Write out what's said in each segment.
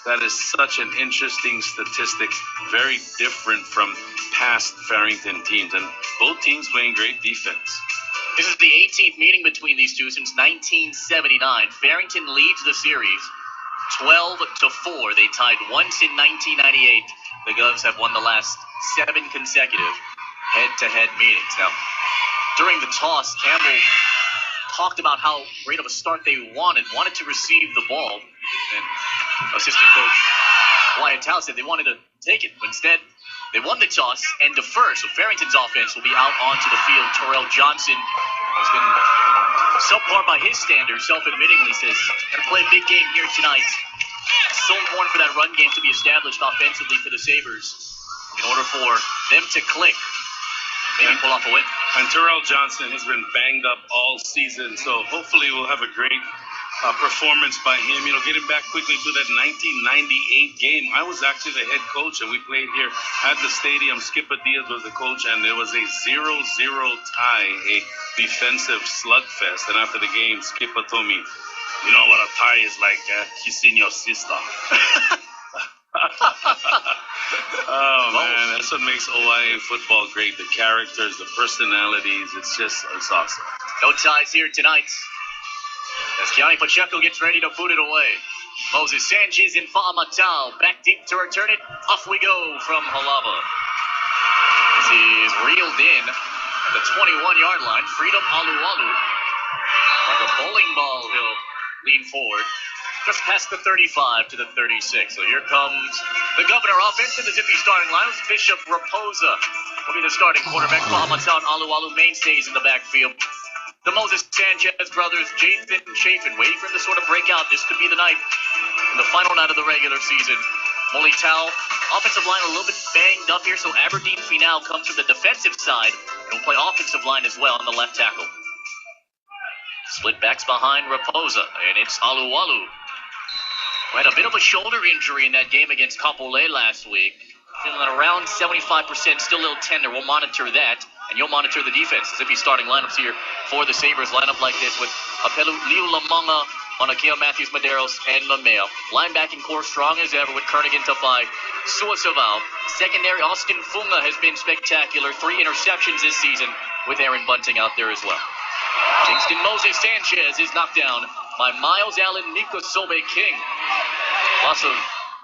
That is such an interesting statistic, very different from past Farrington teams, and both teams playing great defense. This is the 18th meeting between these two since 1979. Farrington leads the series 12-4. They tied once in 1998. The Govs have won the last 7 consecutive head-to-head meetings. Now, during the toss, Campbell talked about how great of a start they wanted to receive the ball. And assistant coach Wyatt Tao said they wanted to take it, but instead they won the toss and defer. So Farrington's offense will be out onto the field. Terrell Johnson has been subpar by his standards, self-admittingly says, going to play a big game here tonight. So important for that run game to be established offensively for the Sabres in order for them to click, maybe pull off a win. And Terrell Johnson has been banged up all season, so hopefully we'll have a great performance by him. Getting back quickly to that 1998 game, I was actually the head coach, and we played here at the stadium. Skip Diaz was the coach, and it was a 0-0 tie, a defensive slugfest. And after the game, Skip told me, "You know what a tie is like, kissing your sister." Oh, man, that's what makes Hawaii football great. The characters, the personalities, it's awesome. No ties here tonight, as Keani Pacheco gets ready to put it away. Moses Sanchez and Fa'amatau back deep to return it. Off we go from Halava. This is reeled in at the 21-yard line. Freedom Alualu. Like a bowling ball, he'll lean forward. Just past the 35 to the 36. So here comes the Governor offense in the Zippy starting lineup. Bishop Raposa will be the starting quarterback. Fa'amatau and Alualu mainstays in the backfield. The Moses Sanchez brothers, Jathan Chafin, waiting for him to sort of break out. This could be the night, in the final night of the regular season. Molly Tao, offensive line a little bit banged up here, so Aberdeen Finau comes from the defensive side and will play offensive line as well on the left tackle. Split backs behind Raposa, and it's Alualu, who had a bit of a shoulder injury in that game against Kapolei last week. Feeling at around 75%, still a little tender. We'll monitor that, and you'll monitor the defense. As if he's starting lineups here for the Sabres, lineup like this with Apelu Liu Lamanga, Monakea Matthews Maderos, and Mameo. Linebacking core strong as ever with Kernigan Tafai, Suasaval. Secondary, Austin Funga has been spectacular. 3 interceptions this season with Aaron Bunting out there as well. Kingston Moses Sanchez is knocked down by Miles Allen Nikosobe King. Loss of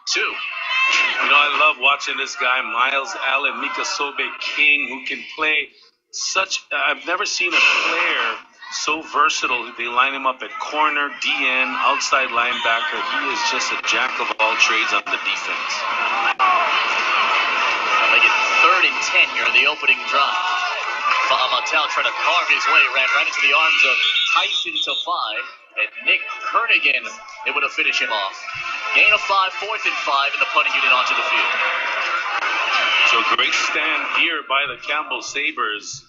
2. I love watching this guy, Miles Allen Nikosobe King, who can play I've never seen a player so versatile. They line him up at corner, DN, outside linebacker. He is just a jack of all trades on the defense. I'll make it 3rd and 10 here on the opening drive. Fa'amatau trying to carve his way, ran right into the arms of Tyson Tafai, and Nick Kernigan able to finish him off. Gain of 5, 4th and 5, and the punting unit onto the field. So a great stand here by the Campbell Sabres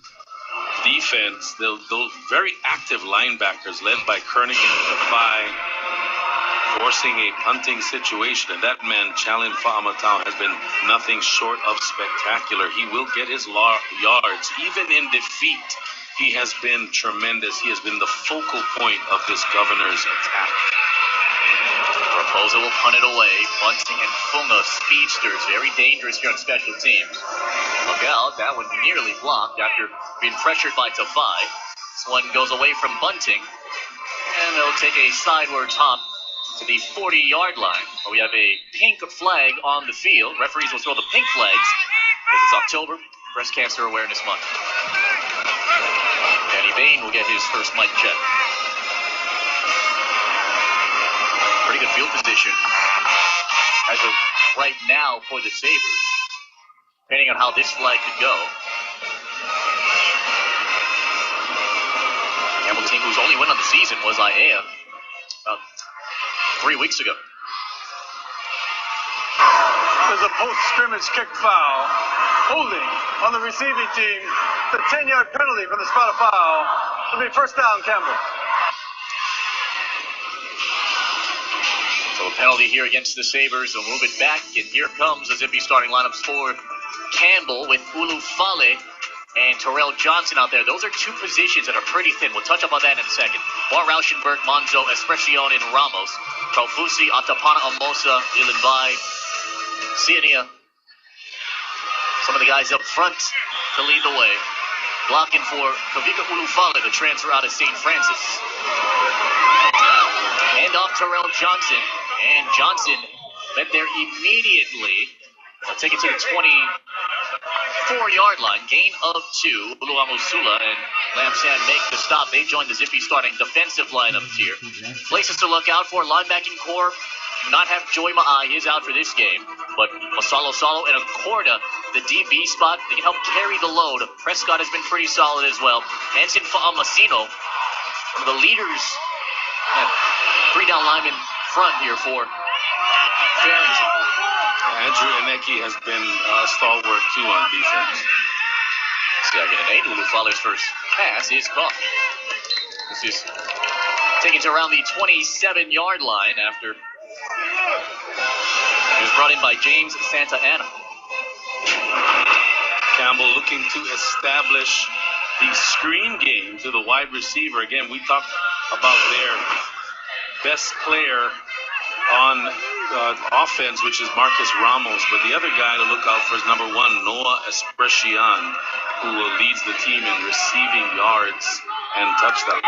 defense. Those very active linebackers led by Kernigan and Tafai, forcing a punting situation. And that man, Chalin Fa'amatau, has been nothing short of spectacular. He will get his yards. Even in defeat, he has been tremendous. He has been the focal point of this Governor's attack. Raposa will punt it away. Bunting and Funga, speedsters, very dangerous here on special teams. Look out, that one nearly blocked after being pressured by Tafai. This one goes away from Bunting, and they'll take a sideward hop to the 40-yard line. We have a pink flag on the field. Referees will throw the pink flags because it's October, Breast Cancer Awareness Month. Danny Bain will get his first mic check. Pretty good field position as of right now for the Sabres, depending on how this flag could go. Campbell team whose only win of the season was Aiea about 3 weeks ago. There's a post-scrimmage kick foul. Holding on the receiving team. The 10-yard penalty from the spot of foul. It'll be first down, Campbell. So a penalty here against the Sabres. They'll move it back, and here comes the Zippy starting lineups for Campbell with Ulu Fale and Terrell Johnson out there. Those are two positions that are pretty thin. We'll touch up on that in a second. Bar Rauschenberg, Monzo, Esprecion, and Ramos. Traufusi, Atapana, Amosa, Ilinbai, Siania. Some of the guys up front to lead the way. Blocking for Kavika Ulufale, the transfer out of St. Francis. Hand off Terrell Johnson. And Johnson met there immediately. They'll take it to the 24-yard line. Gain of 2. Uluamusula and Lamsan make the stop. They join the Zippy starting defensive lineup here. Places to look out for. Linebacking core. Do not have Joy Ma'ai. He is out for this game. But Masalo Salo and Acorda, the DB spot, they can help carry the load. Prescott has been pretty solid as well. Hanson Fa'amasino, one of the leaders. Three down lineman front here for Farrington. Andrew Eneki has been stalwart too on defense. Second and 8. Ulufale's first pass is caught. This is taken to around the 27-yard line after he was brought in by James Santa Ana. Campbell looking to establish the screen game to the wide receiver. Again, we talked about their best player on offense, which is Marcus Ramos, but the other guy to look out for is number 1, Noah Esprecion, who leads the team in receiving yards and touchdowns.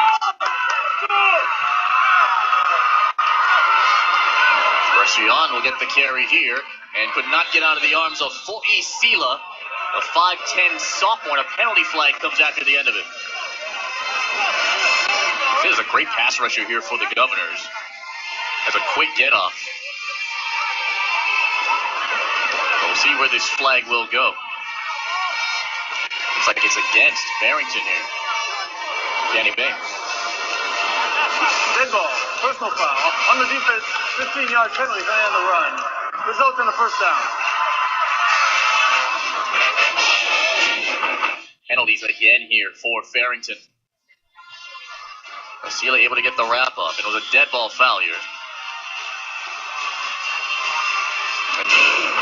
Esprecion will get the carry here and could not get out of the arms of Fo'i Sila, the 5'10 sophomore. A penalty flag comes after the end of it. This is a great pass rusher here for the Governors. Has a quick get-off. We'll see where this flag will go. Looks like it's against Farrington here. Danny Banks. Dead ball, personal foul. On the defense, 15-yard penalty on the run. Results in a first down. Penalties again here for Farrington. Osila able to get the wrap up. It was a dead ball foul here.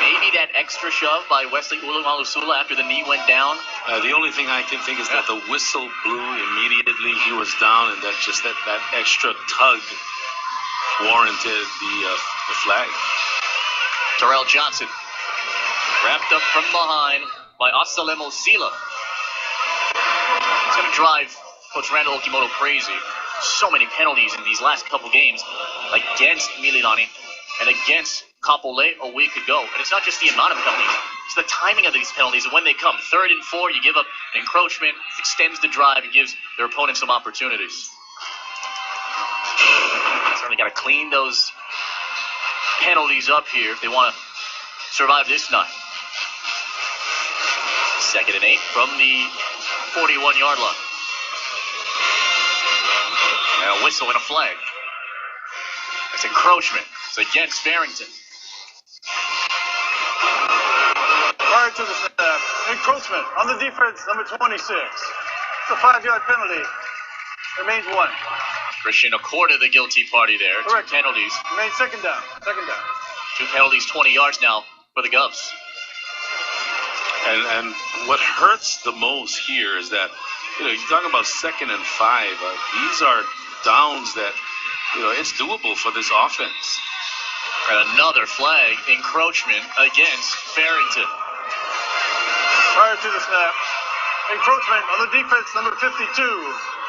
Maybe that extra shove by Wesley Ulumalusula after the knee went down. The only thing I can think is that the whistle blew immediately. He was down, and that extra tug warranted the flag. Terrell Johnson wrapped up from behind by Asalem Osila. It's going to drive Coach Randall Okimoto crazy. So many penalties in these last couple games against Mililani and against Kapolei a week ago. And it's not just the amount of penalties, it's the timing of these penalties and when they come. 3rd and 4, you give up an encroachment, extends the drive, and gives their opponent some opportunities. Certainly got to clean those penalties up here if they want to survive this night. 2nd and 8 from the 41-yard line. And a whistle and a flag. That's encroachment. It's against Farrington. Prior to the snap, encroachment on the defense, number 26. It's a 5-yard penalty. Remains 1. Christian Acorda, the guilty party there. Correct. 2 penalties. Remains second down. 2 penalties, 20 yards now for the Govs. And what hurts the most here is that, you're talking about 2nd and 5. These are downs that, it's doable for this offense. And another flag, encroachment against Farrington. Prior to the snap, encroachment on the defense, number 52.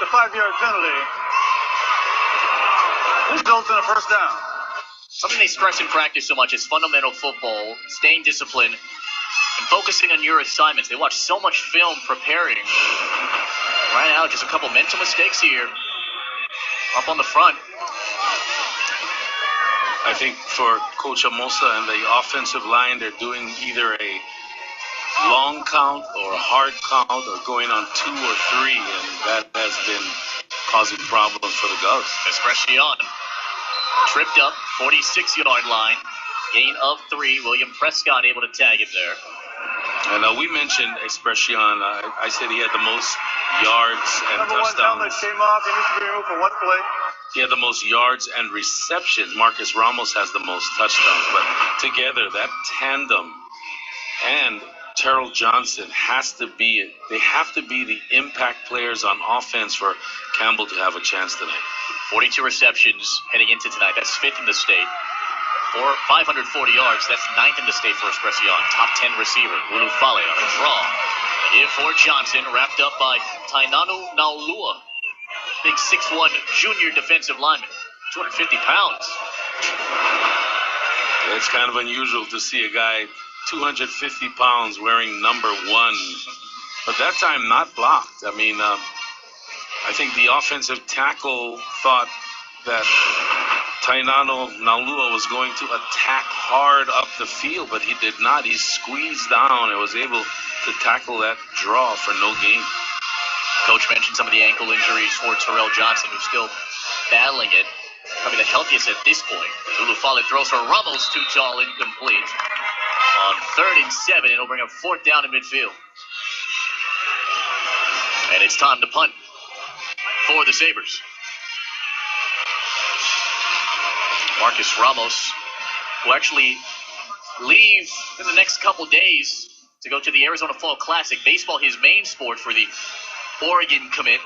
The 5-yard penalty. Results in a first down. Something they stress in practice so much is fundamental football, staying disciplined, and focusing on your assignments. They watch so much film preparing. Right now, just a couple mental mistakes here. Up on the front. I think for Coach Amosa and the offensive line, they're doing either a long count or a hard count or going on 2 or 3, and that has been causing problems for the Govs. Esprecion tripped up, 46-yard line, gain of 3. William Prescott able to tag it there. And we mentioned Esprecion. I said he had the most yards and number touchdowns. 1 helmet came off. He needs to be removed for 1 play. He had the most yards and receptions. Marcus Ramos has the most touchdowns. But together, that tandem and Terrell Johnson they have to be the impact players on offense for Campbell to have a chance tonight. 42 receptions heading into tonight. That's 5th in the state. 540 yards. That's 9th in the state for Expression. Top 10 receiver. Ulufale on a draw. Here for Johnson, wrapped up by Tainanu Naulua. Big 6'1 junior defensive lineman. 250 pounds. It's kind of unusual to see a guy 250 pounds wearing number 1. But that time not blocked. I mean, I think the offensive tackle thought that Tainano Naulua was going to attack hard up the field, but he did not. He squeezed down and was able to tackle that draw for no gain. Coach mentioned some of the ankle injuries for Terrell Johnson, who's still battling it. Probably the healthiest at this point. Ulufale throws for Ramos, too tall, incomplete. On 3rd and 7, it'll bring up 4th down in midfield. And it's time to punt for the Sabres. Marcus Ramos will actually leave in the next couple days to go to the Arizona Fall Classic. Baseball, his main sport for the Oregon commit.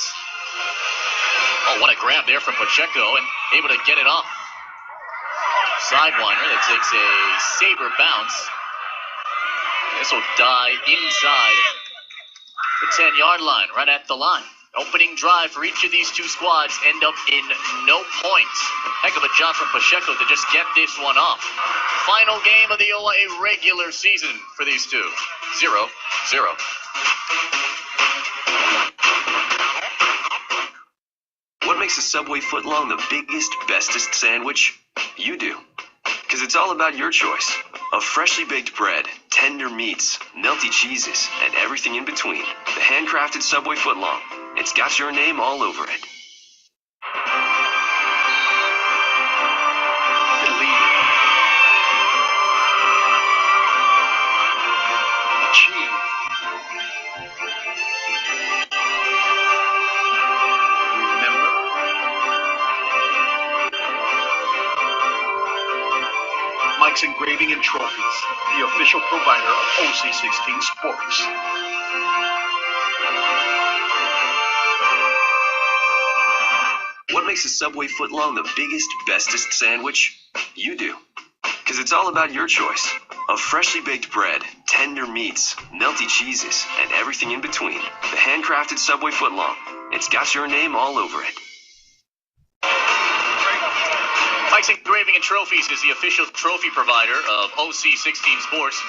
Oh, what a grab there from Pacheco, and able to get it off. Sidewinder that takes a Sabre bounce. This will die inside the 10-yard line, right at the line. Opening drive for each of these two squads end up in no points. Heck of a job from Pacheco to just get this one off. Final game of the OIA regular season for these two. 0-0. What makes a Subway footlong the biggest, bestest sandwich? You do. Because it's all about your choice of freshly baked bread, tender meats, melty cheeses, and everything in between. The handcrafted Subway footlong. It's got your name all over it. Believe. Achieve. Remember. Mike's Engraving and Trophies, the official provider of OC16 Sports. What makes a Subway footlong the biggest, bestest sandwich? You do. Because it's all about your choice of freshly baked bread, tender meats, melty cheeses, and everything in between. The handcrafted Subway footlong. It's got your name all over it. Mike's Engraving and Trophies is the official trophy provider of OC16 Sports.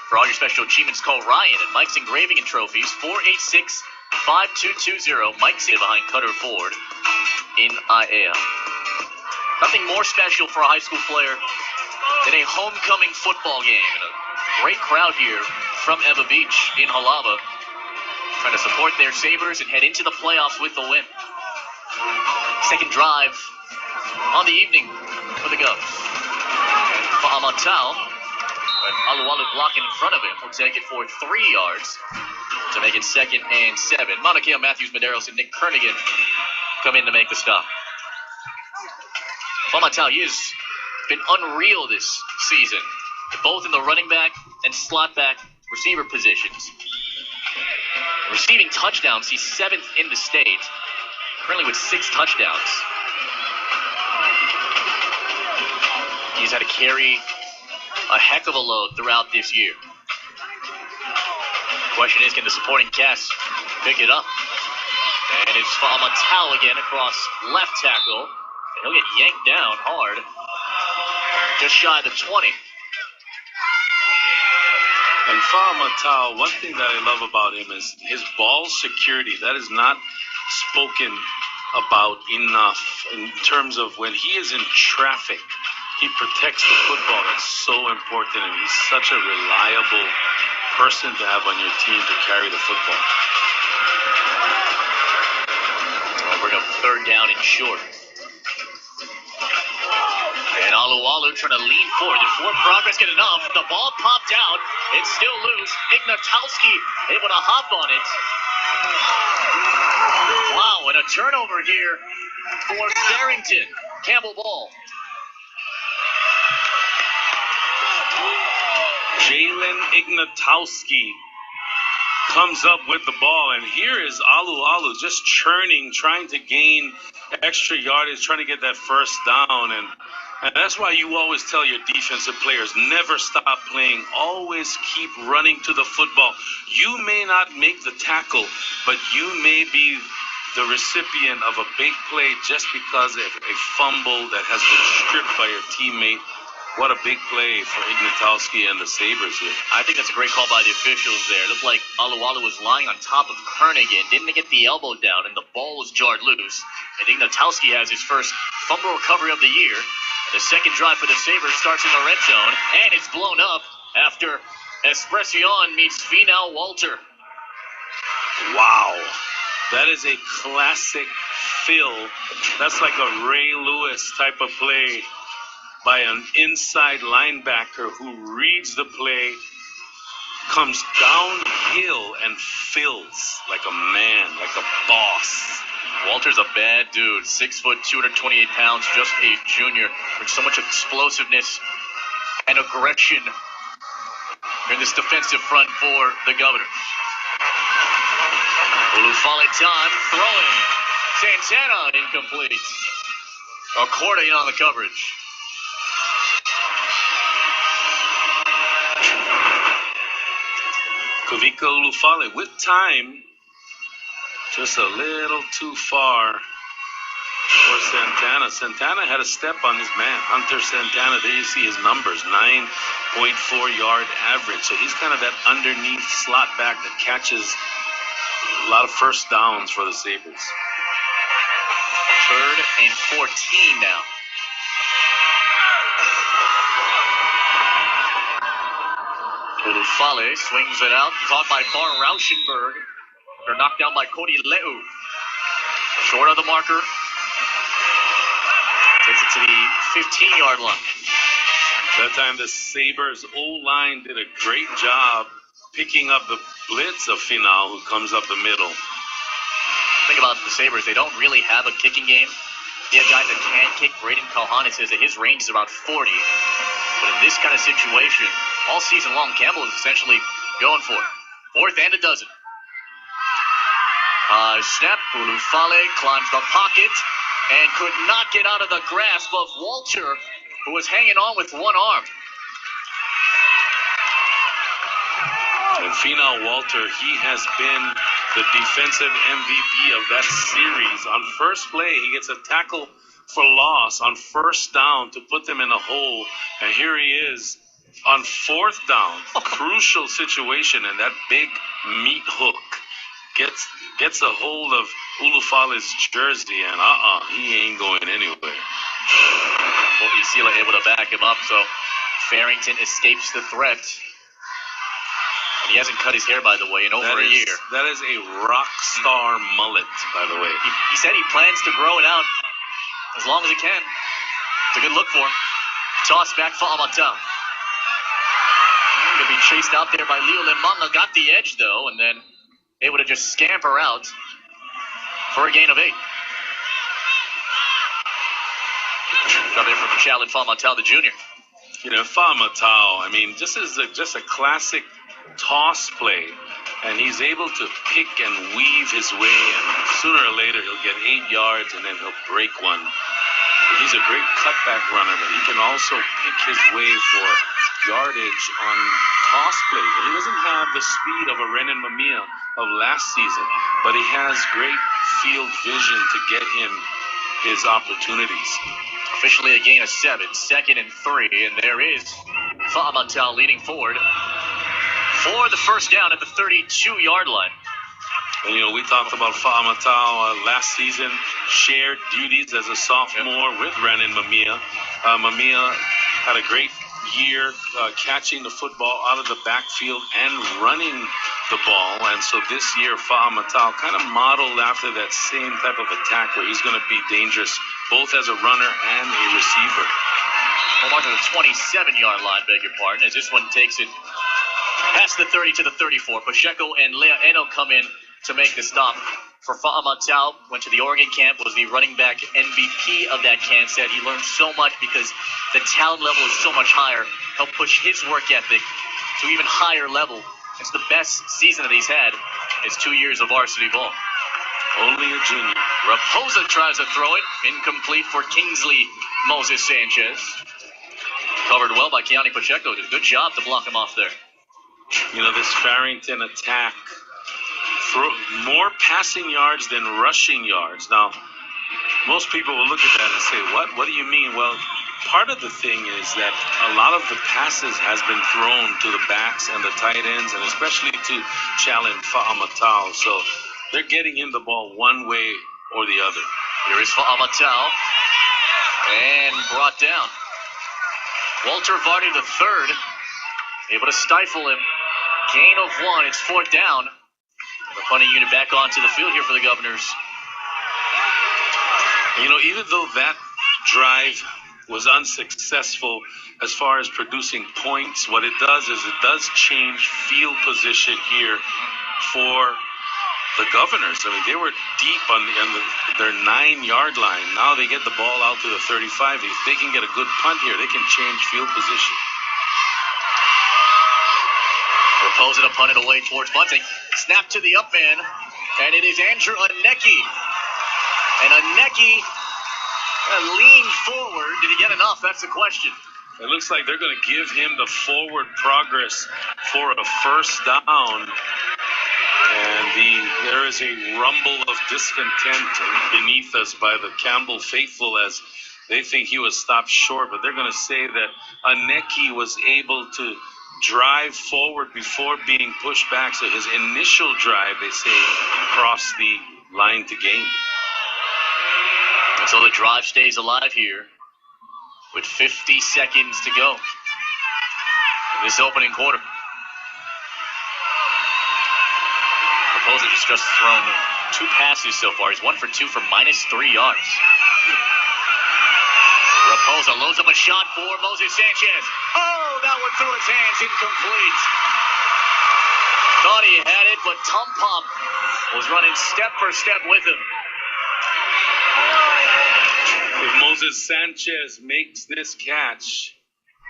For all your special achievements, call Ryan at Mike's Engraving and Trophies, 486-5220. Mike's behind Cutter Ford in Aiea. Nothing more special for a high school player than a homecoming football game. And a great crowd here from Eva Beach in Halava, trying to support their Sabres and head into the playoffs with the win. Second drive on the evening for the Govs. Fa'amatau, but Alualu blocking in front of him, will take it for 3 yards to make it 2nd and 7. Mauna Kea, Matthews, Medeiros, and Nick Kernigan come in to make the stop. Fa'amatau, he has been unreal this season, both in the running back and slot back receiver positions. Receiving touchdowns, he's 7th in the state, currently with 6 touchdowns. He's had to carry a heck of a load throughout this year. Question is, can the supporting cast pick it up? And it's Fa'amatau again across left tackle. And he'll get yanked down hard. Just shy of the 20. And Fa'amatau, one thing that I love about him is his ball security. That is not spoken about enough in terms of when he is in traffic. He protects the football. That's so important, and he's such a reliable person to have on your team to carry the football. We'll bring up 3rd down and short. And Alualu trying to lean forward. Did forward progress get enough? The ball popped out. It's still loose. Ignatowski able to hop on it. Wow, and a turnover here for Barrington. Campbell ball. Jalen Ignatowski comes up with the ball, and here is Alu just churning, trying to gain extra yardage, trying to get that first down, and that's why you always tell your defensive players, never stop playing, always keep running to the football. You may not make the tackle, but you may be the recipient of a big play just because of a fumble that has been stripped by your teammate. What a big play for Ignatowski and the Sabres here. I think that's a great call by the officials there. It looked like Alualu was lying on top of Kernaghan, didn't get the elbow down, and the ball was jarred loose. And Ignatowski has his first fumble recovery of the year. And the second drive for the Sabres starts in the red zone, and it's blown up after Esprecion meets Finau Walter. Wow. That is a classic fill. That's like a Ray Lewis type of play by an inside linebacker who reads the play, comes downhill, and fills like a man, like a boss. Walter's a bad dude, 6 foot, 228 pounds, just a junior, with so much explosiveness and aggression in this defensive front for the Governors. Olufale time, throwing. Santana incomplete. Accordion on the coverage. Kavika Olufale with time, just a little too far for Santana. Santana had a step on his man, Hunter Santana. There you see his numbers, 9.4 yard average. So he's kind of that underneath slot back that catches a lot of first downs for the Sabres. 3rd and 14 now. Olufale swings it out, caught by Bar Rauschenberg. They're knocked down by Cody Leu. Short of the marker. Takes it to the 15-yard line. That time the Sabres O-line did a great job picking up the blitz of Finau, who comes up the middle. Think about the Sabres. They don't really have a kicking game. They have guys that can kick. Braden Kalhane says that his range is about 40. But in this kind of situation, all season long, Campbell is essentially going for it. 4th and a dozen. Snap. Olufale climbs the pocket and could not get out of the grasp of Walter, who was hanging on with one arm. And Finau Walter, he has been the defensive MVP of that series. On first play, he gets a tackle for loss on first down to put them in a hole. And here he is on 4th down. Crucial situation, and that big meat hook gets a hold of Olufale's jersey, and he ain't going anywhere. Well, Isila able to back him up, so Farrington escapes the threat. And he hasn't cut his hair, by the way, in over a year. That is a rock star mullet, by the way. He said he plans to grow it out as long as he can. It's a good look for him. Toss back for Amata. Going to be chased out there by Leo Lemanga. Got the edge, though, and then able to just scamper out for a gain of 8. Got there from Chalin Famatau, the junior. You know, Famatau, I mean, this is just a classic toss play, and he's able to pick and weave his way, and sooner or later he'll get 8 yards, and then he'll break one. He's a great cutback runner, but he can also pick his way for yardage on toss plays. He doesn't have the speed of a Renan Mamiya of last season, but he has great field vision to get him his opportunities. Officially a gain of 7, 2nd and 3, and there is Fa'amatau leading forward for the first down at the 32-yard line. And, you know, we talked about Fa'amatau last season, shared duties as a sophomore with Renan Mamiya. Mamiya had a great year catching the football out of the backfield and running the ball. And so this year, Fa'amatau kind of modeled after that same type of attack where he's going to be dangerous both as a runner and a receiver. Well, on to the 27-yard line, beg your pardon, as this one takes it past the 30 to the 34. Pacheco and Lea Eno come in to make the stop for Fa'amatau. Went to the Oregon camp, was the running back MVP of that camp. Said he learned so much because the talent level is so much higher. Helped push his work ethic to even higher level It's the best season that he's had in his 2 years of varsity ball. Only a junior. Raposa tries to throw it. Incomplete for Kingsley Moses Sanchez. Covered well by Keani Pacheco. Did a good job to block him off there. You know, this Farrington attack, more passing yards than rushing yards. Now, most people will look at that and say, what do you mean? Well, part of the thing is that a lot of the passes has been thrown to the backs and the tight ends, and especially to Chalin Fa'amatau. So they're getting him the ball one way or the other. Here is Fa'amatau. And brought down. Walter Vardy III, able to stifle him. Gain of 1. It's 4th down. The punting unit back onto the field here for the Governors. You know, even though that drive was unsuccessful as far as producing points, what it does is it does change field position here for the Governors. I mean, they were deep on their 9-yard line. Now they get the ball out to the 35. If they can get a good punt here, they can change field position. Raposa to punt it away towards bunting. Snap to the up man, and it is Andrew Aneki. And Aneki leaned forward. Did he get enough? That's the question. It looks like they're going to give him the forward progress for a first down. And there is a rumble of discontent beneath us by the Campbell faithful as they think he was stopped short. But they're going to say that Aneki was able to drive forward before being pushed back. So his initial drive, they say, crossed the line to gain. And so the drive stays alive here with 50 seconds to go in this opening quarter. Raposa just thrown 2 passes so far. He's 1 for 2 for -3 yards. Raposa loads up a shot for Moses Sanchez. Oh, that one through his hands, incomplete. Thought he had it, but Tom Pop was running step for step with him. If Moses Sanchez makes this catch,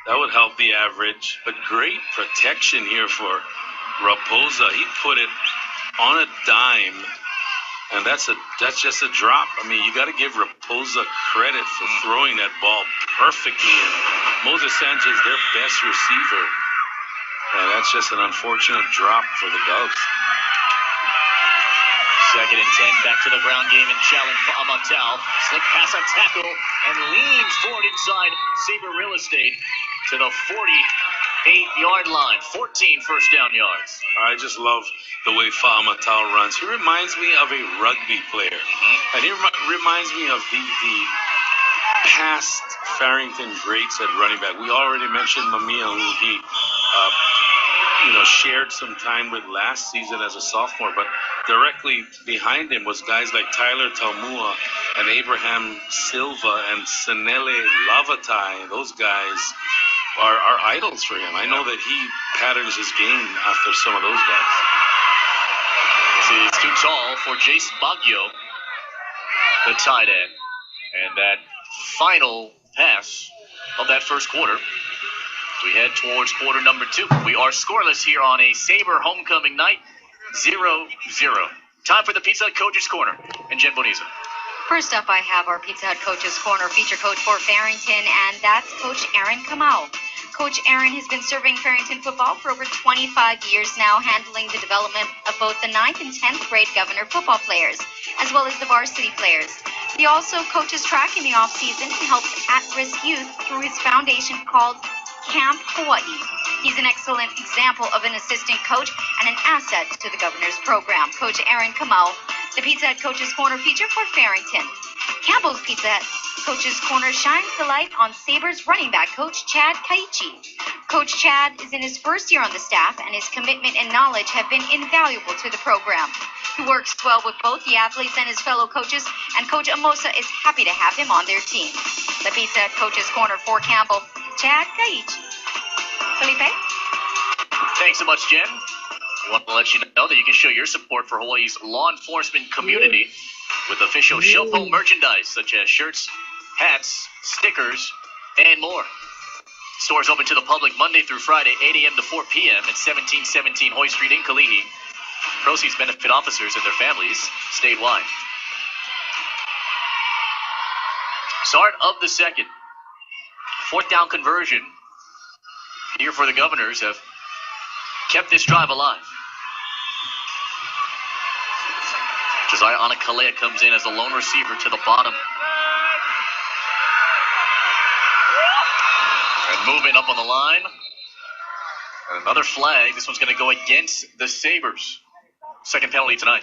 that would help the average. But great protection here for Raposa. He put it on a dime, and that's just a drop. I mean, you got to give Raposa credit for throwing that ball perfectly. And Moses Sanchez, their best receiver. And that's just an unfortunate drop for the Govs. 2nd and 10, back to the ground game and challenge for Fa'amatau. Slick pass on tackle and leans forward inside Sabre real estate to the 48-yard line. 14 first down yards. I just love the way Fa'amatau runs. He reminds me of a rugby player. And he reminds me of the past Farrington greats at running back. We already mentioned Mamia, who he shared some time with last season as a sophomore, but directly behind him was guys like Tyler Taumua and Abraham Silva and Senele Lavatai. Those guys are idols for him. I know that he patterns his game after some of those guys. He's too tall for Jace Baggio, the tight end. And that final pass of that first quarter, we head towards quarter number 2. We are scoreless here on a Sabre homecoming night, 0-0. Time for the Pizza Hut Coach's Corner. And Jen Boniza. First up, I have our Pizza Hut Coach's Corner feature coach for Farrington, and that's Coach Aaron Kamau. Coach Aaron has been serving Farrington football for over 25 years now, handling the development of both the 9th and 10th grade Governor football players, as well as the varsity players. He also coaches track in the off-season and helps at-risk youth through his foundation called Camp Hawaii. He's an excellent example of an assistant coach and an asset to the Governor's program. Coach Aaron Kamau, the Pizza Hut Coach's Corner feature for Farrington. Campbell's Pizza Hut Coach's Corner shines the light on Sabres running back coach Chad Kaichi. Coach Chad is in his first year on the staff, and his commitment and knowledge have been invaluable to the program. He works well with both the athletes and his fellow coaches, and Coach Amosa is happy to have him on their team. The Pizza Hut Coach's Corner for Campbell, Chad Kaichi. Felipe? Thanks so much, Jen. We want to let you know that you can show your support for Hawaii's law enforcement community with official Shilpo merchandise such as shirts, hats, stickers, and more. Stores open to the public Monday through Friday, 8 a.m. to 4 p.m. at 1717 Hoy Street in Kalihi. Proceeds benefit officers and their families statewide. Start of the second. Fourth down conversion here for the Governors have kept this drive alive. Josiah Anakalea comes in as the lone receiver to the bottom. And moving up on the line. And another flag. This one's going to go against the Sabres. Second penalty tonight.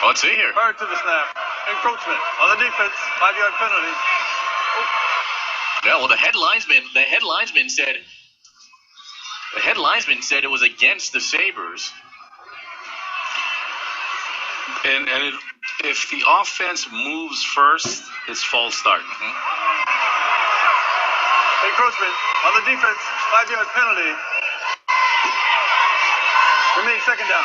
Let's see here. Prior to the snap, encroachment on the defense, 5-yard penalty. Yeah, well, the head linesman said it was against the Sabres. And if the offense moves first, it's false start. Encroachment on the defense, 5-yard penalty. Remains second down.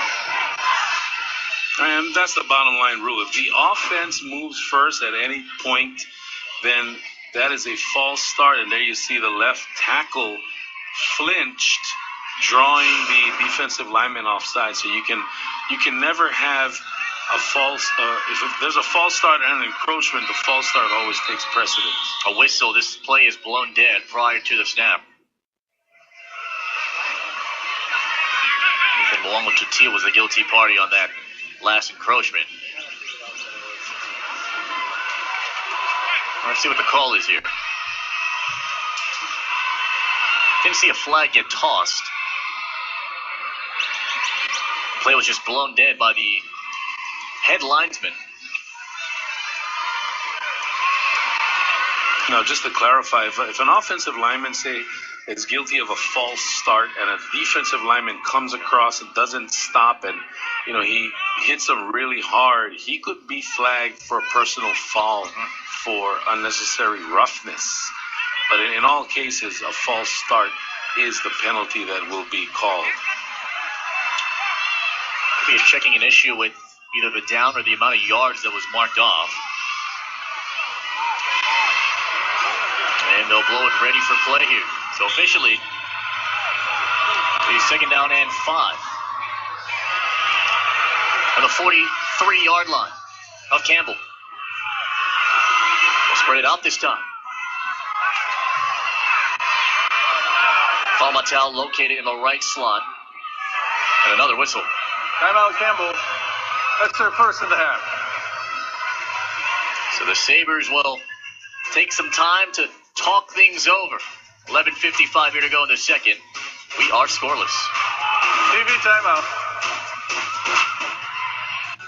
And that's the bottom line rule. If the offense moves first at any point, then that is a false start. And there you see the left tackle flinched, drawing the defensive lineman offside. So you can never have a false. If there's a false start and an encroachment, the false start always takes precedence. A whistle. This play is blown dead prior to the snap. Ethan Moango Tutia was the guilty party on that last encroachment. Let's see what the call is here. Didn't see a flag get tossed. Play was just blown dead by the head linesman. No, just to clarify, if an offensive lineman, say, is guilty of a false start and a defensive lineman comes across and doesn't stop and, he hits him really hard, he could be flagged for a personal foul for unnecessary roughness. But in all cases, a false start is the penalty that will be called. Maybe he's checking an issue with either the down or the amount of yards that was marked off. And they'll blow it ready for play here. So officially, it's second down and 5. On the 43-yard line of Campbell. They'll spread it out this time. Falmatau located in the right slot. And another whistle. Timeout, Campbell. That's their first in the half. So the Sabres will take some time to talk things over. 11:55 here to go in the second. We are scoreless. TV timeout.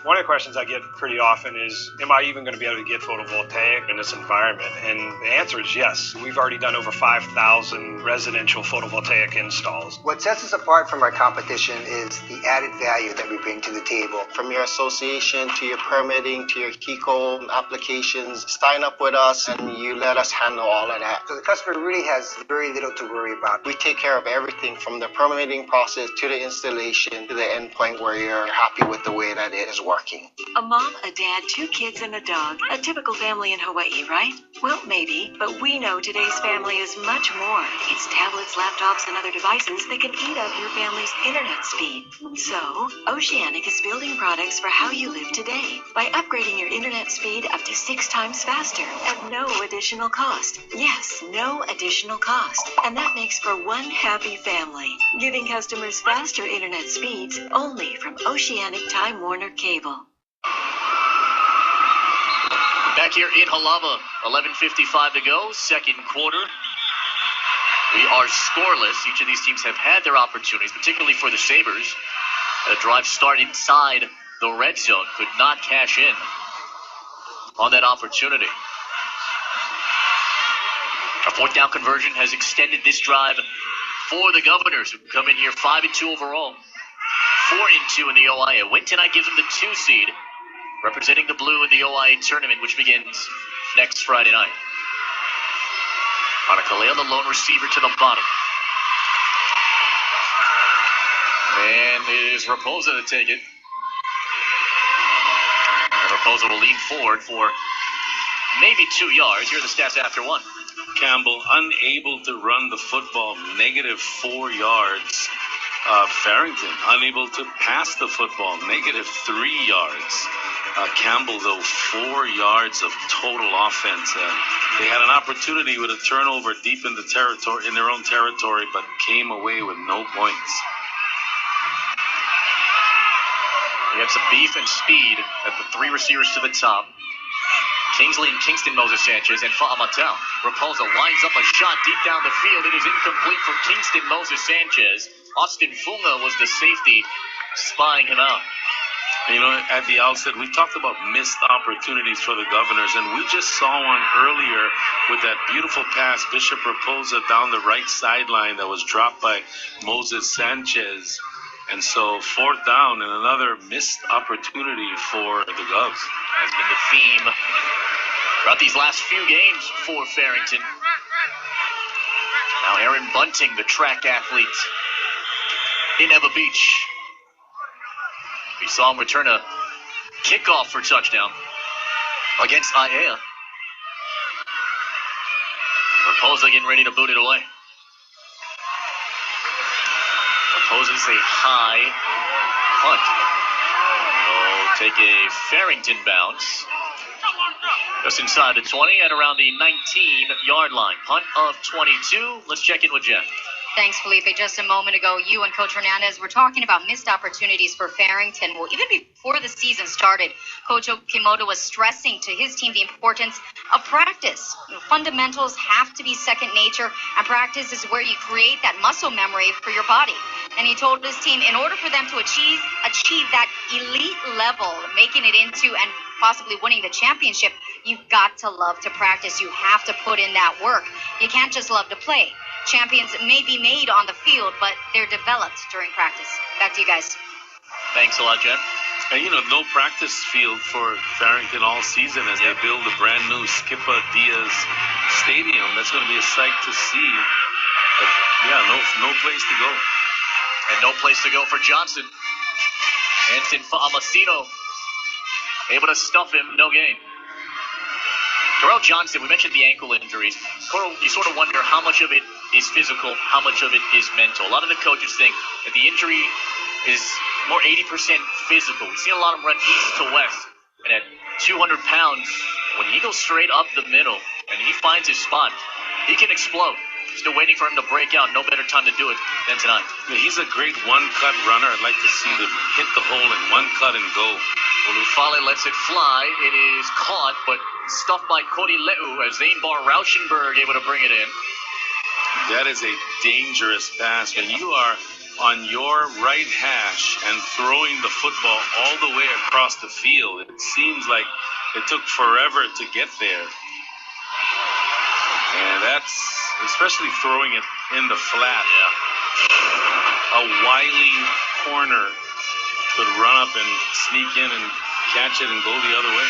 One of the questions I get pretty often is, am I even going to be able to get photovoltaic in this environment? And the answer is yes. We've already done over 5,000 residential photovoltaic installs. What sets us apart from our competition is the added value that we bring to the table. From your association to your permitting to your KICO applications, sign up with us and you let us handle all of that. So the customer really has very little to worry about. We take care of everything from the permitting process to the installation to the end point where you're happy with the way that it is working. A mom, a dad, 2 kids, and a dog. A typical family in Hawaii, right? Well, maybe, but we know today's family is much more. It's tablets, laptops, and other devices that can eat up your family's internet speed. So, Oceanic is building products for how you live today by upgrading your internet speed up to 6 times faster at no additional cost. Yes, no additional cost. And that makes for one happy family, giving customers faster internet speeds only from Oceanic Time Warner Cable. Back here in Halava, 11:55 to go, second quarter. We are scoreless. Each of these teams have had their opportunities, particularly for the Sabres. A drive start inside the red zone, could not cash in on that opportunity. A fourth down conversion has extended this drive for the Governors, who come in here 5-2 overall, 4-2 in the OIA. Win tonight gives them the 2 seed, representing the blue in the OIA tournament, which begins next Friday night. Anakalea, the lone receiver, to the bottom. And it is Raposa to take it. And Raposa will lean forward for maybe 2 yards. Here are the stats after 1. Campbell unable to run the football, -4 yards. Farrington unable to pass the football, -3 yards. Campbell, though, 4 yards of total offense. They had an opportunity with a turnover deep in their own territory, but came away with no points. We have some beef and speed at the three receivers to the top. Kingsley and Kingston, Moses Sanchez, and Fa'amatel. Raposa winds up a shot deep down the field. It is incomplete for Kingston, Moses Sanchez. Austin Funga was the safety spying him out. You know, at the outset, we talked about missed opportunities for the Governors, and we just saw one earlier with that beautiful pass, Bishop Raposa down the right sideline that was dropped by Moses Sanchez. And so 4th down and another missed opportunity for the Govs. Has been the theme throughout these last few games for Farrington. Now Aaron Bunting, the track athlete in Eva Beach. We saw him return a kickoff for touchdown against Aiea. Raposa getting ready to boot it away. Raposa's a high punt. Oh, take a Farrington bounce. Just inside the 20 and around the 19-yard line. Punt of 22. Let's check in with Jen. Thanks, Felipe. Just a moment ago, you and Coach Hernandez were talking about missed opportunities for Farrington. Well, even before the season started, Coach Okimoto was stressing to his team the importance of practice. Fundamentals have to be second nature, and practice is where you create that muscle memory for your body. And he told his team, in order for them to achieve that elite level, making it into and possibly winning the championship, you've got to love to practice. You have to put in that work. You can't just love to play. Champions may be made on the field, but they're developed during practice. Back to you guys. Thanks a lot, Jen. And, you know, no practice field for Farrington all season as they build a brand new Skipa Diaz Stadium. That's going to be a sight to see. But, yeah, no place to go. And no place to go for Johnson. Anton Fa'amasino able to stuff him, no gain. Terrell Johnson, we mentioned the ankle injuries. You sort of wonder how much of it is physical, how much of it is mental. A lot of the coaches think that the injury is more 80% physical. We've seen a lot of them run east to west. And at 200 pounds, when he goes straight up the middle and he finds his spot, he can explode. Still waiting for him to break out. No better time to do it than tonight. Yeah, he's a great one-cut runner. I'd like to see him hit the hole in one cut and go. Olufale lets it fly. It is caught, but stuffed by Cody Leu as Zane Bar Rauschenberg able to bring it in. That is a dangerous pass. When you are on your right hash and throwing the football all the way across the field, it seems like it took forever to get there. And that's especially throwing it in the flat. Yeah. A wily corner could run up and sneak in and catch it and go the other way.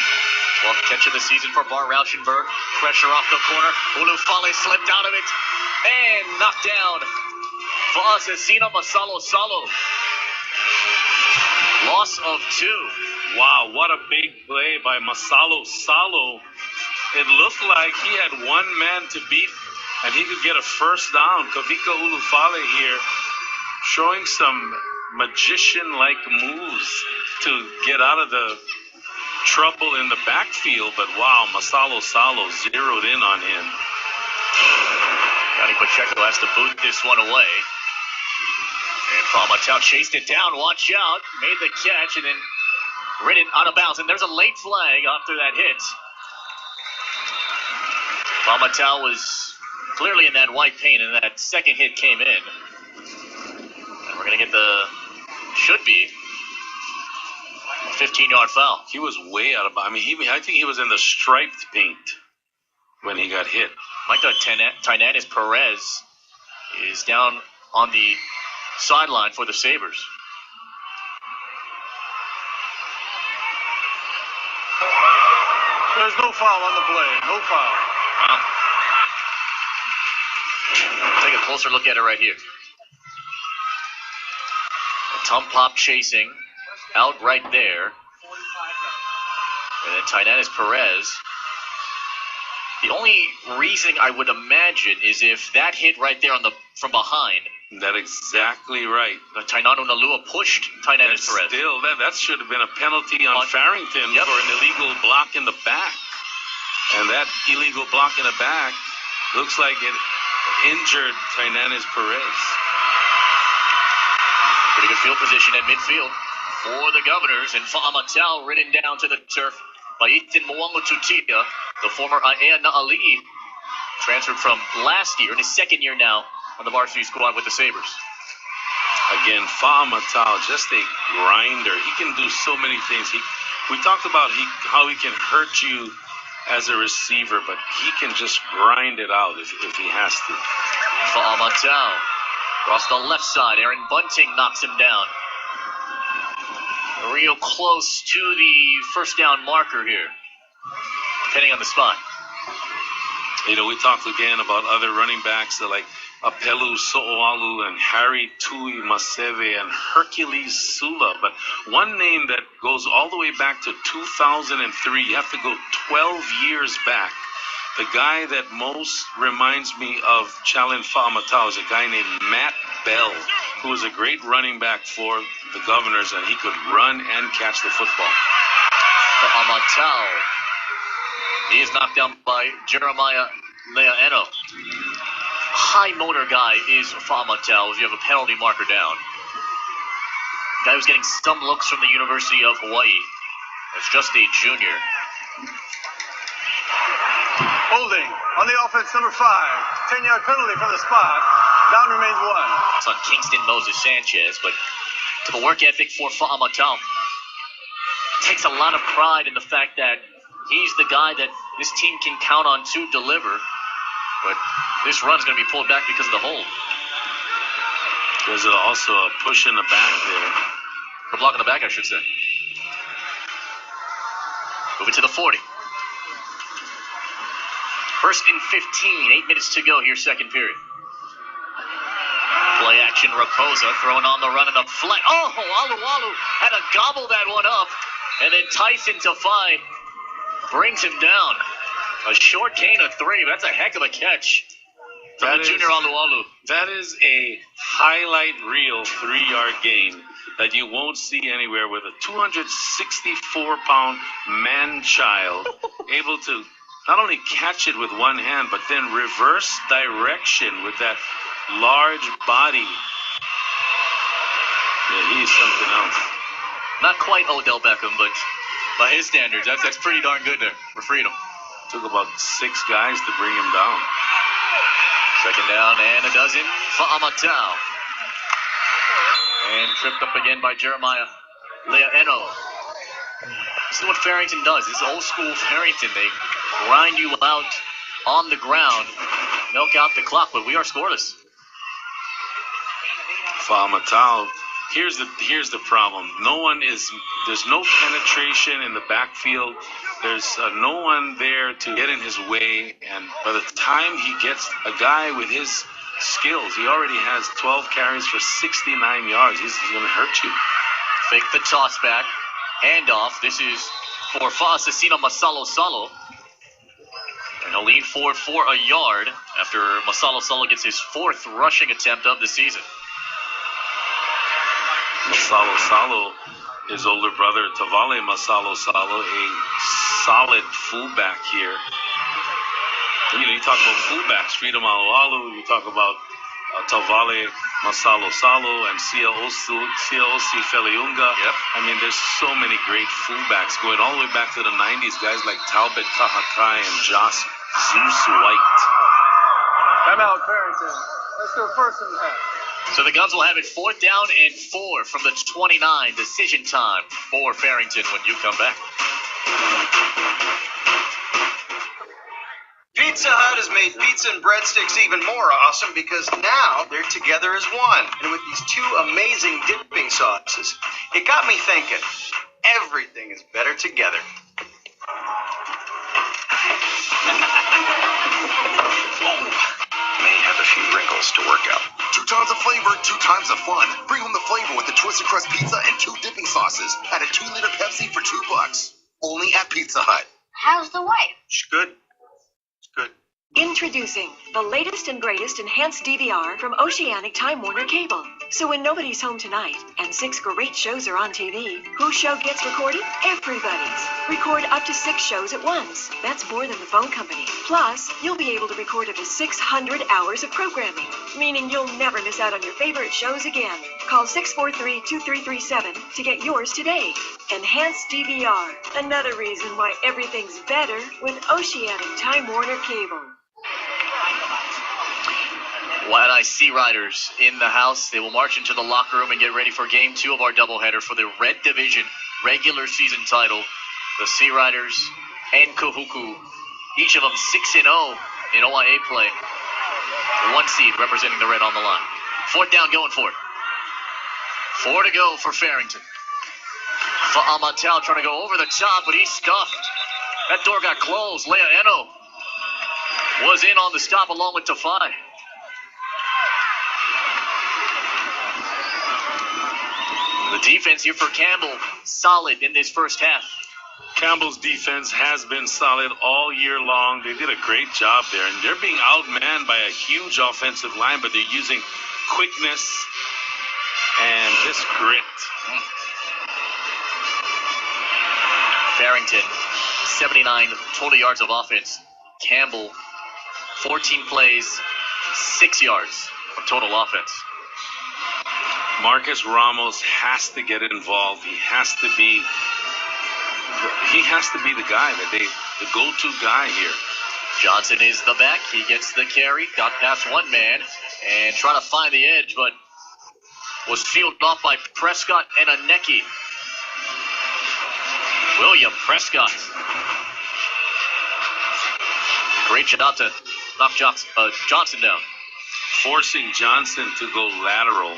12th catch of the season for Bar Rauschenberg. Pressure off the corner. Olufale slipped out of it and knocked down for Asesina Masalo Salo. Loss of 2. Wow, what a big play by Masalo Salo. It looked like he had one man to beat and he could get a first down. Kavika Olufale here showing some magician-like moves to get out of the trouble in the backfield, but wow, Masalo Salo zeroed in on him. Johnny Pacheco has to boot this one away. And Fa'amatau chased it down, watch out, made the catch, and then rid it out of bounds. And there's a late flag after that hit. Fa'amatau was clearly in that white paint, and that second hit came in. And we're going to get should be a 15-yard foul. He was way out of bounds. I think he was in the striped paint when he got hit. Micah Tynanis Perez is down on the sideline for the Sabres. There's no foul on the play. No foul. Wow. Take a closer look at it right here. Tom Pop chasing out right there. And then Tynanis Perez The only reason I would imagine is if that hit right there from behind. That's exactly right. Tainano Nalua pushed Tainano Perez. Still, that should have been a penalty on Farrington for an illegal block in the back. And that illegal block in the back looks like it injured Tainano Perez. Pretty good field position at midfield for the Governors, and Fa'amatau ridden down to the turf by Ethan Mowango Tutia, the former Aea Na'ali'i, transferred from last year, in his second year now, on the varsity squad with the Sabres. Again, Fa'amatau, just a grinder. He can do so many things. We talked about how he can hurt you as a receiver, but he can just grind it out if he has to. Fa'amatau across the left side. Aaron Bunting knocks him down. Real close to the first down marker here, depending on the spot. You know, we talked again about other running backs like Apelu So'oalu and Harry Tui Maseve and Hercules Sula. But one name that goes all the way back to 2003, you have to go 12 years back. The guy that most reminds me of Chalin Fa'amatau is a guy named Matt Bell, who was a great running back for the Governors, and he could run and catch the football. Fa'amatau. He is knocked down by Jeremiah Leaeno. High motor guy is Fa'amatau if you have a penalty marker down. Guy who's getting some looks from the University of Hawaii. It's just a junior. Holding on the offense, number 5. 10-yard penalty from the spot. Down remains 1. It's on Kingston Moses Sanchez, but to the work ethic for Fa'amatau. Takes a lot of pride in the fact that he's the guy that this team can count on to deliver. But this run's going to be pulled back because of the hold. There's also a push in the back there. A block in the back, I should say. Moving to the 40. First and 15, 8 minutes to go here, second period. Play action, Raposa throwing on the run and a flat. Oh, Alualu had to gobble that one up. And then Tyson Tafai brings him down. A short gain of 3, but that's a heck of a catch from the junior Alualu. That is a highlight reel 3-yard gain that you won't see anywhere with a 264-pound man-child able to not only catch it with one hand, but then reverse direction with that large body. Yeah, he's something else. Not quite Odell Beckham, but by his standards, that's pretty darn good there for freedom. Took about 6 guys to bring him down. Second down and a dozen. Fa'amatau. And tripped up again by Jeremiah Leaeno. This is what Farrington does. This is old school Farrington. They grind you out on the ground, milk out the clock, but we are scoreless. Fa'amatau, here's the problem. There's no penetration in the backfield. There's no one there to get in his way, and by the time he gets a guy with his skills, he already has 12 carries for 69 yards. He's going to hurt you. Fake the toss back. Handoff. This is for Fa'asesina Masalo Salo. And he'll lean forward for a yard after Masalo Salo gets his 4th rushing attempt of the season. Masalo Salo, his older brother Tavale Masalo Salo, a solid fullback here. You talk about fullbacks, Freedom Alualu, you talk about Tavale Masalo Salo and Siosi Feliunga. Yep. I mean, there's so many great fullbacks going all the way back to the 90s, guys like Talbot Kahakai and Josh Zeus White. Timeout, Farrington. Let's do a first and 10. So the Guns will have it 4th down and 4 from the 29. Decision time for Farrington when you come back. Pizza Hut has made pizza and breadsticks even more awesome because now they're together as one. And with these 2 amazing dipping sauces, it got me thinking, everything is better together. May have a few wrinkles to work out. 2 times the flavor, 2 times the fun. Bring home the flavor with the Twisted Crust Pizza and 2 dipping sauces. Add a 2-liter Pepsi for $2. Only at Pizza Hut. How's the wife? She's good. Good. Introducing the latest and greatest enhanced DVR from Oceanic Time Warner Cable. So when nobody's home tonight and 6 great shows are on TV, whose show gets recorded? Everybody's. Record up to 6 shows at once. That's more than the phone company. Plus, you'll be able to record up to 600 hours of programming, meaning you'll never miss out on your favorite shows again. Call 643-2337 to get yours today. Enhanced DVR. Another reason why everything's better with Oceanic Time Warner Cable. While I see Riders in the house, they will march into the locker room and get ready for Game 2 of our doubleheader for the Red Division regular season title. The Sea Riders and Kahuku, each of them 6-0 in OIA play. The 1 seed representing the Red on the line. 4th down, going for it. 4 to go for Farrington. Fa'amatau trying to go over the top, but he's stuffed. That door got closed. Leah Eno was in on the stop along with Tafai. The defense here for Campbell, solid in this first half. Campbell's defense has been solid all year long. They did a great job there, and they're being outmanned by a huge offensive line, but they're using quickness and this grit. Farrington, 79 total yards of offense. Campbell, 14 plays, 6 yards of total offense. Marcus Ramos has to get involved. He has to be the guy the go-to guy here. Johnson is the back. He gets the carry, got past one man, and trying to find the edge, but was fielded off by Prescott and Aneki. William Prescott. Great job to knock Johnson down. Forcing Johnson to go lateral.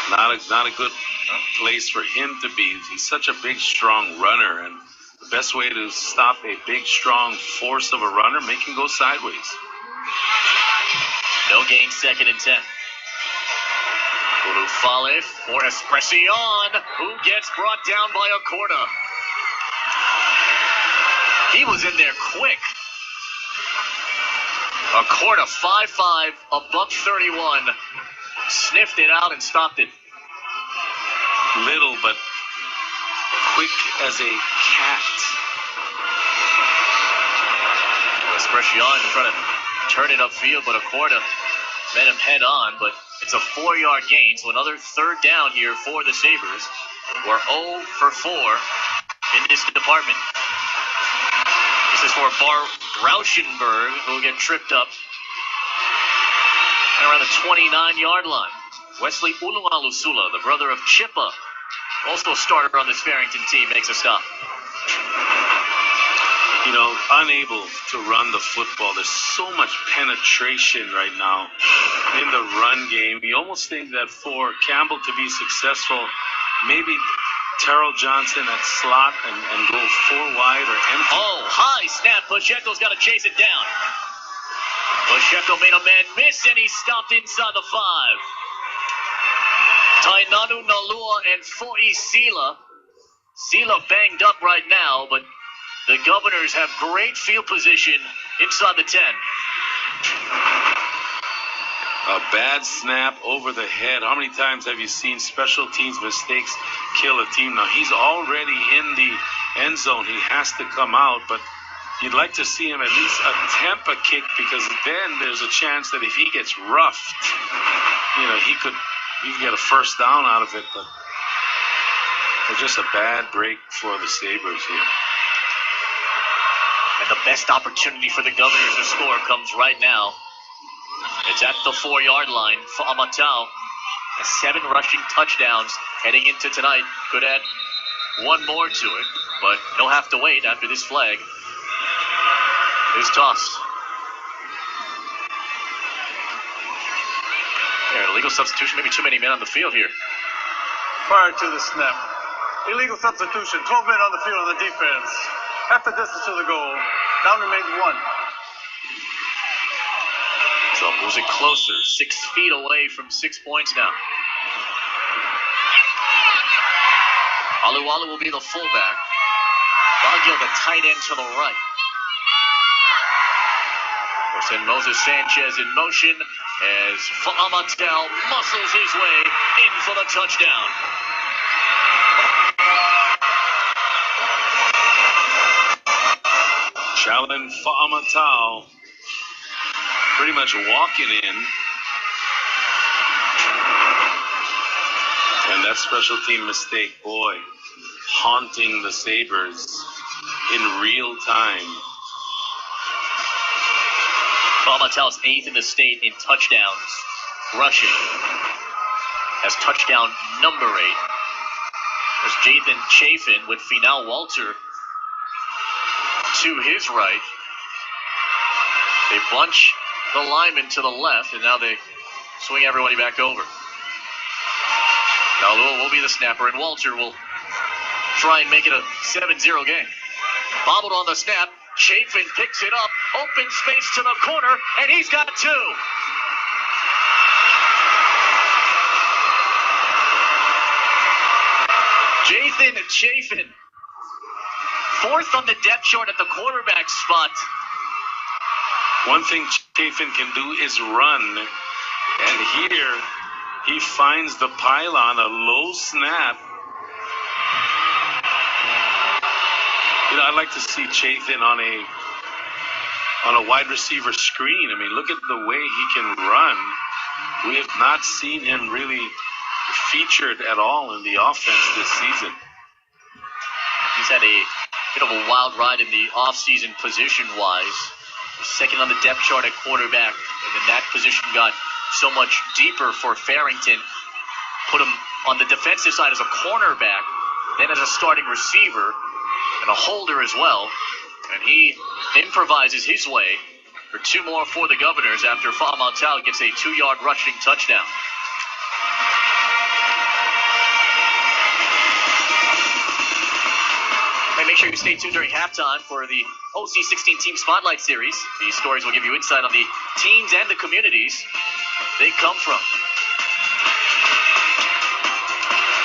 Not a good place for him to be. He's such a big, strong runner, and the best way to stop a big, strong force of a runner, make him go sideways. No gain, 2nd and 10. Urufale for Esprecion, who gets brought down by Acorda. He was in there quick. Acorda, 5'5", $131, sniffed it out and stopped it. Little, but quick as a cat. Esprecion trying to turn it upfield, but Acorda met him head on, but it's a 4-yard gain, so another 3rd down here for the Sabres. We're 0 for 4 in this department. This is for Rauschenberg, who will get tripped up and around the 29-yard line. Wesley Ulualusula, the brother of Chippa, also a starter on this Farrington team, makes a stop. You know, unable to run the football. There's so much penetration right now in the run game. You almost think that for Campbell to be successful, maybe Terrell Johnson at slot and go 4 wide or empty. Oh, high snap. Pacheco's got to chase it down. Pacheco made a man miss, and he stopped inside the 5. Tainanu Nalua and Fo'i Sila. Sila banged up right now, but the Governors have great field position inside the 10. A bad snap over the head. How many times have you seen special teams mistakes kill a team? Now, he's already in the end zone. He has to come out, but you'd like to see him at least attempt a kick, because then there's a chance that if he gets roughed, you know, he could get a 1st down out of it. But it's just a bad break for the Sabres here. And the best opportunity for the Governors to score comes right now. It's at the 4-yard line for Amatau. 7 rushing touchdowns heading into tonight. Could add one more to it, but he'll have to wait after this flag is tossed. There, illegal substitution, maybe too many men on the field here. Prior to the snap. Illegal substitution, 12 men on the field on the defense. Half the distance to the goal. Down remains 1. So moves it closer, 6 feet away from 6 points now. Alualu will be the fullback. Baguio the tight end to the right. Send Moses Sanchez in motion as Fa'amatel muscles his way in for the touchdown. Challen Fa'amatel pretty much walking in. And that special team mistake, boy, haunting the Sabres in real time. Fa'amatel's 8th in the state in touchdowns rushing. Has touchdown number 8. There's Jathan Chafin with Finau Walter to his right. They bunch the linemen to the left, and now they swing everybody back over. Now Lua will be the snapper, and Walter will try and make it a 7-0 game. Bobbled on the snap. Chafin picks it up. Open space to the corner, and he's got 2. Jathan Chafin, 4th on the depth chart at the quarterback spot. One thing Chafin can do is run, and here he finds the pylon, a low snap. You know, I'd like to see Chafin on a wide receiver screen. I mean, look at the way he can run. We have not seen him really featured at all in the offense this season. He's had a bit of a wild ride in the offseason position-wise. Second on the depth chart at quarterback, and then that position got so much deeper for Farrington. Put him on the defensive side as a cornerback, then as a starting receiver, and a holder as well. And he improvises his way for 2 more for the Governors after Fa'amatel gets a 2-yard rushing touchdown. Make sure you stay tuned during halftime for the OC16 Team Spotlight Series. These stories will give you insight on the teams and the communities they come from.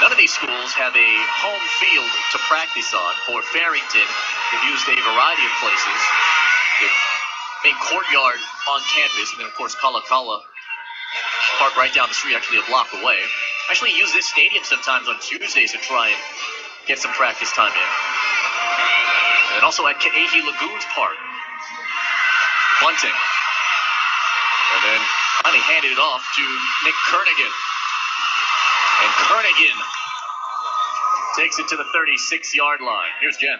None of these schools have a home field to practice on. For Farrington, they've used a variety of places. The main courtyard on campus, and then of course Kalakala Park right down the street, actually a block away. Actually use this stadium sometimes on Tuesdays to try and get some practice time in. And also at Ka'ehi Lagoons Park. Bunting. And then finally handed it off to Nick Kernigan. And Kernigan takes it to the 36-yard line. Here's Jen.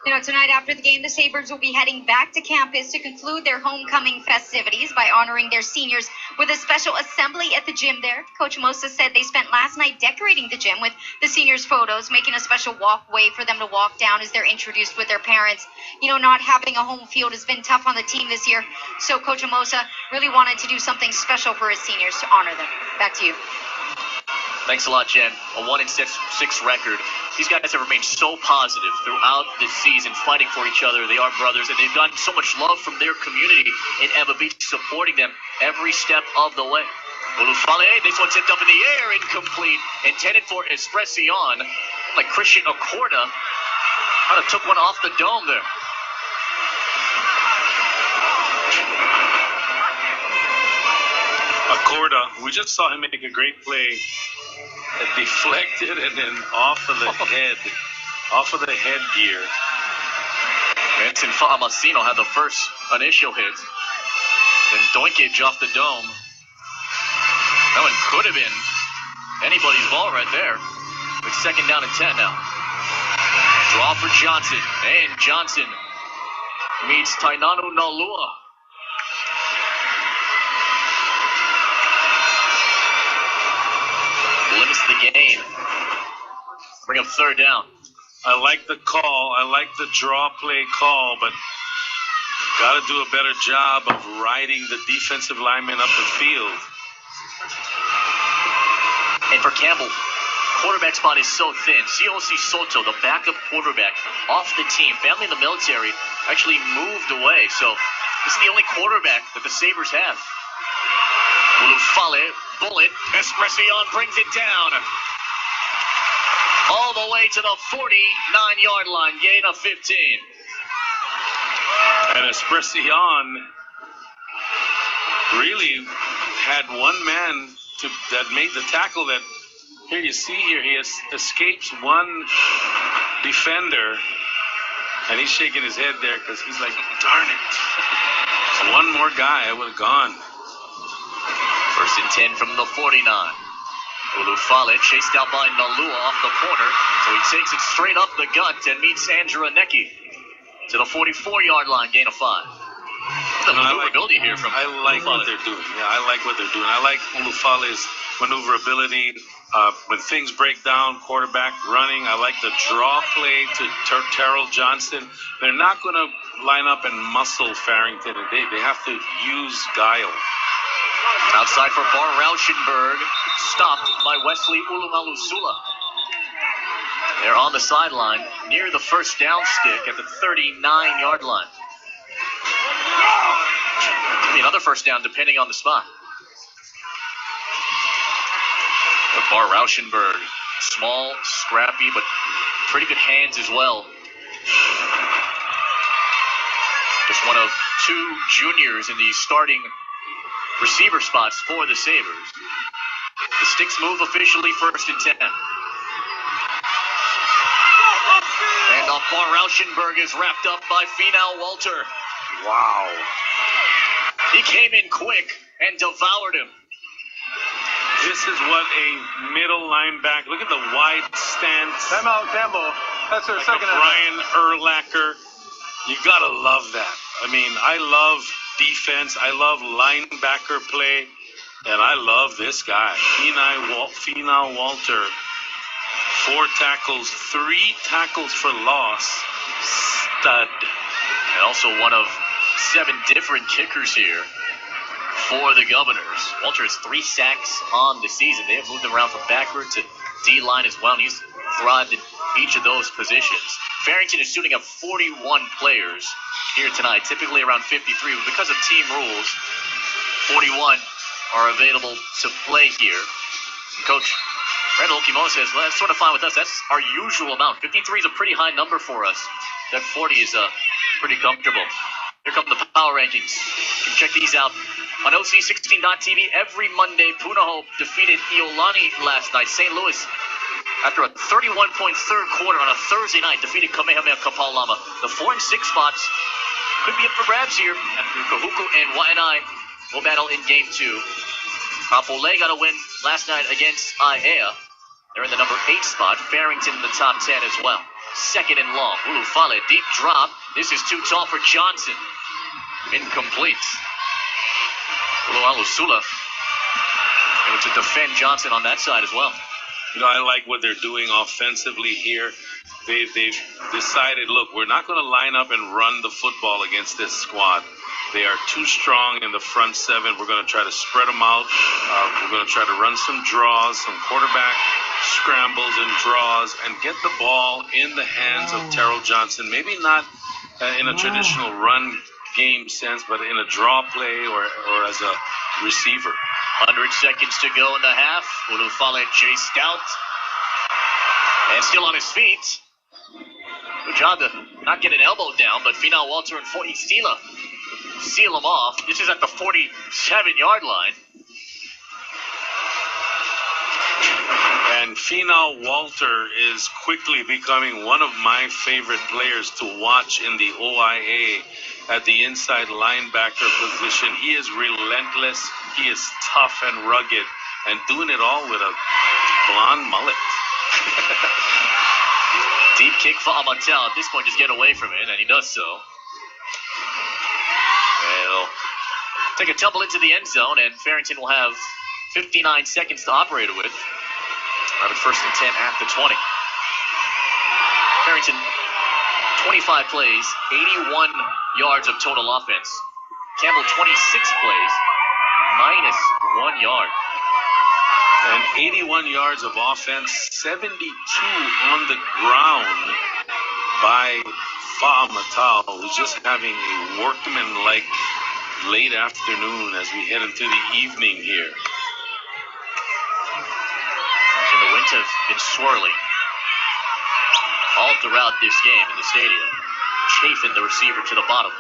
You know, tonight after the game, the Sabres will be heading back to campus to conclude their homecoming festivities by honoring their seniors with a special assembly at the gym there. Coach Mosa said they spent last night decorating the gym with the seniors' photos, making a special walkway for them to walk down as they're introduced with their parents. You know, not having a home field has been tough on the team this year, so Coach Mosa really wanted to do something special for his seniors to honor them. Back to you. Thanks a lot, Jen. A 1-6 record. These guys have remained so positive throughout this season, fighting for each other. They are brothers, and they've gotten so much love from their community in Eva Beach, supporting them every step of the way. Ulufale, this one tipped up in the air, incomplete, intended for Espressión, like Christian Acorda. Kind of took one off the dome there. Acorda, we just saw him make a great play. Deflected and then off of the headgear. Vincent Fa'amasino had the first initial hit. Then doinkage off the dome. That one could have been anybody's ball right there. It's 2nd down and 10 now. Draw for Johnson. And Johnson meets Tainanu Nalua. Limits the gain. Bring up 3rd down. I like the call. I like the draw play call, but got to do a better job of riding the defensive linemen up the field. And for Campbell, quarterback spot is so thin. COC Soto, the backup quarterback, off the team. Family in the military actually moved away. So this is the only quarterback that the Sabres have. Ulufale, bullet. Espressión brings it down. All the way to the 49-yard line. Gain of 15. And Espressión really had one man that made the tackle. That here you see here he escapes one defender, and he's shaking his head there because he's like, darn it. One more guy, I would have gone. 1st and 10 from the 49. Ulufale chased out by Nalua off the corner, so he takes it straight up the gut and meets Andrew Aneki to the 44-yard line, gain of 5. The maneuverability here from I like what they're doing. Yeah, I like what they're doing. I like Ulufale's maneuverability. When things break down, quarterback running. I like the draw play to Terrell Johnson. They're not going to line up and muscle Farrington. They have to use guile. Outside for Bar Rauschenberg, stopped by Wesley Ulumalusula. They're on the sideline near the first down stick at the 39-yard line. Maybe another first down depending on the spot. But Bar Rauschenberg, small, scrappy, but pretty good hands as well. Just one of 2 juniors in the starting receiver spots for the Sabres. The sticks move officially 1st and 10. And Bar Rauschenberg is wrapped up by Finau Walter. Wow. He came in quick and devoured him. This is what a middle linebacker. Look at the wide stance. Timeout, Campbell. That's their Like second. Brian Urlacher. You gotta love that. I mean, I love defense. I love linebacker play, and I love this guy, Finau Walter. 4 tackles, 3 tackles for loss. Stud. And also one of 7 different kickers here for the Governors. Walter has 3 sacks on the season. They have moved him around from backward to D-line as well, and he's thrived in each of those positions. Farrington is shooting up 41 players here tonight, typically around 53. But because of team rules, 41 are available to play here. And Coach Randall Okimoto says, well, that's sort of fine with us. That's our usual amount. 53 is a pretty high number for us. That 40 is pretty comfortable. Here come the power rankings. You can check these out on OC16.tv every Monday. Punahou defeated Iolani last night. St. Louis, after a 31-point third quarter on a Thursday night, defeated Kamehameha Kapalama. The 4 and 6 spots could be up for grabs here after Kahuku and Waianae will battle in Game 2. Kapolei got a win last night against Aiea. They're in the number 8 spot. Farrington in the top 10 as well. 2nd and long. Ulufale, deep drop. This is too tall for Johnson. Incomplete. Ulualusula able to defend Johnson on that side as well. You know, I like what they're doing offensively here. They've decided, look, we're not going to line up and run the football against this squad. They are too strong in the front 7. We're going to try to spread them out. We're going to try to run some draws, some quarterback scrambles and draws, and get the ball in the hands of Terrell Johnson. Maybe not in a traditional run game sense, but in a draw play or as a receiver. 100 seconds to go in the half. Ulufale chased out. And still on his feet. Good job to not get an elbow down, but Finau Walter and Fo'isila seal him off. This is at the 47-yard line. And Finau Walter is quickly becoming one of my favorite players to watch in the OIA at the inside linebacker position. He is relentless. He is tough and rugged, and doing it all with a blonde mullet. Deep kick for Amatel. At this point, just get away from it, and he does so. They'll take a tumble into the end zone, and Farrington will have 59 seconds to operate it with. Right at 1st and 10 at the 20. Farrington, 25 plays, 81 yards of total offense. Campbell, 26 plays, minus 1 yard. And 81 yards of offense, 72 on the ground by Fa'amatau, who's just having a workman-like late afternoon as we head into the evening here. And the winds have been swirling all throughout this game in the stadium, chafing the receiver to the bottom.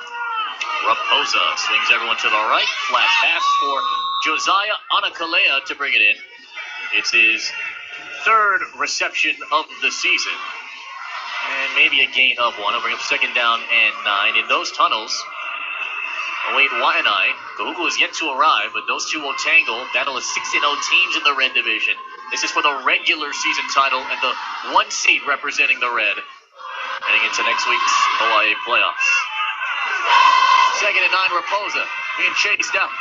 Raposa swings everyone to the right. Flat pass for Josiah Anakalea to bring it in. It's his third reception of the season. And maybe a gain of one. He'll bring up second down and 9. In those tunnels, Wade Waianae, Kahuku is yet to arrive, but those two will tangle. Battle of 6-0 teams in the red division. This is for the regular season title and the 1 seed representing the red. Heading into next week's OIA playoffs. Second and 9, Raposa being chased out.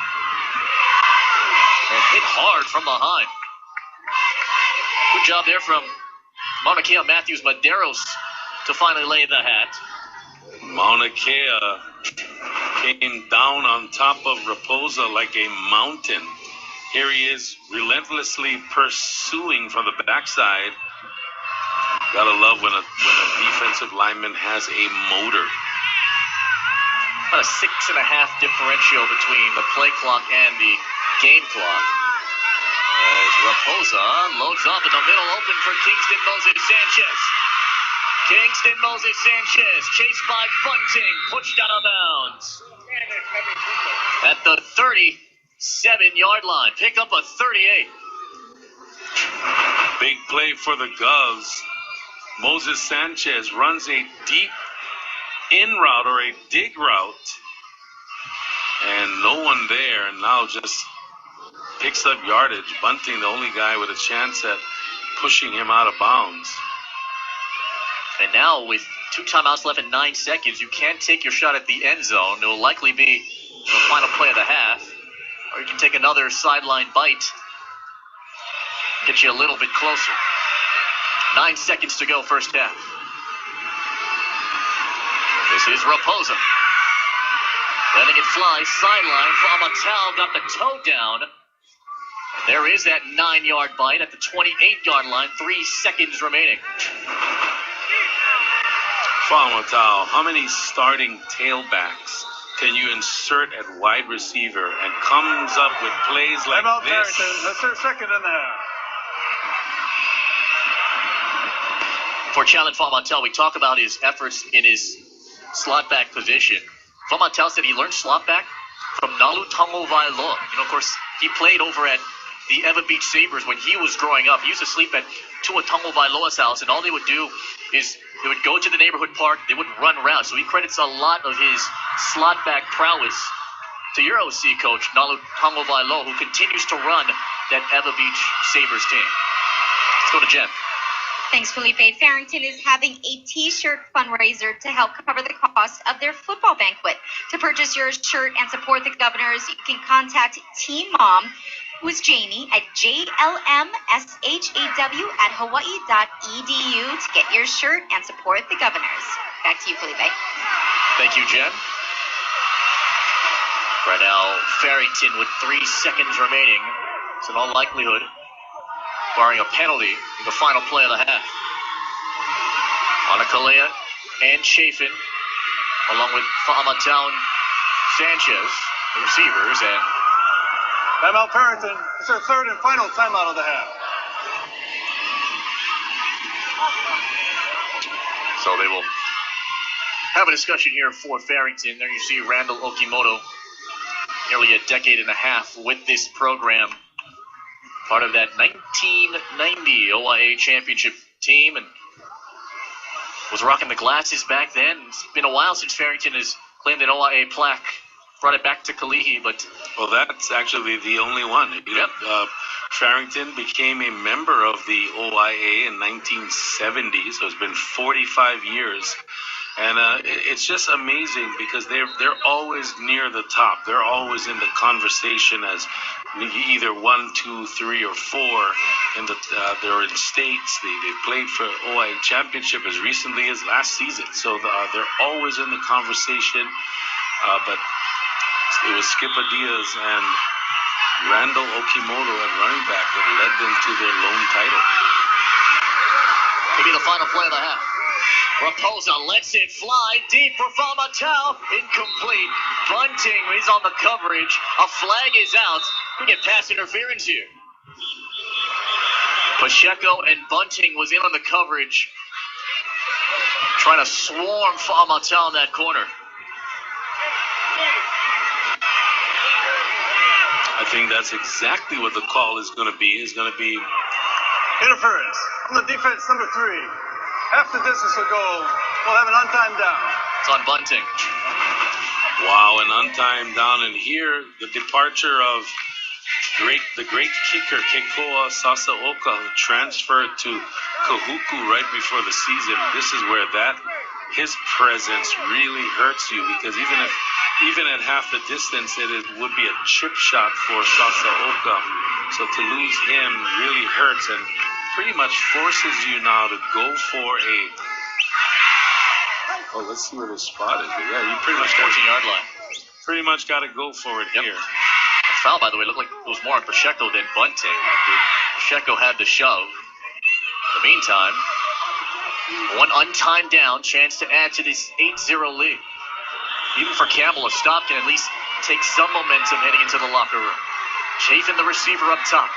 And hit hard from behind. Good job there from Mauna Kea Matthews Maderos to finally lay the hat. Mauna Kea came down on top of Raposa like a mountain. Here he is relentlessly pursuing from the backside. Gotta love when a defensive lineman has a motor. About a 6.5 differential between the play clock and the game clock. As Raposa loads up in the middle, open for Kingston Moses Sanchez. Kingston Moses Sanchez, chased by Bunting, pushed out of bounds. At the 37-yard line, pick up a 38. Big play for the Govs. Moses Sanchez runs a deep in route or a dig route. And no one there, and now just picks up yardage. Bunting, the only guy with a chance at pushing him out of bounds. And now with 2 timeouts left in 9 seconds, you can't take your shot at the end zone. It will likely be the final play of the half. Or you can take another sideline bite. Get you a little bit closer. 9 seconds to go, first half. This is Raposa. Letting it fly, sideline. Fa'amatau got the toe down. There is that 9-yard bite at the 28-yard line. 3 seconds remaining. Fa'amatau, how many starting tailbacks can you insert at wide receiver and comes up with plays like this? Barrington, that's their second in the half. For Challen Fa'amatau, we talk about his efforts in his slot back position. Fa'amatau said he learned slot back from Nalu Tagovailoa. Of course, he played over at the Ewa Beach Sabres when he was growing up. He used to sleep at Tua Tagovailoa's house, and all they would do is they would go to the neighborhood park, they would run around. So he credits a lot of his slot back prowess to your OC coach, Nalu Tagovailoa, who continues to run that Ewa Beach Sabres team. Let's go to Jen. Thanks, Felipe. Farrington is having a T-shirt fundraiser to help cover the cost of their football banquet. To purchase your shirt and support the Governors, you can contact Team Mom, who is Jamie, at jlmshaw@hawaii.edu to get your shirt and support the Governors. Back to you, Felipe. Thank you, Jen. Right now, Farrington with 3 seconds remaining. So in all likelihood, barring a penalty, in the final play of the half. Anakalea and Chafin, along with Fa'amatau and Sanchez, the receivers, and Timeout Farrington. It's their third and final timeout of the half. So they will have a discussion here for Farrington. There you see Randall Okimoto, nearly a decade and a half with this program. Part of that 1990 OIA championship team, and was rocking the glasses back then. It's been a while since Farrington has claimed an OIA plaque. Brought it back to Kalihi, but... Well, that's actually the only one. Farrington became a member of the OIA in 1970, so it's been 45 years. And it's just amazing because they're always near the top. They're always in the conversation as either 1, 2, 3, or 4 in the they're in states. They played for OIA championship as recently as last season, so they're always in the conversation. But it was Skip Diaz and Randall Okimoto at running back that led them to their lone title. Maybe the final play of the half. Raposa lets it fly deep for Fa'amatau. Incomplete. Bunting is on the coverage. A flag is out. We get pass interference here. Pacheco and Bunting was in on the coverage, trying to swarm Fa'amatau in that corner. think that's exactly what the call is going to be. It's going to be interference on the defense, number 3. Half the distance will go. We'll have an untimed down. It's on Bunting. wow, an untimed down. And here, the departure of the great kicker Kekoa Sasaoka, who transferred to Kahuku right before the season. This is where his presence really hurts you, because even at half the distance, it would be a chip shot for Sasaoka. So to lose him really hurts and pretty much forces you now to go for a. Oh, let's see where the spot is. But yeah, you pretty much 14-yard line. Pretty much got to go for it here. The foul, by the way, looked like it was more on Pacheco than Bunting. Pacheco had the shove. In the meantime, one untimed down, chance to add to this 8-0 lead. Even for Campbell, a stop can at least take some momentum heading into the locker room. Chafin, the receiver up top.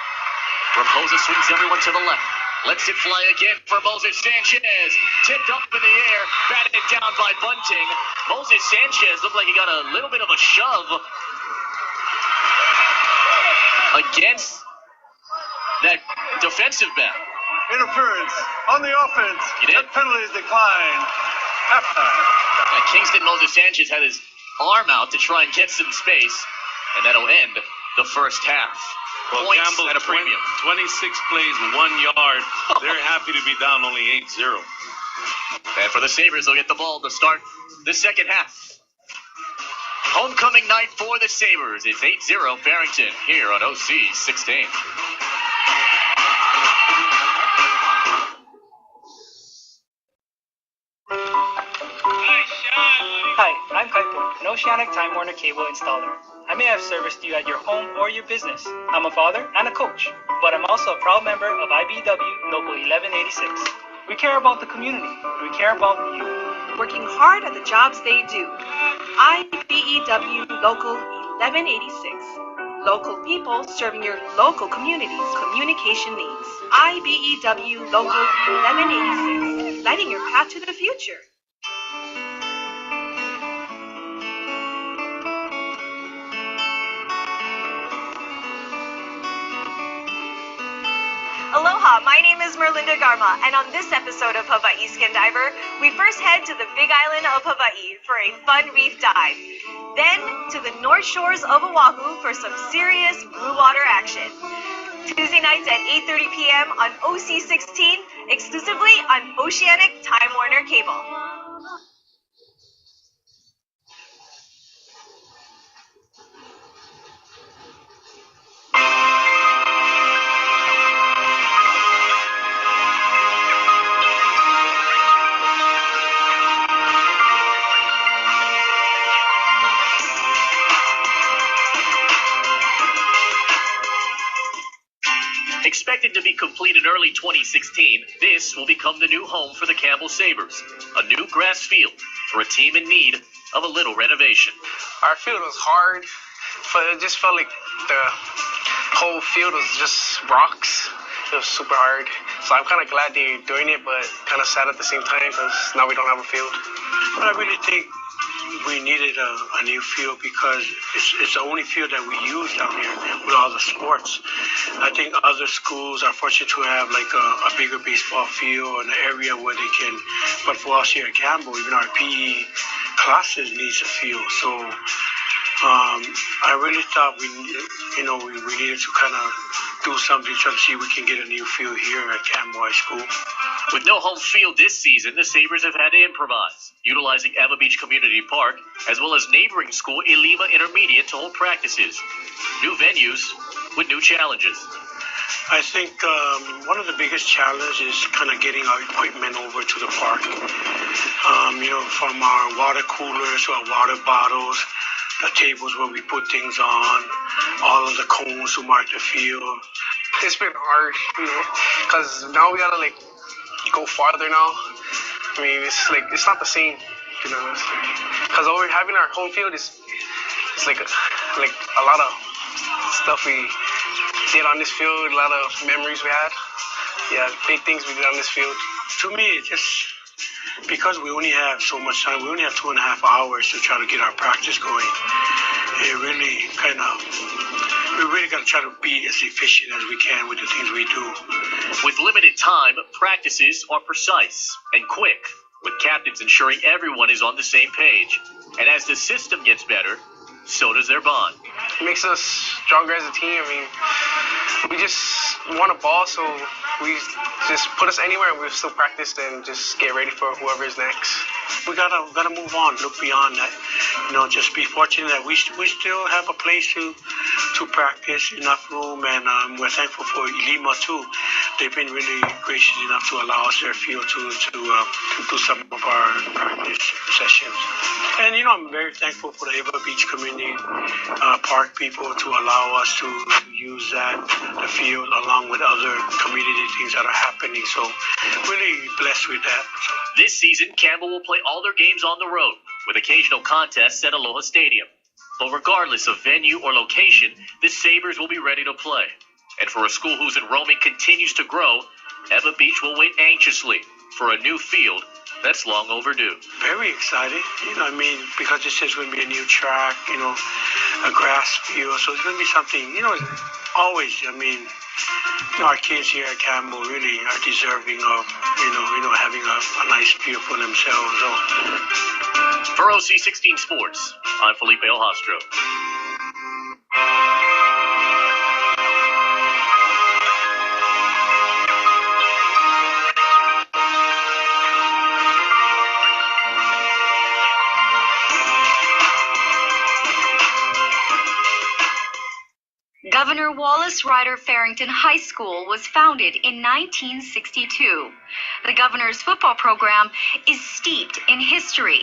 Raposa swings everyone to the left. Lets it fly again for Moses Sanchez. Tipped up in the air, batted down by Bunting. Moses Sanchez looked like he got a little bit of a shove against that defensive back. Interference on the offense. You did? That penalty is declined. Halftime. Kingston Moses Sanchez had his arm out to try and get some space, and that'll end the first half. Well, Points Campbell, at a premium. 26 plays, 1 yard. They're happy to be down only 8-0. And for the Sabres, they'll get the ball to start the second half. Homecoming night for the Sabres. It's 8-0 Barrington here on OC 16. Hi, I'm Kaito, an Oceanic Time Warner cable installer. I may have serviced you at your home or your business. I'm a father and a coach, but I'm also a proud member of IBEW Local 1186. We care about the community, and we care about you. Working hard at the jobs they do. IBEW Local 1186. Local people serving your local community's communication needs. IBEW Local 1186. Lighting your path to the future. Aloha, my name is Merlinda Garma, and on this episode of Hawaii Skin Diver, we first head to the Big Island of Hawaii for a fun reef dive. Then to the North Shores of Oahu for some serious blue water action. Tuesday nights at 8:30 p.m. on OC16, exclusively on Oceanic Time Warner Cable. Expected to be complete in early 2016, this will become the new home for the Campbell Sabres. A new grass field for a team in need of a little renovation. Our field was hard, but it just felt like the whole field was just rocks. It was super hard. So I'm kind of glad they're doing it, but kind of sad at the same time because now we don't have a field. But I really think we needed a new field because it's the only field that we use down here with all the sports. I think other schools are fortunate to have like a bigger baseball field, an area where they can, but for us here at Campbell, even our PE classes needs a field. So I really thought we needed to kind of do something to try to see if we can get a new field here at Campbell High School. With no home field this season, the Sabres have had to improvise, utilizing Ava Beach Community Park, as well as neighboring school Ilima Intermediate to hold practices. New venues with new challenges. I think one of the biggest challenges is kind of getting our equipment over to the park. From our water coolers to our water bottles, the tables where we put things on, all of the cones to mark the field. It's been hard, because now we gotta go farther now. I mean, it's not the same, because over having our home field it's like a lot of stuff we did on this field, a lot of memories we had. Yeah, big things we did on this field. To me, it just because we only have so much time, we only have 2.5 hours to try to get our practice going. It really kind of we really got to try to be as efficient as we can with the things we do. With limited time, practices are precise and quick, with captains ensuring everyone is on the same page. And as the system gets better, so does their bond. It makes us stronger as a team. I mean, we just want a ball, so we just put us anywhere and we'll still practice and just get ready for whoever is next. We gotta move on, look beyond that. Just be fortunate that we still have a place to practice, enough room, and we're thankful for Lima too. They've been really gracious enough to allow us their field to do some of our practice sessions. And I'm very thankful for the Ava Beach Community Park people to allow us to use the field along with other community things that are happening. So really blessed with that. This season, Campbell will play all their games on the road, with occasional contests at Aloha Stadium. But regardless of venue or location, the Sabres will be ready to play. And for a school whose enrollment continues to grow, Eva Beach will wait anxiously for a new field that's long overdue. Very excited, because this is going to be a new track, a grass field. So it's going to be something, always, our kids here at Campbell really are deserving of, having a nice field for themselves. So. For OC16 Sports, I'm Felipe Ojastro. Governor Wallace Ryder Farrington High School was founded in 1962. The governor's football program is steeped in history.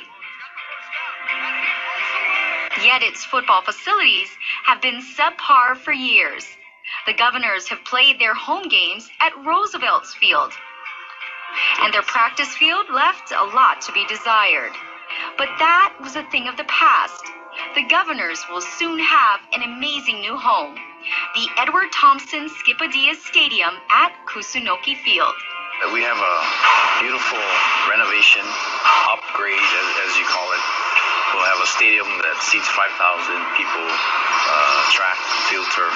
Yet its football facilities have been subpar for years. The Governors have played their home games at Roosevelt's Field, and their practice field left a lot to be desired. But that was a thing of the past. The Governors will soon have an amazing new home, the Edward Thompson Skipadia Stadium at Kusunoki Field. We have a beautiful renovation, upgrade as you call it. We'll have a stadium that seats 5,000 people, track, field turf,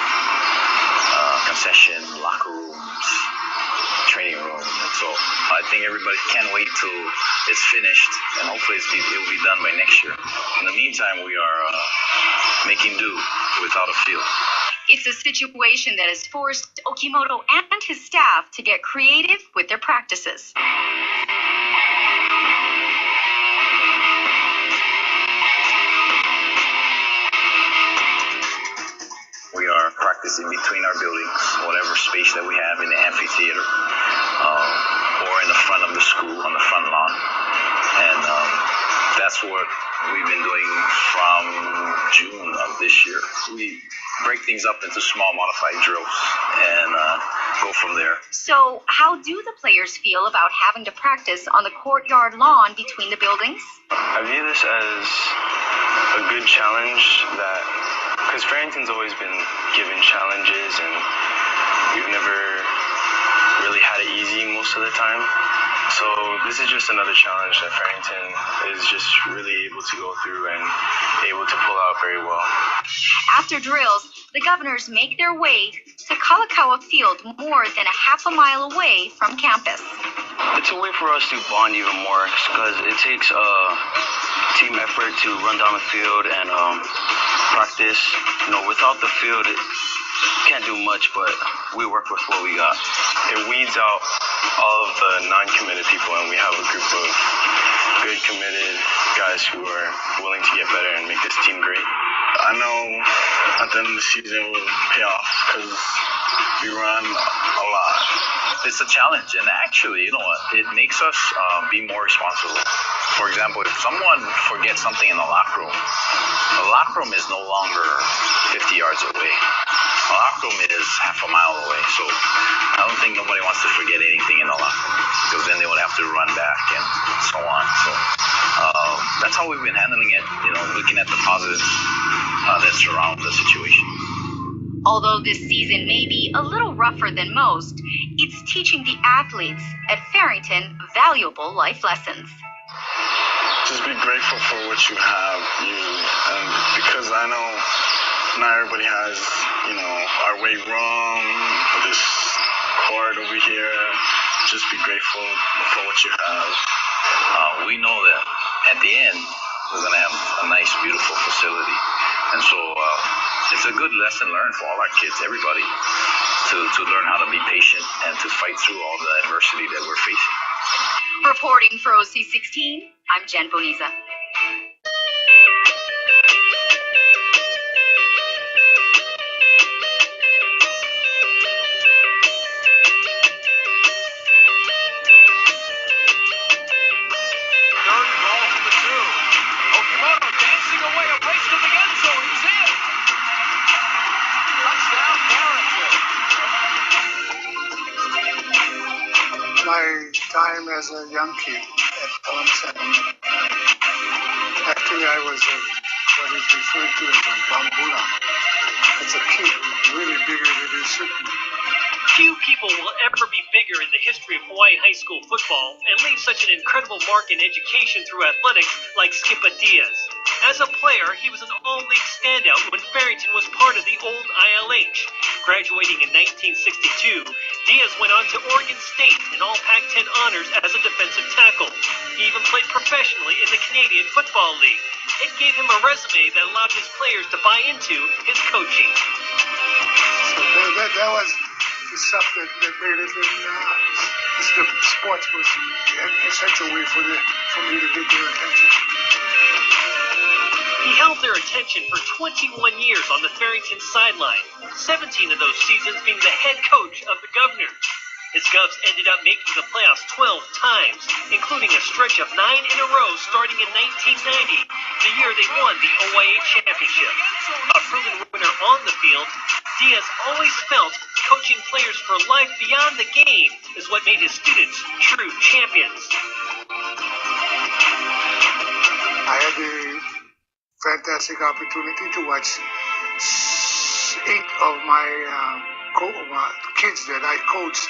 concession, locker rooms, training room. And so I think everybody can't wait till it's finished, and hopefully it will be done by next year. In the meantime, we are making do without a field. It's a situation that has forced Okimoto and his staff to get creative with their practices. We are practicing between our buildings, whatever space that we have in the amphitheater, or in the front of the school on the front lawn. And that's what we've been doing from June of this year. We break things up into small modified drills and go from there. So how do the players feel about having to practice on the courtyard lawn between the buildings? I view this as a good challenge because Farrington's always been given challenges and we've never really had it easy most of the time. So this is just another challenge that Farrington is just really able to go through and able to pull out very well. After drills, the Governors make their way to Kalakaua Field, more than a half a mile away from campus. It's a way for us to bond even more because it takes a team effort to run down the field and practice. Without the field, it can't do much, but we work with what we got. It weeds out all of the non-committed people, and we have a group of good, committed guys who are willing to get better and make this team great. I know at the end of the season will pay off because we run a lot. It's a challenge, and actually, it makes us be more responsible. For example, if someone forgets something in the locker room is no longer 50 yards away. The locker room is half a mile away, so I don't think nobody wants to forget anything in the locker room because then they would have to run back and so on. So that's how we've been handling it, looking at the positives that surround the situation. Although this season may be a little rougher than most, it's teaching the athletes at Farrington valuable life lessons. Just be grateful for what you have usually, and because I know not everybody has, our way wrong, this court over here. Just be grateful for what you have. We know that at the end, we're going to have a nice, beautiful facility. And so it's a good lesson learned for all our kids, everybody, to learn how to be patient and to fight through all the adversity that we're facing. Reporting for OC16, I'm Jen Boniza. My time as a young kid at Pelham Settlement. Actually, I was what is referred to as a bambula. It's a kid really bigger than they should be. Few people will ever be bigger in the history of Hawaii high school football and leave such an incredible mark in education through athletics like Skipper Diaz. As a player, he was an all-league standout when Farrington was part of the old ILH. Graduating in 1962, Diaz went on to Oregon State in all Pac-10 honors as a defensive tackle. He even played professionally in the Canadian Football League. It gave him a resume that allowed his players to buy into his coaching. So that was the stuff that made it. The sports was an essential way for me to get their attention. He held their attention for 21 years on the Farrington sideline, 17 of those seasons being the head coach of the Governors. His Govs ended up making the playoffs 12 times, including a stretch of 9 in a row starting in 1990, the year they won the OIA championship. A proven winner on the field, Diaz always felt coaching players for life beyond the game is what made his students true champions. I had the fantastic opportunity to watch 8 of my kids that I coached.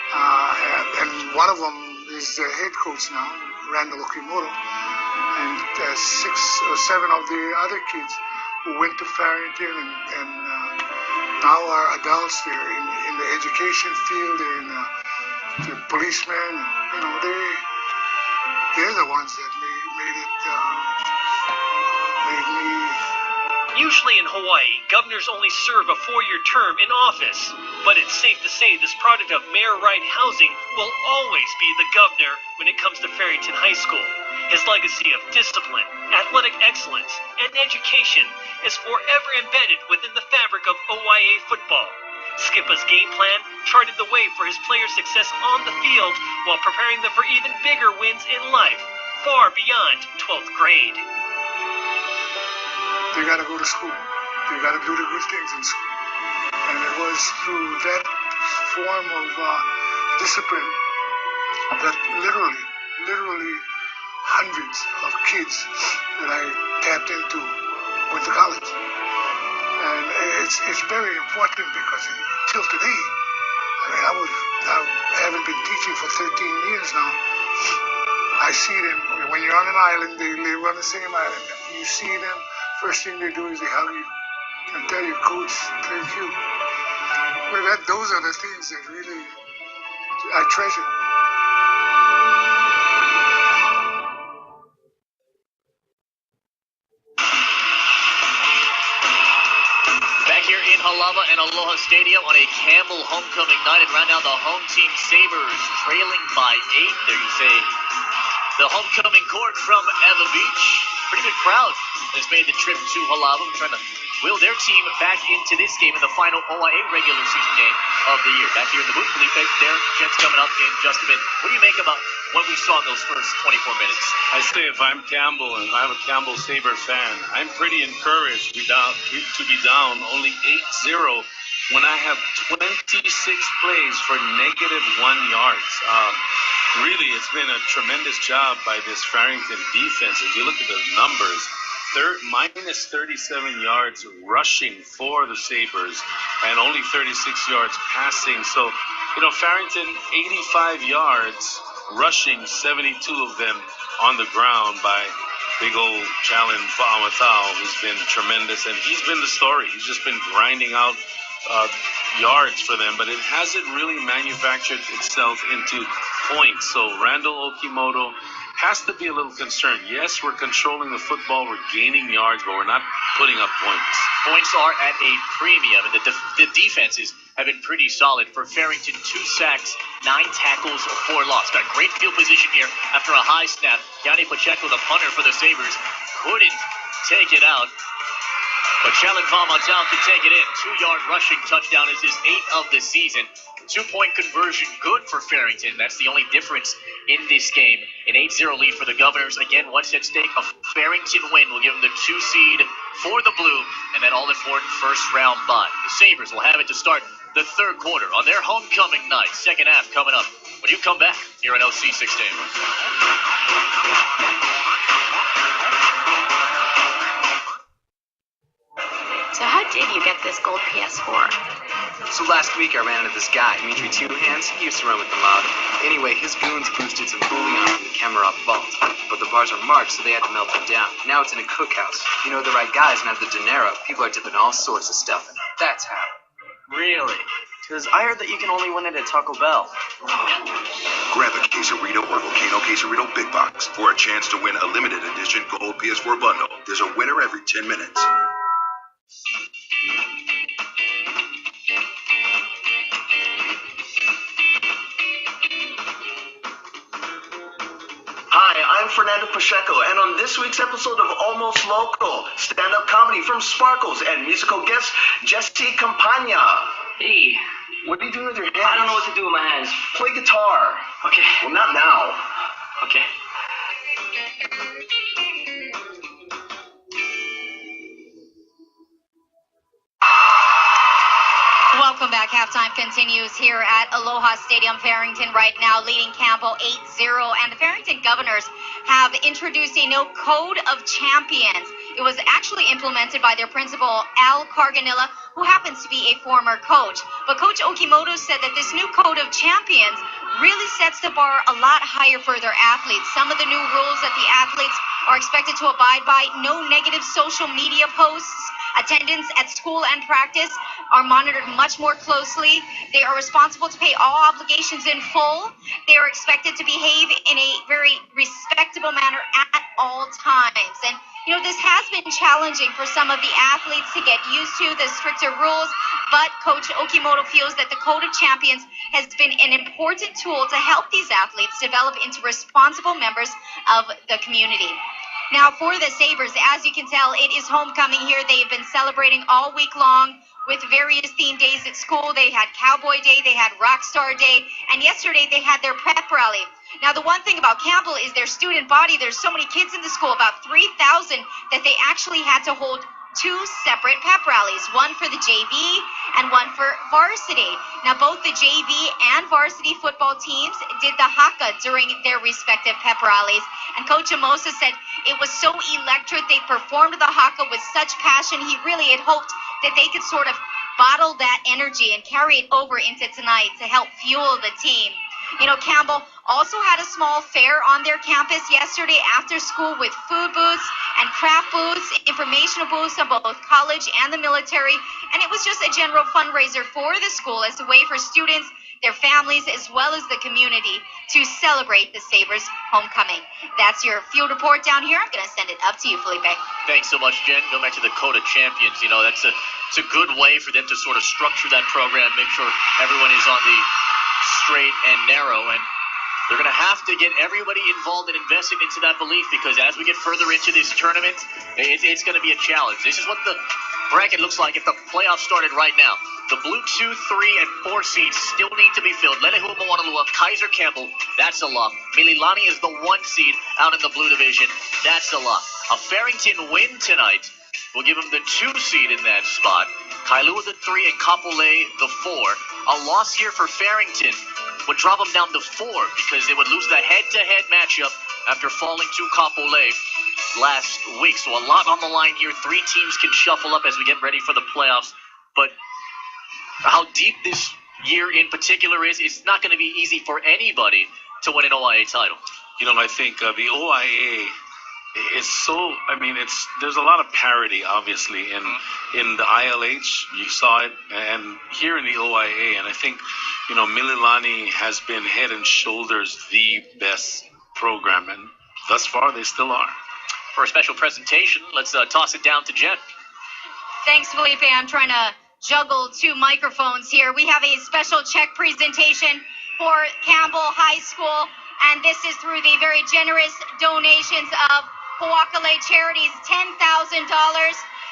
And one of them is the head coach now, Randall Okimoto, and 6 or 7 of the other kids who went to Farrington and now are adults. They're in the education field. They're in the policemen. They're the ones that made me. Usually in Hawaii, governors only serve a 4-year term in office. But it's safe to say this product of mayor-right housing will always be the governor when it comes to Farrington High School. His legacy of discipline, athletic excellence, and education is forever embedded within the fabric of OIA football. Skippa's game plan charted the way for his players' success on the field while preparing them for even bigger wins in life, far beyond 12th grade. They got to go to school. They got to do the good things in school. And it was through that form of discipline that literally hundreds of kids that I tapped into went to college. And it's very important because till today, I haven't been teaching for 13 years now. I see them, when you're on an island, they live on the same island. You see them, first thing they do is they hug you and tell you, Coach, thank you. Well, those are the things that really I treasure. Back here in Halava and Aloha Stadium on a Campbell homecoming night, and right now the home team Sabres trailing by 8. There you say the homecoming court from Eva Beach. Pretty good crowd has made the trip to Halava. We're trying to will their team back into this game in the final OIA regular season game of the year. Back here in the booth, Felipe, there, Jets coming up in just a minute. What do you make about what we saw in those first 24 minutes? I say if I'm Campbell and I'm a Campbell Sabre fan, I'm pretty encouraged to be down only 8-0 when I have 26 plays for -1 yards. Really, it's been a tremendous job by this Farrington defense. If you look at the numbers, minus 37 yards rushing for the Sabres and only 36 yards passing. So, Farrington, 85 yards rushing, 72 of them on the ground by big old Challen Fa'amatau, who's been tremendous, and he's been the story. He's just been grinding out yards for them, but it hasn't really manufactured itself into points. So Randall Okimoto has to be a little concerned. Yes, we're controlling the football, we're gaining yards, but we're not putting up points. Points are at a premium, and the defenses have been pretty solid. For Farrington, 2 sacks, 9 tackles, 4 loss. Got great field position here after a high snap. Yanni Pacheco, the punter for the Sabres, couldn't take it out. But Challen Fa'amatau could take it in. 2-yard rushing touchdown is his 8th of the season. 2-point conversion good for Farrington. That's the only difference in this game. An 8-0 lead for the Governors. Again, what's at stake? A Farrington win will give them the 2 seed for the Blue and that all-important first-round bye. The Sabres will have it to start the third quarter on their homecoming night. Second half coming up when you come back here on LC 16. So how did you get this gold PS4? So last week I ran into this guy, Dimitri Two Hands. He used to run with the mob. Anyway, his goons boosted some bullion from the Kemerov vault. But the bars are marked, so they had to melt it down. Now it's in a cookhouse. You know the right guys and have the dinero. People are dipping all sorts of stuff in it. That's how. Really? Because I heard that you can only win it at Taco Bell. Grab a Quesarito or Volcano Quesarito Big Box for a chance to win a limited edition gold PS4 bundle. There's a winner every 10 minutes. Hi, I'm Fernando Pacheco, and on this week's episode of Almost Local, stand-up comedy from Sparkles and musical guest Jesse Campagna. Hey. What are you doing with your hands? I don't know what to do with my hands. Play guitar. Okay. Well, not now. Okay. Welcome back. Halftime continues here at Aloha Stadium. Farrington right now leading Campbell 8-0. And the Farrington Governors have introduced a new code of champions. It was actually implemented by their principal, Al Carganilla, who happens to be a former coach. But Coach Okimoto said that this new code of champions really sets the bar a lot higher for their athletes. Some of the new rules that the athletes are expected to abide by: no negative social media posts. Attendance at school and practice are monitored much more closely. They are responsible to pay all obligations in full. They are expected to behave in a very respectable manner at all times. And, you know, this has been challenging for some of the athletes to get used to, the stricter rules, but Coach Okimoto feels that the Code of Champions has been an important tool to help these athletes develop into responsible members of the community. Now, for the Sabres, as you can tell, it is homecoming here. They've been celebrating all week long with various theme days at school. They had Cowboy Day, they had Rockstar Day, and yesterday they had their pep rally. Now, the one thing about Campbell is their student body. There's so many kids in the school, about 3,000, that they actually had to hold 2 separate pep rallies, one for the JV and one for varsity. Now, both the JV and varsity football teams did the haka during their respective pep rallies. And Coach Amosa said it was so electric. They performed the haka with such passion. He really had hoped that they could sort of bottle that energy and carry it over into tonight to help fuel the team. You know, Campbell also had a small fair on their campus yesterday after school with food booths and craft booths, informational booths on both college and the military. And it was just a general fundraiser for the school as a way for students, their families, as well as the community to celebrate the Sabres homecoming. That's your field report down here. I'm going to send it up to you, Felipe. Thanks so much, Jen. Going back to the Code of Champions, you know, it's a good way for them to sort of structure that program, make sure everyone is on the straight and narrow, and they're going to have to get everybody involved and invested into that belief, because as we get further into this tournament, it's going to be a challenge. This is what the bracket looks like if the playoffs started right now. The blue 2, 3, and 4 seeds still need to be filled. Lelehu Moanalua, Kaiser Campbell, that's a lock. Mililani is the 1 seed out in the blue division. That's a lock. A Farrington win tonight will give them the 2 seed in that spot. Kailua the 3 and Kapolei the 4. A loss here for Farrington would drop them down to 4 because they would lose the head-to-head matchup after falling to Kapolei last week. So a lot on the line here. 3 teams can shuffle up as we get ready for the playoffs. But how deep this year in particular is, it's not going to be easy for anybody to win an OIA title. You know, I think the OIA it's so. I mean, there's a lot of parity, obviously, in the ILH. You saw it, and here in the OIA, and I think, Mililani has been head and shoulders the best program, and thus far they still are. For a special presentation, let's toss it down to Jen. Thanks, Felipe. I'm trying to juggle two microphones here. We have a special check presentation for Campbell High School, and this is through the very generous donations of Huakale Charities, $10,000.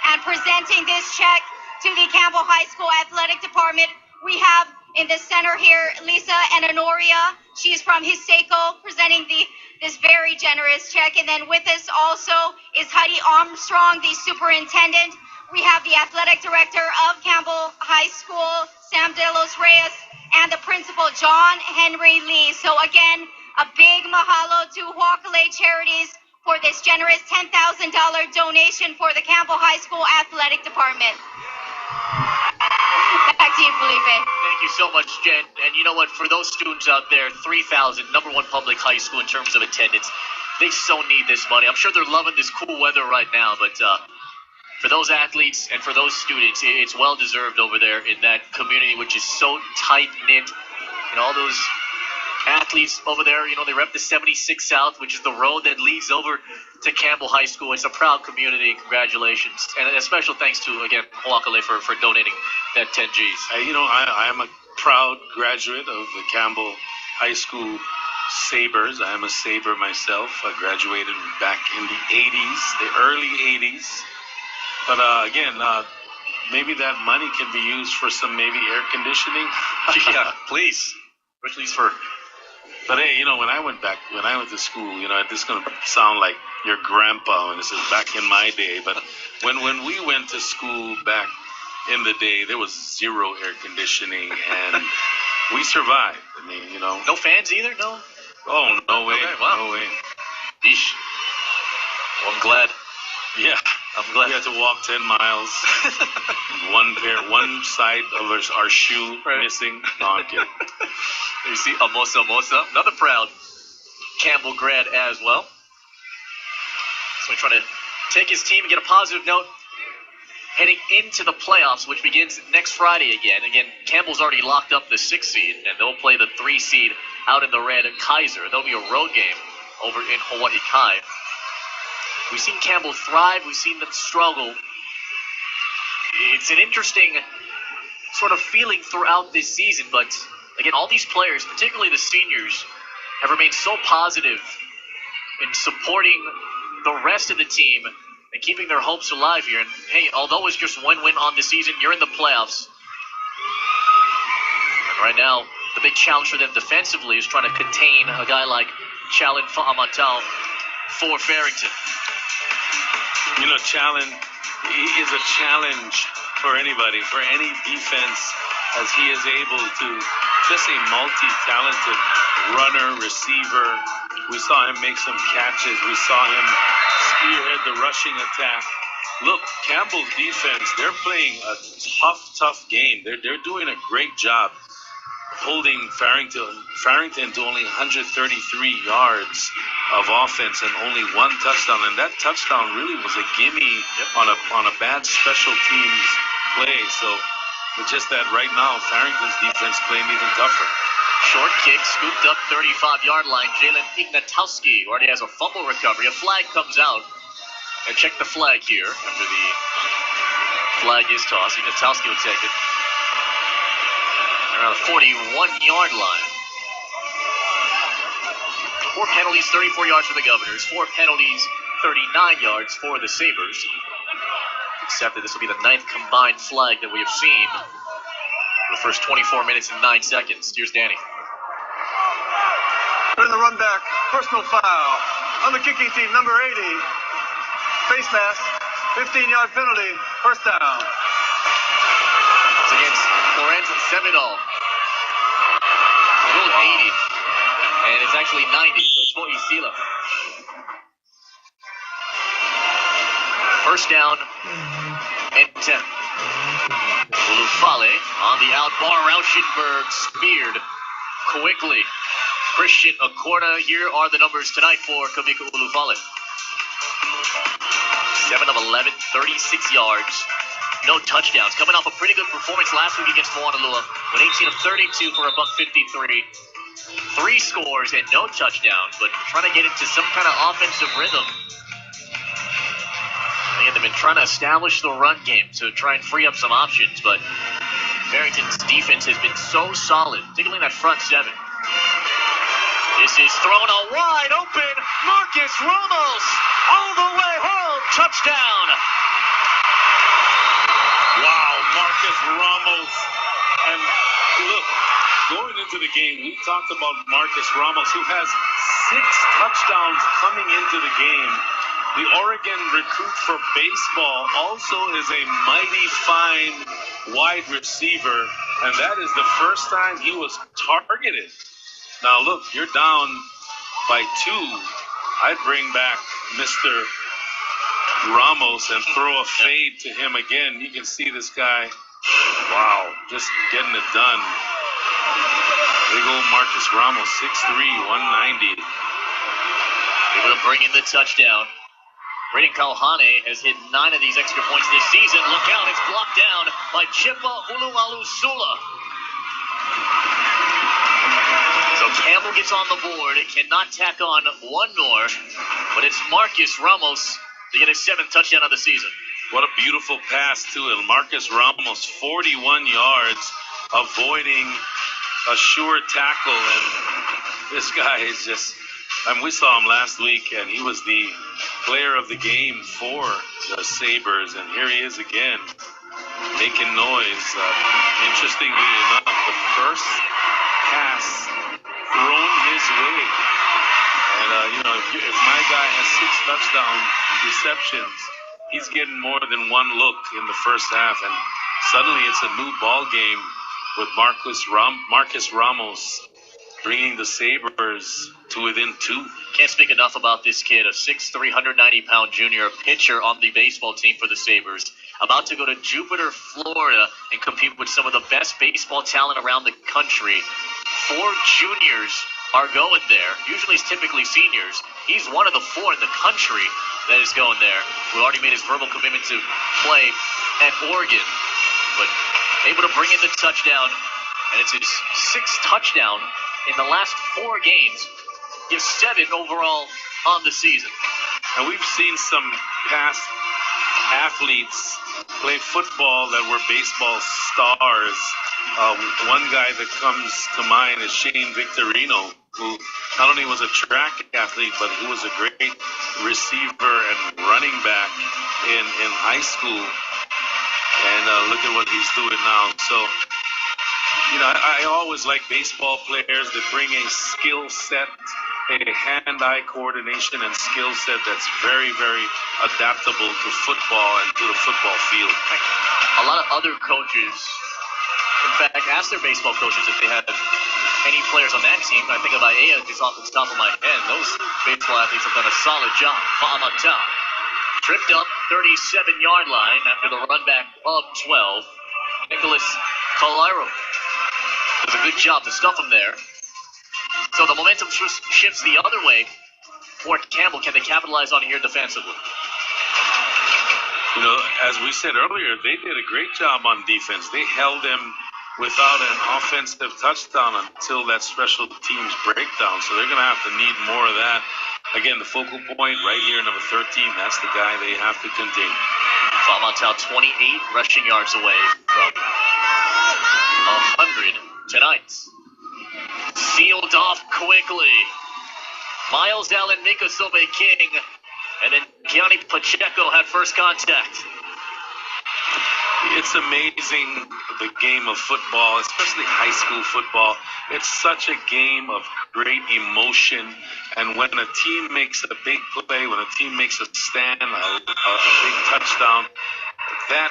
And presenting this check to the Campbell High School Athletic Department, we have in the center here Lisa and Honoria. She's from Hiseko, presenting this very generous check. And then with us also is Heidi Armstrong, the superintendent. We have the athletic director of Campbell High School, Sam De Los Reyes, and the principal, John Henry Lee. So again, a big mahalo to Huakale Charities for this generous $10,000 donation for the Campbell High School Athletic Department. Back to you, Felipe. Thank you so much, Jen. And you know what? For those students out there, 3,000, number one public high school in terms of attendance, they so need this money. I'm sure they're loving this cool weather right now, but for those athletes and for those students, it's well-deserved over there in that community, which is so tight-knit. And all those athletes over there, they rep the 76 South, which is the road that leads over to Campbell High School. It's a proud community. Congratulations. And a special thanks to, again, Huakale for donating that 10 Gs. I am a proud graduate of the Campbell High School Sabres. I am a Sabre myself. I graduated back in the 80s, the early 80s. But again, maybe that money can be used for some maybe air conditioning. Yeah, please. At least for... But hey, when I went to school, this is going to sound like your grandpa when this is back in my day. But when we went to school back in the day, there was zero air conditioning, and we survived. I mean, No fans either? No? Oh, no way. Okay, wow. No way. Yeesh. Well, I'm glad. Yeah. I'm glad. We had to walk 10 miles. one side of our shoe missing. No, I'm kidding. You see, Amosa, another proud Campbell grad as well. So we're trying to take his team and get a positive note heading into the playoffs, which begins next Friday again. Again, Campbell's already locked up the 6th seed, and they'll play the 3 seed out in the red at Kaiser. There'll be a road game over in Hawaii Kai. We've seen Campbell thrive. We've seen them struggle. It's an interesting sort of feeling throughout this season, but again, all these players, particularly the seniors, have remained so positive in supporting the rest of the team and keeping their hopes alive here. And hey, although it's just one win on the season, you're in the playoffs. And right now, the big challenge for them defensively is trying to contain a guy like Chalin Fa'amatau for Farrington. Chalin is a challenge for anybody, for any defense, as he is able to, just a multi-talented runner, receiver. We saw him make some catches. We saw him spearhead the rushing attack. Look, Campbell's defense, they're playing a tough game. They're doing a great job holding Farrington to only 133 yards of offense and only 1 touchdown. And that touchdown really was a gimme on a bad special teams play. So it's just that right now, Farrington's defense playing even tougher. Short kick, scooped up 35-yard line. Jalen Ignatowski already has a fumble recovery. A flag comes out. And check the flag here after the flag is tossed. Ignatowski will take it. Around the 41-yard line. 4 penalties, 34 yards for the Governors. 4 penalties, 39 yards for the Sabres. Except that this will be the 9th combined flag that we have seen for the first 24 minutes and 9 seconds. Here's Danny. In the run back, personal foul on the kicking team, number 80. Face mask, 15-yard penalty, first down. It's against Lorenz Seminole. Rule 80. And it's actually 90, so it's for Isila. First down and 10. Ulufale on the out bar. Rauschenberg speared quickly. Christian Acorda. Here are the numbers tonight for Kavika Ulufale. 7 of 11, 36 yards. No touchdowns. Coming off a pretty good performance last week against Moanalua. Went 18 of 32 for a $153. 3 scores and no touchdowns, but trying to get into some kind of offensive rhythm. And they've been trying to establish the run game to try and free up some options, but Farrington's defense has been so solid, particularly in that front 7. This is thrown a wide open. Marcus Ramos all the way home. Touchdown. Wow, Marcus Ramos. And look, going into the game, we talked about Marcus Ramos, who has 6 touchdowns coming into the game. The Oregon recruit for baseball also is a mighty fine wide receiver, and that is the first time he was targeted. Now, look, you're down by 2. I'd bring back Mr. Ramos and throw a fade to him again. You can see this guy, wow, just getting it done. Big old Marcus Ramos, 6'3", 190. Able to bring in the touchdown. Braden Kalhane has hit 9 of these extra points this season. Look out, it's blocked down by Chipa Ulualusula. So Campbell gets on the board. It cannot tack on one more, but it's Marcus Ramos to get his 7th touchdown of the season. What a beautiful pass to it. Marcus Ramos, 41 yards, avoiding a sure tackle. And this guy is just, we saw him last week, and he was the player of the game for the Sabres. And here he is again, making noise. Interestingly enough, the first pass thrown his way. And, if my guy has 6 touchdown receptions, he's getting more than 1 look in the first half. And suddenly it's a new ball game with Marcus Ramos bringing the Sabres to within 2. Can't speak enough about this kid, a 6'3", 390-pound junior pitcher on the baseball team for the Sabres. About to go to Jupiter, Florida, and compete with some of the best baseball talent around the country. 4 juniors are going there. Usually it's typically seniors. He's one of the 4 in the country that is going there, who already made his verbal commitment to play at Oregon. But able to bring in the touchdown, and it's his 6th touchdown in the last 4 games. Gives 7 overall on the season. And we've seen some past athletes play football that were baseball stars. One guy that comes to mind is Shane Victorino, who not only was a track athlete, but he was a great receiver and running back in high school. And look at what he's doing now. So, I always like baseball players that bring a skill set, a hand-eye coordination and skill set that's very, very adaptable to football and to the football field. A lot of other coaches, in fact, ask their baseball coaches if they have any players on that team. I think of Aiea just off the top of my head. Those baseball athletes have done a solid job. Fa'amata tripped up 37-yard line after the run back of 12. Nicholas Colairo does a good job to stuff him there. So the momentum shifts the other way. Fort Campbell, can they capitalize on here defensively? As we said earlier, they did a great job on defense. They held them without an offensive touchdown until that special teams breakdown. So they're going to have to need more of that. Again, the focal point right here, number 13, that's the guy they have to contain. Fa'amata 28 rushing yards away from 100 tonight. Sealed off quickly. Miles Allen, Mika Sobe King, and then Gianni Pacheco had first contact. It's amazing, the game of football, especially high school football. It's such a game of great emotion. And when a team makes a big play, when a team makes a stand, a big touchdown, that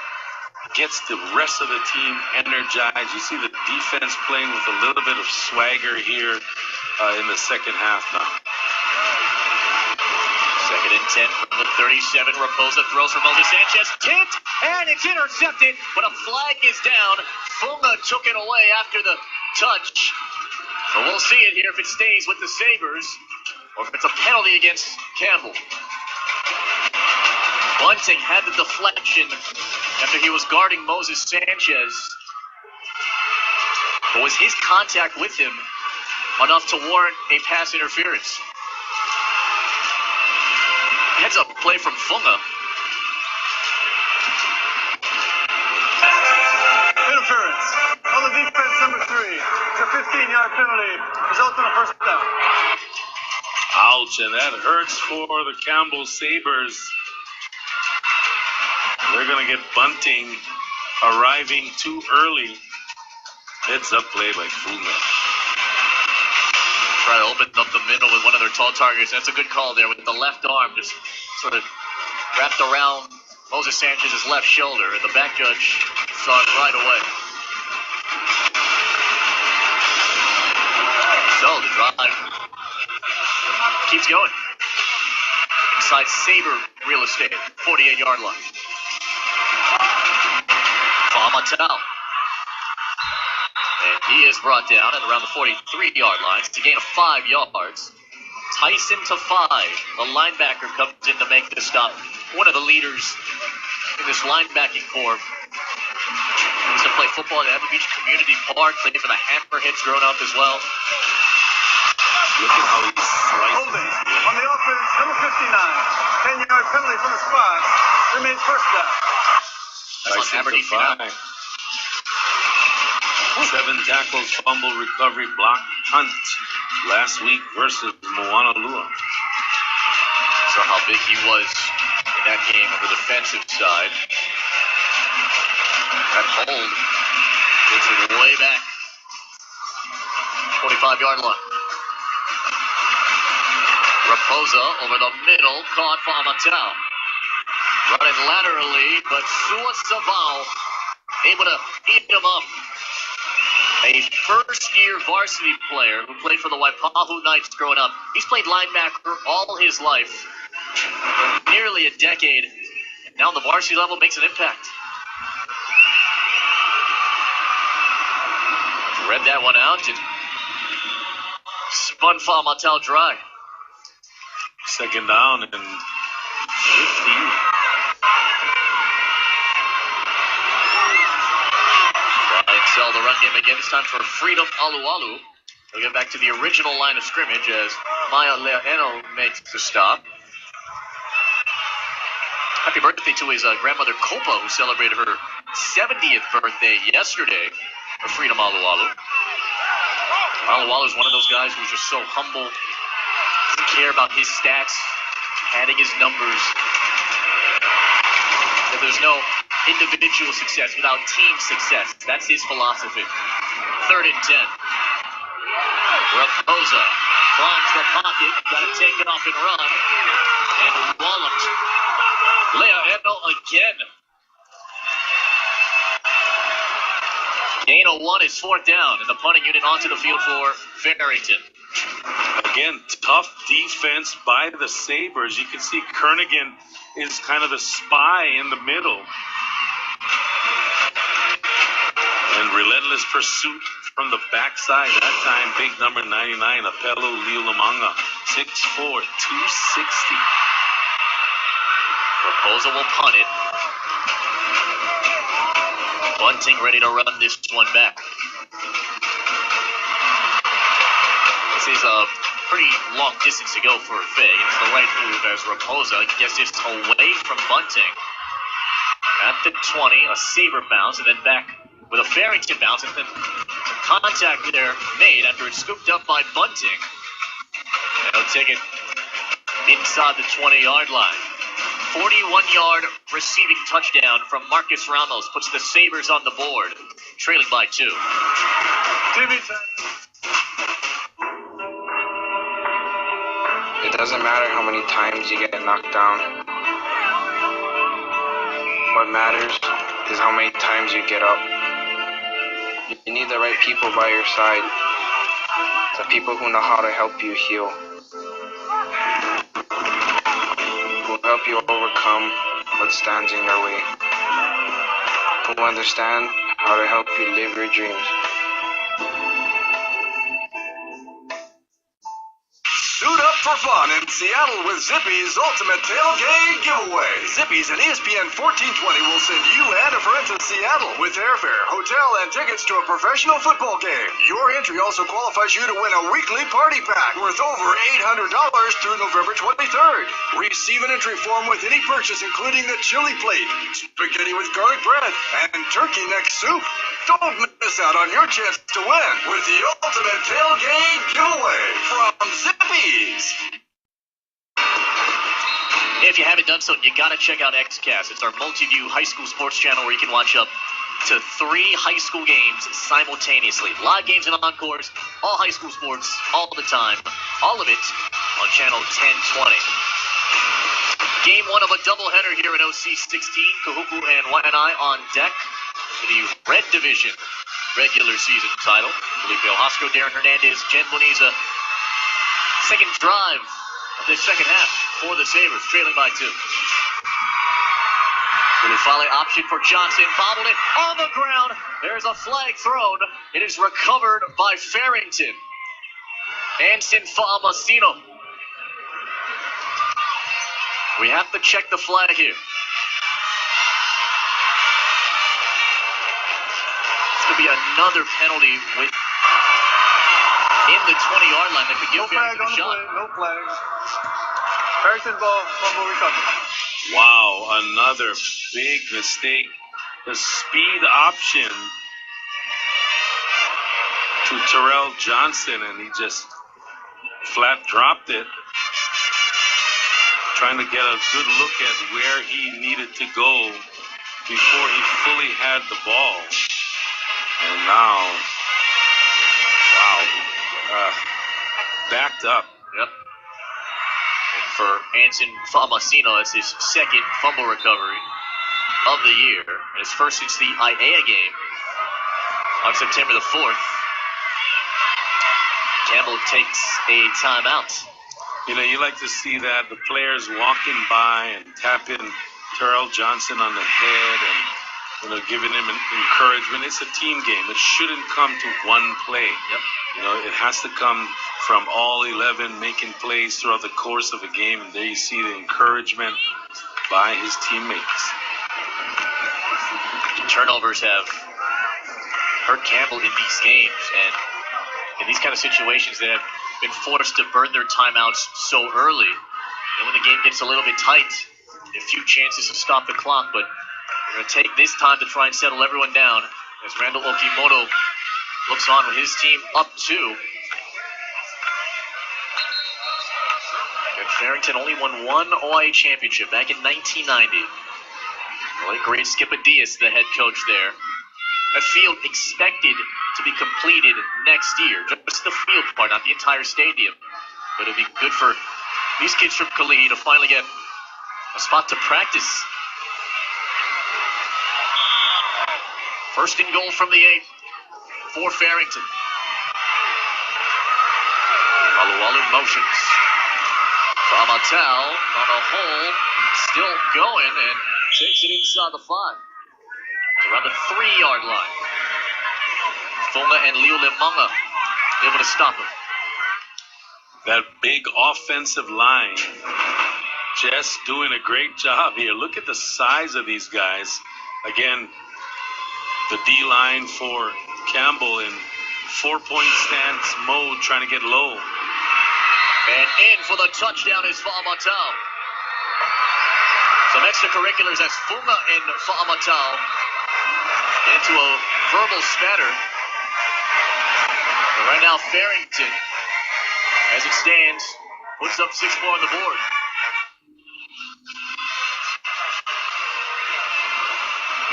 gets the rest of the team energized. You see the defense playing with a little bit of swagger here in the second half now. 2nd and 10 from the 37. Raposa throws for Moses Sanchez. Tipped, and it's intercepted, but a flag is down. Funga took it away after the touch. So we'll see it here if it stays with the Sabres or if it's a penalty against Campbell. Bunting had the deflection after he was guarding Moses Sanchez. But was his contact with him enough to warrant a pass interference? Heads up play from Funga. Interference on the defense, number 3. It's a 15-yard penalty, resulting in a first down. Ouch, and that hurts for the Campbell Sabres. They're going to get Bunting arriving too early. Heads up play by Funga. Try to open up the middle with one of their tall targets. That's a good call there with the left arm just sort of wrapped around Moses Sanchez's left shoulder, and the back judge saw it right away. So the drive keeps going. Inside Sabre real estate, 48-yard line. Famatel. And he is brought down at around the 43-yard line. It's a gain of 5 yards. Tyson Tafai, the linebacker, comes in to make the stop. One of the leaders in this linebacking corps. He used to play football at Evan Beach Community Park, played for the Hammerheads growing up as well. Look at how he's slicing. Holding on the offense, number 59. 10-yard penalty from the spot. Remains first down. That's on Aberdeen now. 7 tackles, fumble, recovery, block, punt last week versus Moana Lua. Saw how big he was in that game on the defensive side. That hold takes it way back. 25-yard line. Raposa over the middle, caught for Amatel. Running laterally, but Sua Savao able to eat him up. A first-year varsity player who played for the Waipahu Knights growing up. He's played linebacker all his life, for nearly a decade. And now on the varsity level, makes an impact. Read that one out and spun Famatel dry. Second down and 15. Sell the run game again. It's time for Freedom Alualu. We'll get back to the original line of scrimmage as Maya Leoeno makes the stop. Happy birthday to his grandmother Copa, who celebrated her 70th birthday yesterday for Freedom Alualu. Alualu is one of those guys who's just so humble, doesn't care about his stats, padding his numbers. That there's no individual success without team success. That's his philosophy. 3rd and 10. Raposa climbs the pocket, got to take it off and run, and walloped. Leoeno again. Gain of 1 is 4th down, and the punting unit onto the field for Farrington. Again, tough defense by the Sabres. You can see Kernigan is kind of the spy in the middle. And relentless pursuit from the backside. That time, big number 99, Apello Liulamanga, 6'4", 260. Raposa will punt it. Bunting ready to run this one back. This is a pretty long distance to go for Faye. It's the right move as Raposa gets this away from Bunting. At the 20, a Sabre bounce, and then back with a Farrington bounce, and then some contact there made after it's scooped up by Bunting. And he'll take it inside the 20-yard line. 41-yard receiving touchdown from Marcus Ramos puts the Sabres on the board, trailing by 2. It doesn't matter how many times you get knocked down. What matters is how many times you get up. You need the right people by your side. The people who know how to help you heal. Who will help you overcome what stands in your way. Who will understand how to help you live your dreams. Suit up for fun in Seattle with Zippy's Ultimate Tailgate Giveaway. Zippy's and ESPN 1420 will send you and a friend to Seattle with airfare, hotel, and tickets to a professional football game. Your entry also qualifies you to win a weekly party pack worth over $800 through November 23rd. Receive an entry form with any purchase, including the chili plate, spaghetti with garlic bread, and turkey neck soup. Don't miss out on your chance to win with the Ultimate Tailgate Giveaway from Zippy's. If you haven't done so, you got to check out XCast. It's our multi-view high school sports channel where you can watch up to 3 high school games simultaneously. Live games and encores, all high school sports, all the time. All of it on channel 1020. Game 1 of a doubleheader here in OC 16. Kahuku and Waianae on deck for the Red Division regular season title. Felipe Ojasco, Darren Hernandez, Jen Boniza. Second drive of the second half for the Sabres, trailing by 2. Ulufale option for Johnson, bobbled it on the ground. There's a flag thrown. It is recovered by Farrington. Anson Fa'amasino. We have to check the flag here. It's going to be another penalty in the 20-yard line that could give Farrington a shot. No flag. Farrington ball, fumble recovery. Wow, another big mistake. The speed option to Terrell Johnson, and he just flat dropped it. Trying to get a good look at where he needed to go before he fully had the ball. And now, wow, backed up. Yep. And for Anson Fa'amasino, that's his second fumble recovery of the year. And his first since the IAA game on September the 4th. Campbell takes a timeout. You know, you like to see that, the players walking by and tapping Terrell Johnson on the head and, you know, giving him an encouragement. It's a team game. It shouldn't come to one play. Yep. You know, it has to come from all 11 making plays throughout the course of a game, and there you see the encouragement by his teammates. Turnovers have hurt Campbell in these games, and in these kind of situations they have been forced to burn their timeouts so early. And when the game gets a little bit tight, a few chances to stop the clock, but we're going to take this time to try and settle everyone down as Randall Okimoto looks on with his team up 2. And Farrington only won one OIA championship back in 1990. The late great Skip Adias, the head coach there. A field expected to be completed next year. Just the field part, not the entire stadium. But it'll be good for these kids from Kalihi to finally get a spot to practice. First and goal from the 8 for Farrington. Alualu motions. Fa'amatau on a hole, still going, and takes it inside the 5. Around the 3-yard line. Funga and Leo Limanga able to stop him. That big offensive line just doing a great job here. Look at the size of these guys. Again, the D-line for Campbell in 4-point stance mode, trying to get low. And in for the touchdown is Fa'amatau. Some extracurriculars as Funga and Fa'amatau into a verbal spatter. And right now, Farrington, as it stands, puts up 6 more on the board.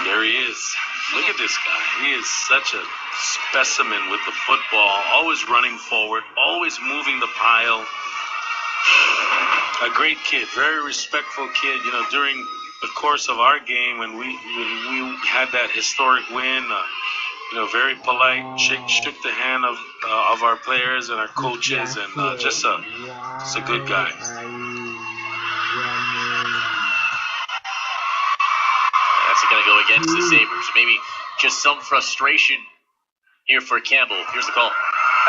There he is. Look at this guy. He is such a specimen with the football, always running forward, always moving the pile. A great kid, very respectful kid. You know, during the course of our game, when we had that historic win, you know, very polite, shook the hand of our players and our coaches, and just a good guy. That's going to go against the Sabres. Maybe just some frustration here for Campbell. Here's the call.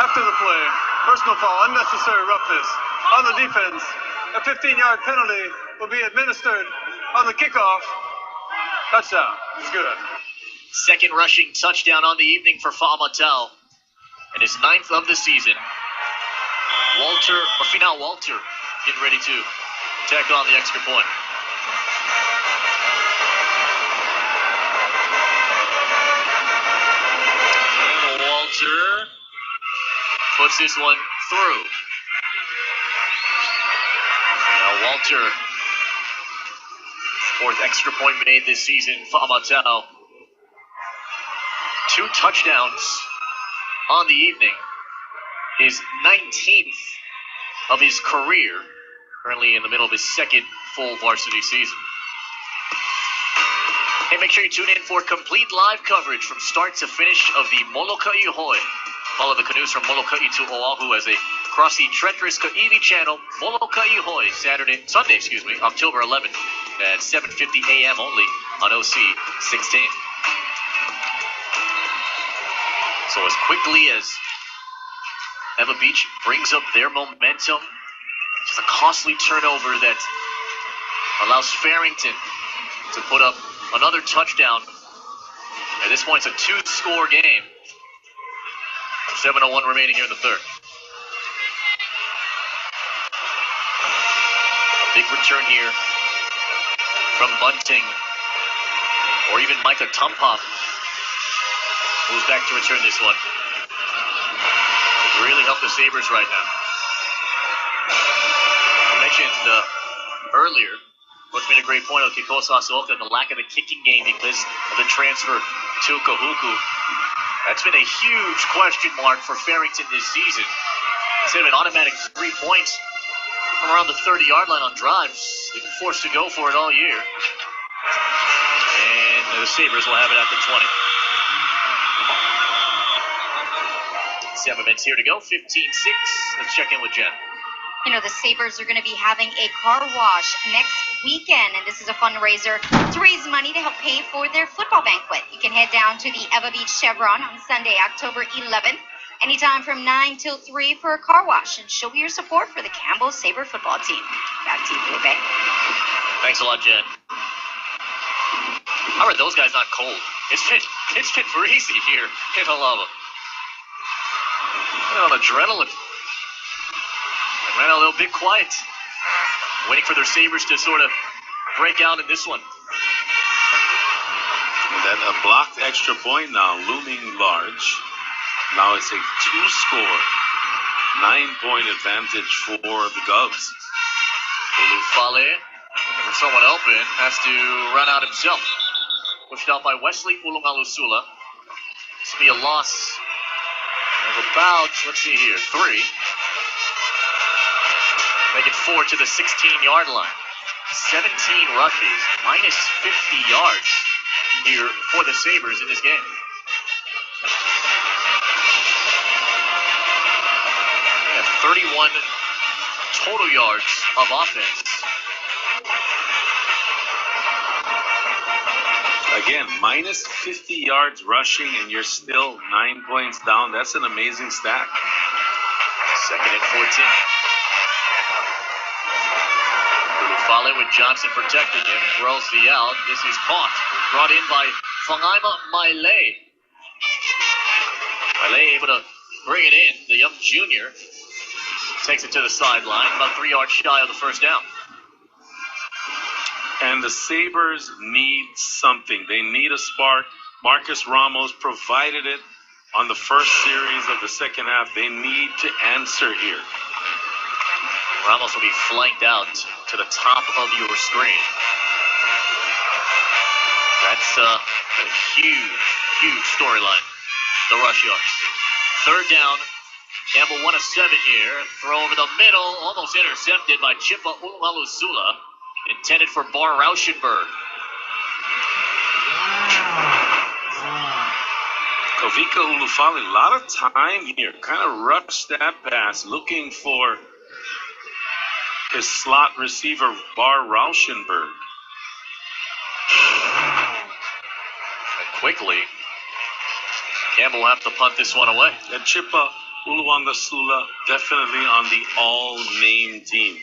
After the play, personal foul, unnecessary roughness. on the defense. A 15-yard penalty will be administered on the kickoff. Touchdown. It's good. Second rushing touchdown on the evening for Fa'amatau. And his 9th of the season. Finau Walter getting ready to tack on the extra point. And Walter puts this one through. Now Walter, 4th extra point made this season. Fa'amatau, 2 touchdowns on the evening. His 19th of his career. Currently in the middle of his 2nd full varsity season. Hey, make sure you tune in for complete live coverage from start to finish of the Molokai Hoi. Follow the canoes from Molokai to Oahu as they cross the treacherous Kaiwi Channel. Molokai Hoi, Sunday, October 11th at 7:50 a.m. only on OC 16. So as quickly as Eva Beach brings up their momentum, just a costly turnover that allows Farrington to put up another touchdown. At this point, it's a 2-score game. 7:01 remaining here in the third. A big return here from Bunting, or even Micah Tumpop, who's back to return this one. Could really help the Sabres right now. I mentioned earlier, Coach made a great point of Kiko Sasooka and the lack of the kicking game because of the transfer to Kahuku. That's been a huge question mark for Farrington this season. Instead of an automatic 3 points from around the 30-yard line on drives, they've been forced to go for it all year. And the Sabres will have it at the 20. 7 minutes here to go, 15-6. Let's check in with Jen. You know, the Sabres are going to be having a car wash next weekend, and this is a fundraiser to raise money to help pay for their football banquet. You can head down to the Eva Beach Chevron on Sunday, October 11th, anytime from 9 till 3 for a car wash, and show your support for the Campbell Sabre football team. Back to you, Felipe. Thanks a lot, Jen. How are those guys not cold? It's been breezy here in Halava. They're on adrenaline. And ran a little bit quiet. Waiting for their Sabres to sort of break out in this one. And then a blocked extra point now looming large. Now it's a 2-score, 9-point advantage for the Govs. Ulufale, with someone open, has to run out himself. Pushed out by Wesley Ulungalusula. This will be a loss of about, let's see here, 3. Make it 4 to the 16-yard line. 17 rushes, minus 50 yards here for the Sabres in this game. They have 31 total yards of offense. Again, minus 50 yards rushing, and you're still 9 points down. That's an amazing stat. 2nd and 14. Ulufale with Johnson protecting him. Throws the out. This is caught. Brought in by Fangaima Maile. Maile able to bring it in. The young junior takes it to the sideline. About 3 yards shy of the first down. And the Sabres need something. They need a spark. Marcus Ramos provided it on the first series of the second half. They need to answer here. Ramos will be flanked out to the top of your screen. That's a huge storyline. The rush yards. 3rd down. Campbell 1 of 7 here. Throw over the middle. Almost intercepted by Chipa Ulungalusula. Intended for Bar Rauschenberg. Kavika Ulufale, a lot of time here. Kind of rushed that pass, looking for his slot receiver, Bar Rauschenberg. And quickly, Campbell will have to punt this one away. And Chipa Uluwanga Sula definitely on the all-name team.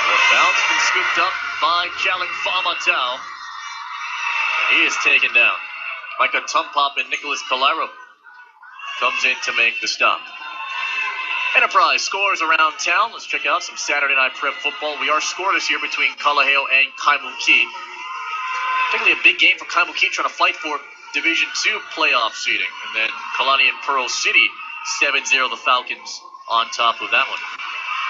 The bounce been scooped up by Jaling Fa'amatau. He is taken down. Micah Tumpop and Nicholas Calero comes in to make the stop. Enterprise scores around town. Let's check out some Saturday night prep football. We are scoreless here between Kalaheo and Kaimuki. Particularly a big game for Kaimuki, trying to fight for Division II playoff seeding. And then Kalani and Pearl City 7-0 the Falcons on top of that one.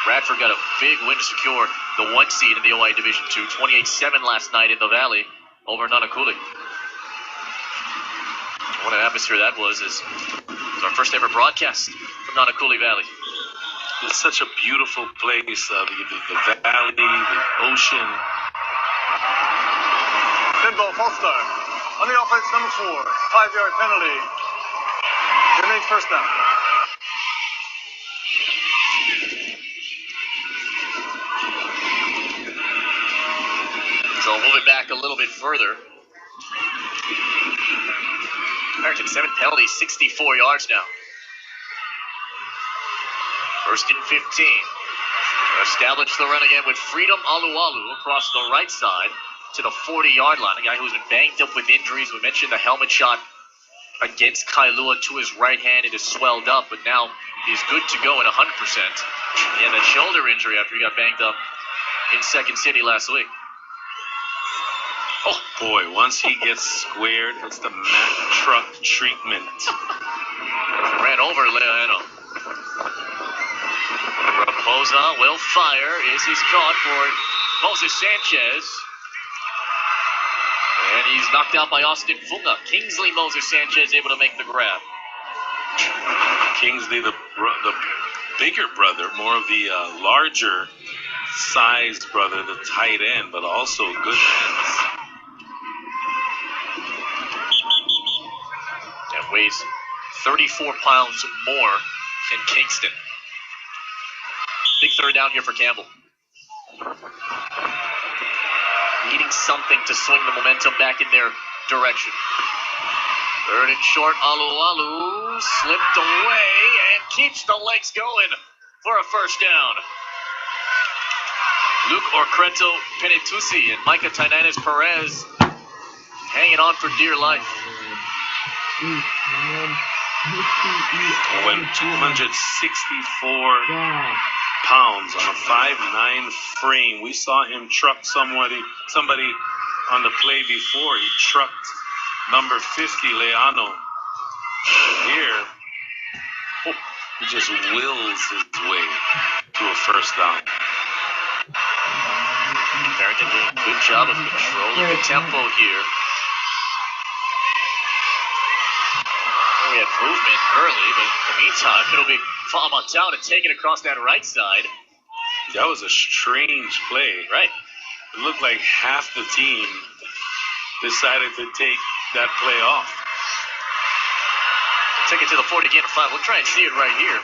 Radford got a big win to secure the 1 seed in the OI Division II, 28-7 last night in the Valley over Nanakuli. What an atmosphere that was. It was our first ever broadcast from Nanakuli Valley. It's such a beautiful place, the valley, the ocean. Pinball false start. On the offense, number 4, 5-yard penalty. Remains first down. So we'll move it back a little bit further. American 7 penalties, 64 yards now. First and 15. Establish the run again with Freedom Alualu across the right side to the 40-yard line. A guy who's been banged up with injuries. We mentioned the helmet shot against Kailua to his right hand. It is swelled up, but now he's good to go at 100%. He had that shoulder injury after he got banged up in Second City last week. Oh boy, once he gets squared, it's the Mack truck treatment. Ran over Leoheno. Raposa will fire. He's caught for Moses Sanchez. And he's knocked out by Austin Funga. Kingsley Moses Sanchez able to make the grab. Kingsley, the bigger brother, more of the larger sized brother, the tight end, but also good hands. And weighs 34 pounds more than Kingston. Big third down here for Campbell. Needing something to swing the momentum back in their direction. Third and short, Alualu slipped away and keeps the legs going for a first down. Luke Orcreto Penitusi and Micah Tainanes Perez hanging on for dear life. When 264 pounds on a 5'9" frame. We saw him truck somebody on the play before. He trucked number 50, Leano. Here, he just wills his way to a first down. Barrington doing a good job of controlling the tempo here. We had movement early, but in the meantime, it'll be Fa'amatau to take it across that right side. That was a strange play. Right. It looked like half the team decided to take that play off. Take it to the 40 gain of 5. We'll try and see it right here.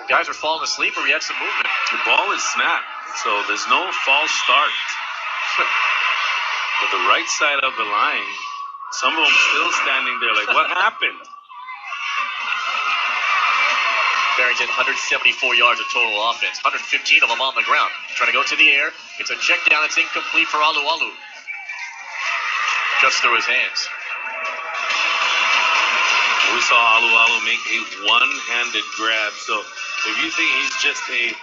The guys are falling asleep, or we had some movement. The ball is snapped, so there's no false start. But the right side of the line, some of them still standing there like, what happened? Barrington, 174 yards of total offense, 115 of them on the ground. Trying to go to the air. It's a check down that's incomplete for Alualu. Just through his hands. We saw Alualu make a one-handed grab. So if you think he's just a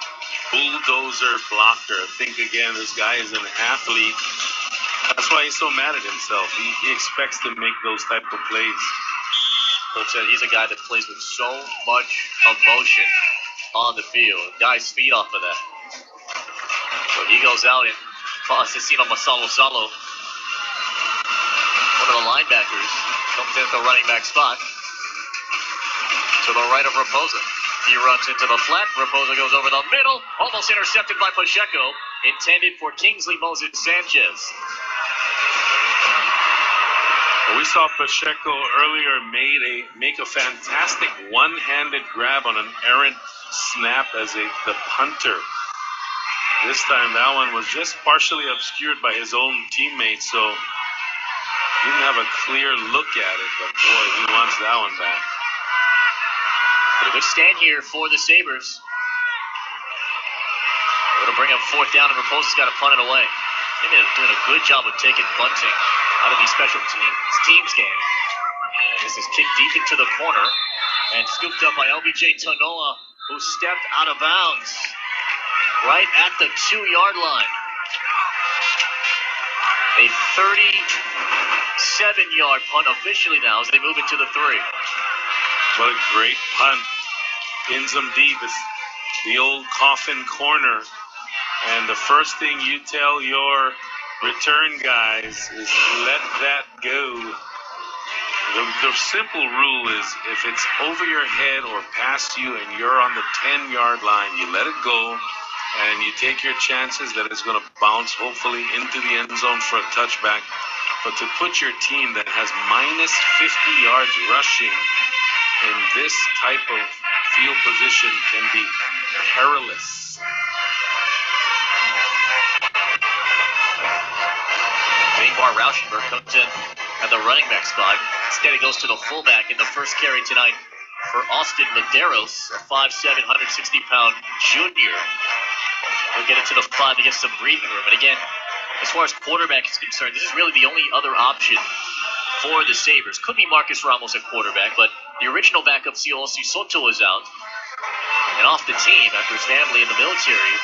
bulldozer blocker, think again, this guy is an athlete. That's why he's so mad at himself. He expects to make those type of plays. Coach said he's a guy that plays with so much emotion on the field. Guys feed off of that. So he goes out and Asesino Masalo, one of the linebackers, comes in at the running back spot to the right of Raposa. He runs into the flat. Raposa goes over the middle, almost intercepted by Pacheco, intended for Kingsley Moses Sanchez. We saw Pacheco earlier make a fantastic one-handed grab on an errant snap as the punter. This time that one was just partially obscured by his own teammates, so he didn't have a clear look at it, but boy, he wants that one back. Good stand here for the Sabres. It'll bring up fourth down, and Raposa's got to punt it away. They're doing a good job of taking bunting out of these special teams game. This is kicked deep into the corner and scooped up by LBJ Tanoa, who stepped out of bounds right at the 2-yard line. A 37-yard punt officially now as they move into the 3. What a great punt. Ends them deep. It's the old coffin corner. And the first thing you tell your return guys is let that go. The simple rule is if it's over your head or past you and you're on the 10-yard line, you let it go and you take your chances that it's going to bounce hopefully into the end zone for a touchback. But to put your team that has minus 50 yards rushing in this type of field position can be perilous. Ingvar Rauschenberg comes in at the running back spot. Instead, it goes to the fullback in the first carry tonight for Austin Medeiros, a 5'7", 160-pound junior. He'll get into the 5 to get some breathing room. And again, as far as quarterback is concerned, this is really the only other option for the Sabres. Could be Marcus Ramos at quarterback, but the original backup, Siolasi Soto, is out and off the team after his family in the military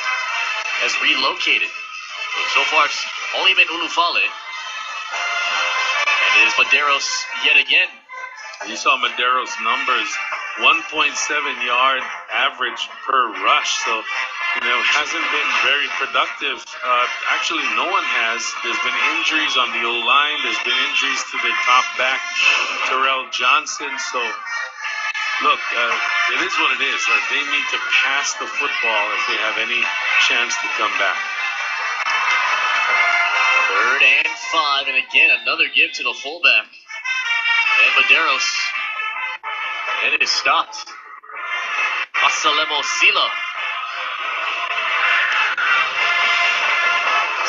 has relocated. So far, it's only been Ulufale. And it is Medeiros yet again. You saw Medeiros' numbers, 1.7-yard average per rush. So, hasn't been very productive. Actually, no one has. There's been injuries on the O-line. There's been injuries to the top back, Terrell Johnson. So, look, it is what it is. They need to pass the football if they have any chance to come back. 3rd and 5, and again, another give to the fullback. And Medeiros. And it is stopped. Asalemo Sila.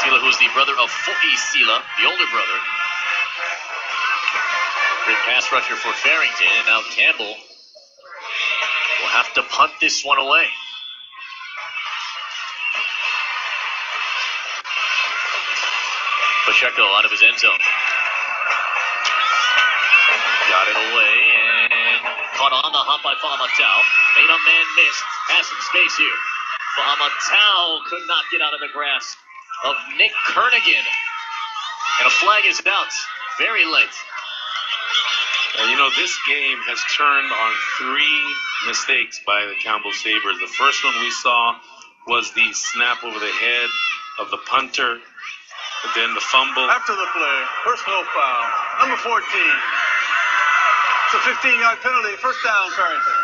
Sila, who is the brother of Fo'i Sila, the older brother. Great pass rusher for Farrington, and now Campbell will have to punt this one away. Pacheco out of his end zone. Got it away and caught on the hop by Fa'amatau. Made a man miss. Has some space here. Fa'amatau could not get out of the grasp of Nick Kernigan. And a flag is out very late. This game has turned on 3 mistakes by the Campbell Sabres. The first one we saw was the snap over the head of the punter. But then the fumble. After the play, personal foul, number 14. It's a 15-yard penalty, first down, Farrington.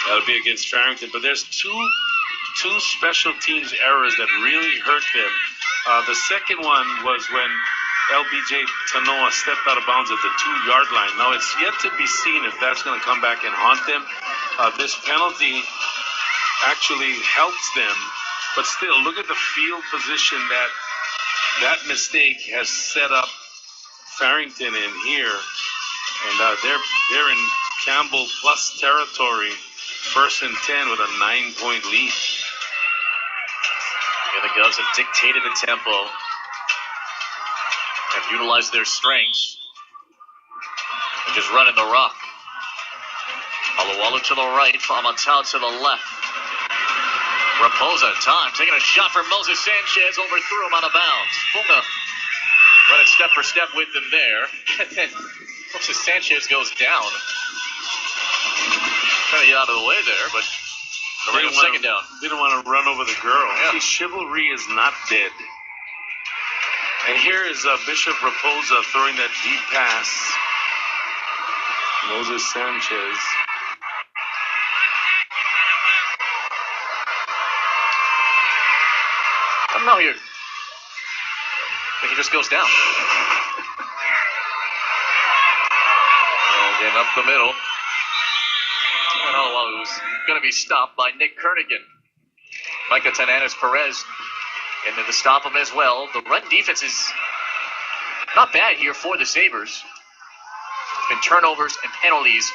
That'll be against Farrington. But there's two special teams errors that really hurt them. The second one was when LBJ Tanoa stepped out of bounds at the 2-yard line. Now, it's yet to be seen if that's going to come back and haunt them. This penalty actually helps them. But still, look at the field position that mistake has set up Farrington in here. And they're in Campbell plus territory, 1st and 10 with a 9-point lead. Yeah, the Govs have dictated the tempo, have utilized their strengths, and just running the rock. Alualu to the right, Fa'amatau to the left. Raposa, time, taking a shot for Moses Sanchez, overthrew him out of bounds. Funga running step for step with them there. And then Moses Sanchez goes down. Trying to get out of the way there, but second down. Didn't want to run over the girl. Yeah. See, chivalry is not dead. And here is Bishop Raposa throwing that deep pass. Moses Sanchez. I don't know here. I think he just goes down. And again, up the middle. And Alualu's going to be stopped by Nick Kernigan. Micah Tananis Perez. And then to stop him as well. The run defense is not bad here for the Sabres. Been turnovers and penalties.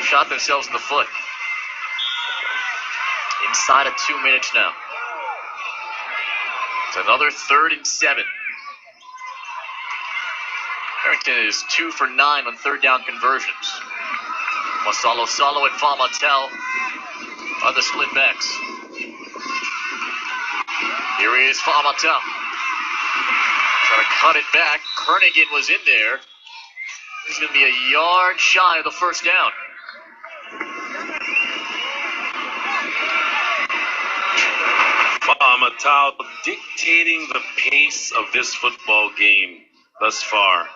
shot themselves in the foot. Inside of 2 minutes now. It's another 3rd and 7. Farrington is 2 for 9 on 3rd down conversions. Masalo Salo and Famatel are the split backs. Here is Famatel. Trying to cut it back. Kernigan was in there. He's going to be a yard shy of the first down. Famatel dictating the pace of this football game thus far.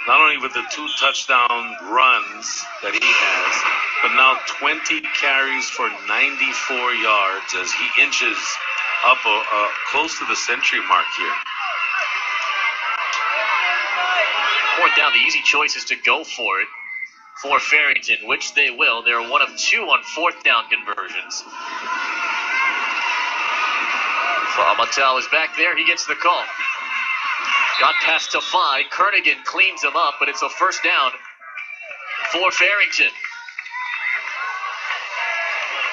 Not only with the 2 touchdown runs that he has, but now 20 carries for 94 yards as he inches up close to the century mark here. 4th down, the easy choice is to go for it for Farrington, which they will. They're 1 of 2 on 4th down conversions. Famatel is back there. He gets the call. Got past Tafai. Kernigan cleans him up, but it's a first down for Farrington.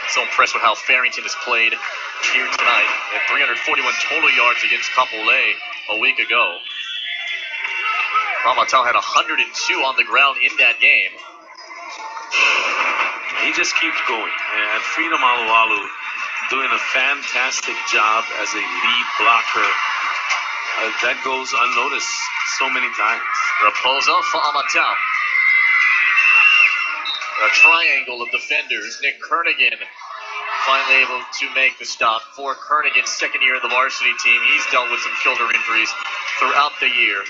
So impressed with how Farrington has played here tonight. At 341 total yards against Kapolei a week ago. Famatel had 102 on the ground in that game. He just keeps going. And Freedom Alualu doing a fantastic job as a lead blocker. That goes unnoticed so many times. Raposo for Famatel. A triangle of defenders. Nick Kernigan finally able to make the stop for Kernigan's 2nd year of the varsity team. He's dealt with some shoulder injuries throughout the year.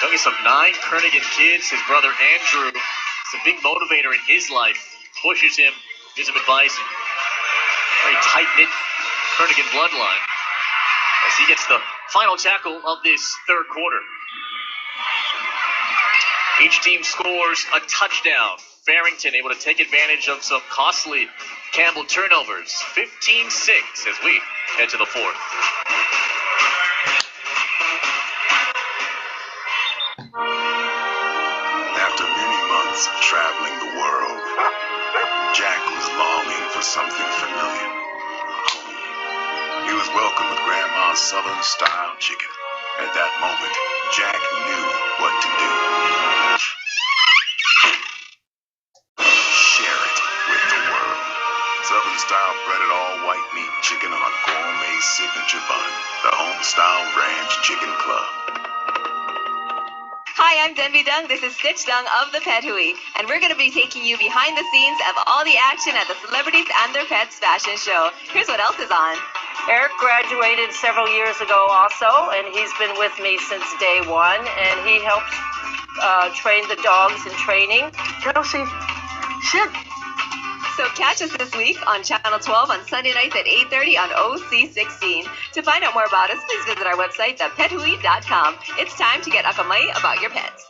Youngest of 9 Kernigan kids. His brother Andrew is a big motivator in his life. Pushes him, gives him advice. Very tight-knit Kernigan bloodline as he gets the final tackle of this 3rd quarter. Each team scores a touchdown. Farrington able to take advantage of some costly Campbell turnovers. 15-6 as we head to the 4th. After many months of traveling the world, Jack was longing for something familiar. He was welcomed with Grandma's Southern-style chicken. At that moment, Jack knew what to do. Share it with the world. Southern-style breaded all-white meat chicken on a gourmet signature bun. The Home-style Ranch Chicken Club. Hi, I'm Denby Dung. This is Stitch Dung of the Pet Hui, and we're going to be taking you behind the scenes of all the action at the Celebrities and Their Pets fashion show. Here's what else is on. Eric graduated several years ago also, and he's been with me since day 1, and he helps train the dogs in training. Kelsey, shit. So catch us this week on Channel 12 on Sunday nights at 8:30 on OC16. To find out more about us, please visit our website, thepethui.com. It's time to get akamai about your pets.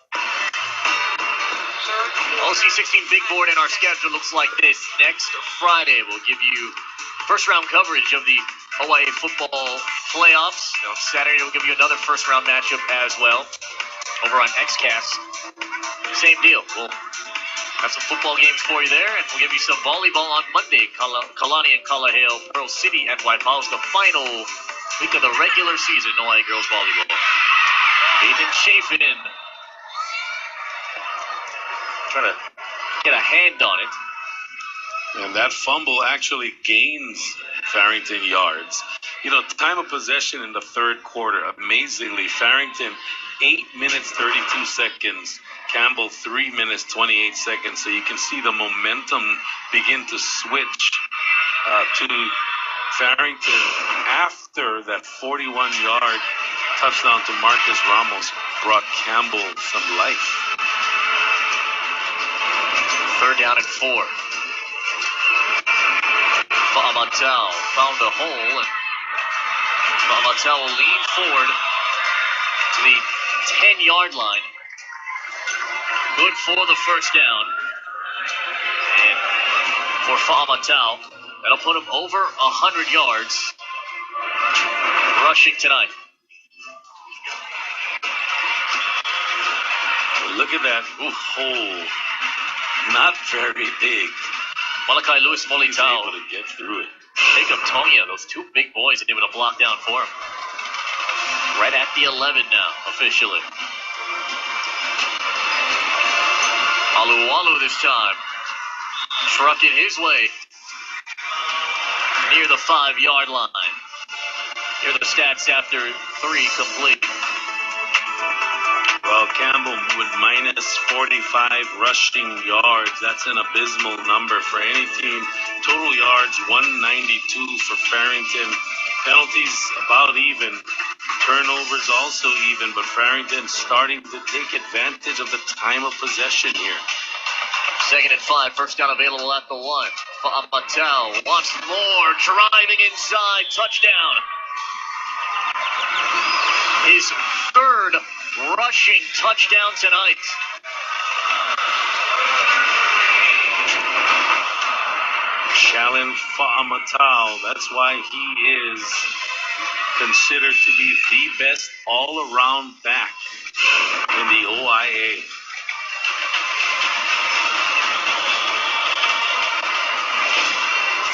OC16 big board in our schedule looks like this. Next Friday, we'll give you first-round coverage of the Hawaii football playoffs. On Saturday, we'll give you another first-round matchup as well over on XCast. Same deal. We'll have some football games for you there, and we'll give you some volleyball on Monday. Kalani and Kalahale, Pearl City, and Waipao's the final week of the regular season Hawaii girls volleyball. Ethan Chafin trying to get a hand on it. And that fumble actually gains Farrington yards. You know, time of possession in the 3rd quarter, amazingly, Farrington 8 minutes 32 seconds. Campbell 3 minutes 28 seconds. So you can see the momentum begin to switch to Farrington after that 41-yard touchdown to Marcus Ramos brought Campbell some life. 3rd down and 4. Famatel found a hole, and Famatel will lean forward to the 10-yard line. Good for the first down. And for Famatel, that'll put him over 100 yards rushing tonight. Look at that hole not very big. Malachi Lewis Molitao able to get through it. Jacob Tonya, those two big boys, able to block down for him. Right at the 11 now, officially. Alualu this time. Trucking his way near the 5-yard line. Here are the stats after 3 complete. Well, Campbell with minus 45 rushing yards. That's an abysmal number for any team. Total yards, 192 for Farrington. Penalties about even. Turnovers also even, but Farrington starting to take advantage of the time of possession here. 2nd and 5, first down available at the 1. Fa'amatau once more, driving inside, touchdown. His 3rd rushing touchdown tonight. Shalin Fa'amatau, that's why he is considered to be the best all-around back in the OIA.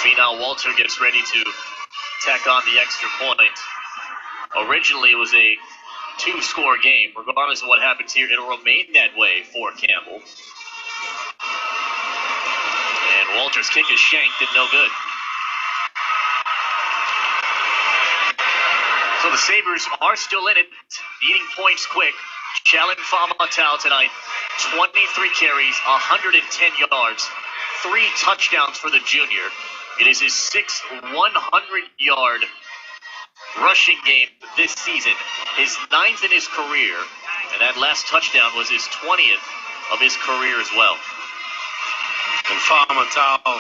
Finau Walter gets ready to tack on the extra point. Originally, it was a 2-score game. Regardless of what happens here, it'll remain that way for Campbell. And Walter's kick is shanked and no good. So the Sabres are still in it, needing points quick. Shalin Fa'amatau tonight, 23 carries, 110 yards, 3 touchdowns for the junior. It is his 6th 100-yard rushing game this season, his 9th in his career, and that last touchdown was his 20th of his career as well. And Fa'amatau,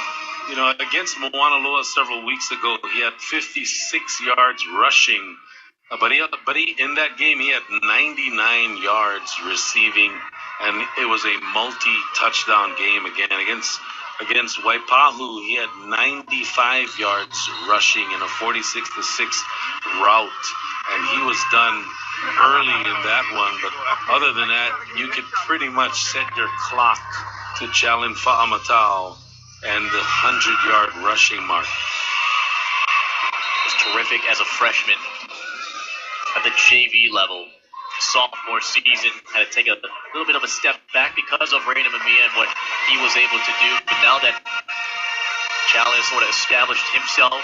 against Moana Loa several weeks ago, he had 56 yards rushing, but he in that game he had 99 yards receiving, and it was a multi-touchdown game again against Waipahu. He had 95 yards rushing in a 46-6 route, and he was done early in that one. But other than that, you could pretty much set your clock to Shalin Fa'amatau and the 100-yard rushing mark. Was terrific as a freshman at the JV level. Sophomore season had to take a little bit of a step back because of Reina Mamiya and what he was able to do. But now that Shalin sort of established himself,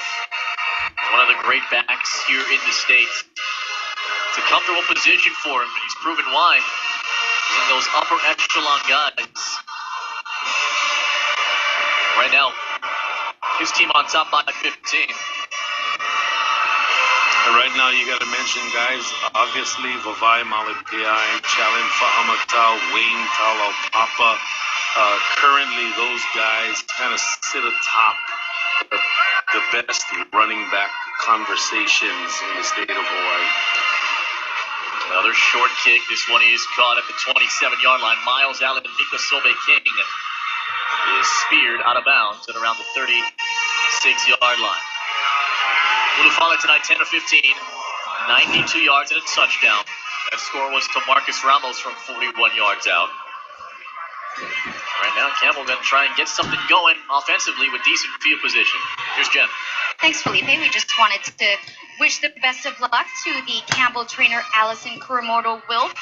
one of the great backs here in the States, it's a comfortable position for him, and he's proven why. He's in those upper echelon guys. Right now, his team on top by 15. And right now, you got to mention guys, obviously, Vavai Malipiai, Shalin Fa'amatau, Wayne Talaupapa. Currently, those guys kind of sit atop the best running back conversations in the state of Hawaii. Another short kick. This one is caught at the 27-yard line. Miles Allen and Mika Sobe King is speared out of bounds at around the 36-yard line. Ulufale tonight, 10 of 15, 92 yards and a touchdown. That score was to Marcus Ramos from 41 yards out. Right now, Campbell going to try and get something going offensively with decent field position. Here's Jen. Thanks, Felipe. We just wanted to wish the best of luck to the Campbell trainer, Allison Kuramoto-Wilf,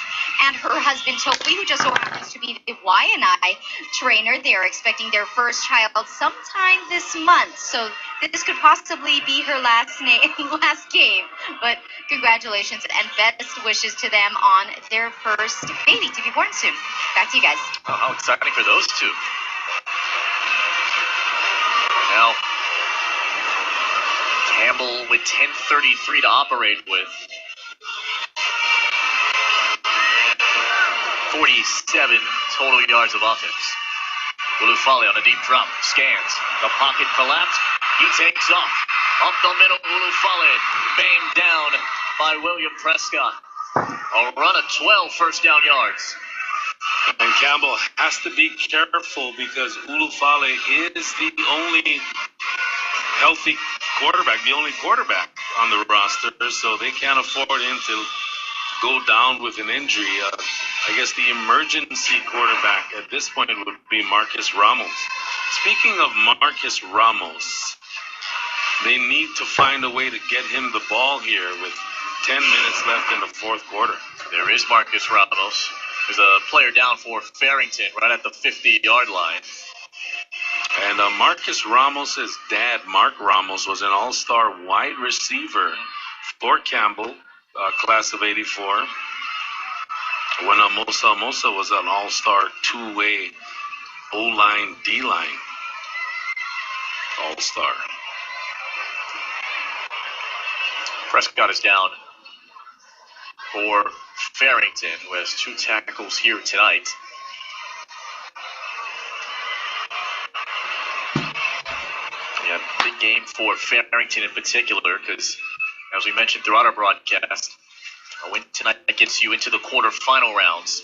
and her husband, Toby, who just so happens to be the Y&I trainer. They are expecting their first child sometime this month, so this could possibly be her last game. But congratulations and best wishes to them on their first baby to be born soon. Back to you guys. Oh, how exciting for those two. Now, Campbell with 10:33 to operate with. 47 total yards of offense. Ulufale on a deep drop, scans, the pocket collapse, he takes off. Up the middle, Ulufale, banged down by William Prescott. A run of 12 first down yards. And Campbell has to be careful because Ulufale is the only healthy quarterback, the only quarterback on the roster, so they can't afford him to go down with an injury. I guess the emergency quarterback at this point would be Marcus Ramos. Speaking of Marcus Ramos, they need to find a way to get him the ball here with 10 minutes left in the fourth quarter. There is Marcus Ramos. There's a player down for Farrington right at the 50-yard line. And Marcus Ramos' dad, Mark Ramos, was an all-star wide receiver for Campbell, class of 84. When Mosa was an all-star two-way O-line, D-line all-star. Prescott is down for Farrington, who has 2 tackles here tonight. Yeah, big game for Farrington in particular, because as we mentioned throughout our broadcast, a win tonight gets you into the quarterfinal rounds.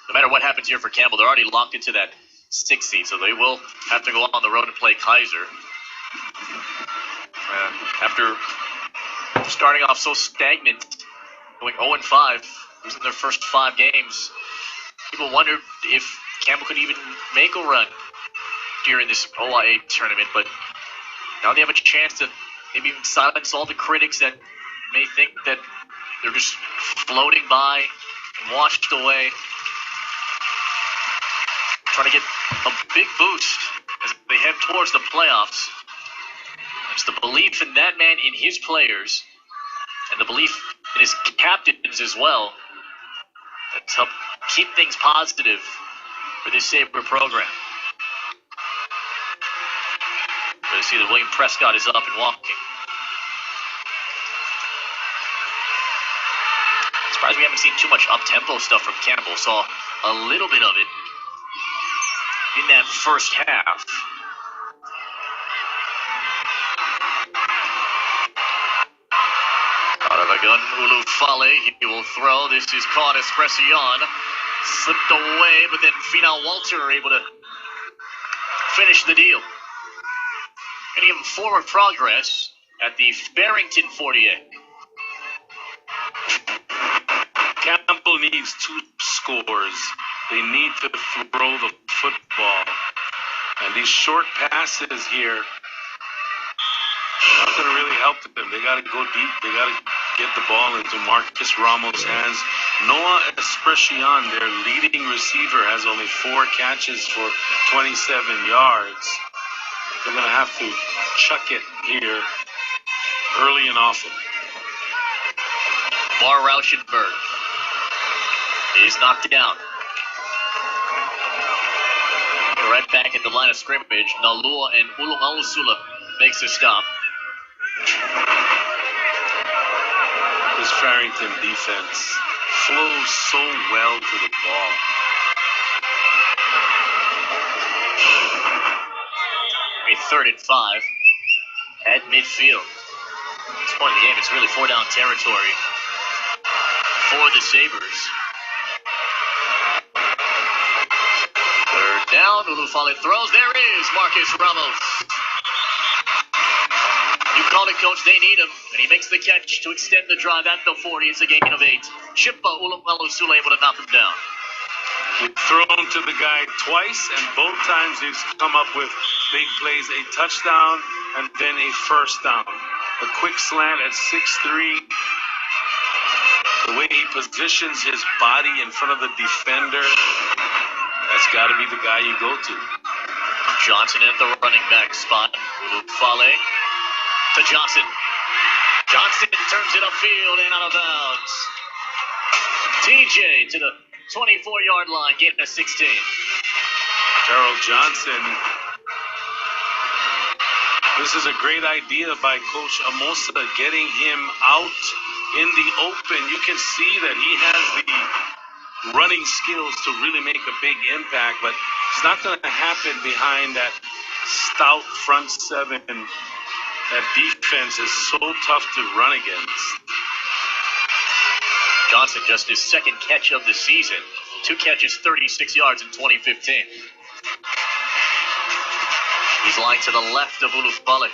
No matter what happens here for Campbell, they're already locked into that 6th seed, so they will have to go on the road and play Kaiser. After starting off so stagnant, going 0-5, losing their first 5 games, people wondered if Campbell could even make a run during this OIA tournament, but now they have a chance to maybe even silence all the critics that may think that they're just floating by and washed away. Trying to get a big boost as they head towards the playoffs. It's the belief in that man, in his players, and the belief in his captains as well, that's helped keep things positive for this Sabre program. But you see that William Prescott is up and walking. Surprised we haven't seen too much up-tempo stuff from Campbell. Saw a little bit of it in that first half. Out of the gun, Ulufale, he will throw. This is caught Esprecion. Slipped away, but then Final Walter able to finish the deal. And give him forward progress at the Farrington 48. Campbell needs 2 scores. They need to throw the football. And these short passes here are not going to really help them. They got to go deep. They got to get the ball into Marcus Ramos' hands. Noah Esprecion, their leading receiver, has only 4 catches for 27 yards. They're going to have to chuck it here early and often. Bar Rauschenberg is knocked down. Right back at the line of scrimmage, Nalua and Ulungalusula makes a stop. This Farrington defense flows so well to the ball. A 3rd and 5 at midfield. At this point in the game, it's really 4-down territory for the Sabres. 3rd down, Ulufale throws. There is Marcus Ramos. You called it, Coach. They need him. And he makes the catch to extend the drive at the 40. It's a gain of 8. Chippa Ulungalusula able to knock him down. Thrown to the guy twice, and both times he's come up with big plays, a touchdown and then a first down. A quick slant at 6'3". The way he positions his body in front of the defender, that's got to be the guy you go to. Johnson at the running back spot. Ulufale to Johnson. Johnson turns it upfield and out of bounds. TJ to the 24-yard line, getting a 16. Gerald Johnson. This is a great idea by Coach Amosa, getting him out in the open. You can see that he has the running skills to really make a big impact, but it's not going to happen behind that stout front seven. That defense is so tough to run against. Johnson, just his 2nd catch of the season. 2 catches, 36 yards in 2015. He's lying to the left of Ulufale.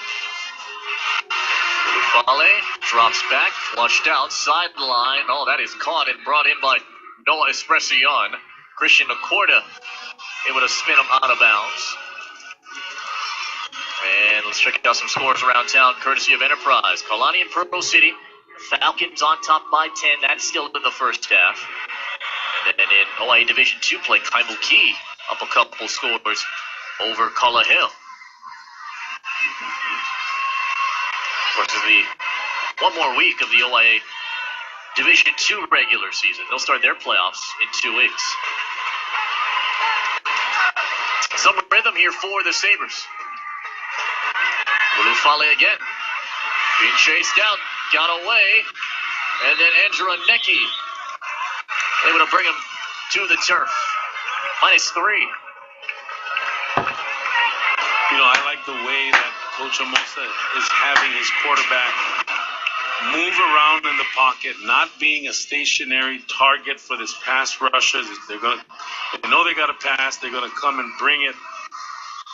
Ulufale drops back, flushed out, sideline. Oh, that is caught and brought in by Noah Espressión. Christian Acorda able to spin him out of bounds. And let's check out some scores around town, courtesy of Enterprise. Kalani and Pearl City. Falcons on top by 10. That's still in the first half. And then in OIA Division II play, Kaimuki up a couple scores over Kala Hill. Of course, this is one more week of the OIA Division II regular season. They'll start their playoffs in 2 weeks. Some rhythm here for the Sabres. Ulufale again. Being chased out. Got away. And then Andrew Anecki able to bring him to the turf. -3. I like the way that Coach Amosa is having his quarterback move around in the pocket, not being a stationary target for this pass rushers. They know they got to pass. They're going to come and bring it.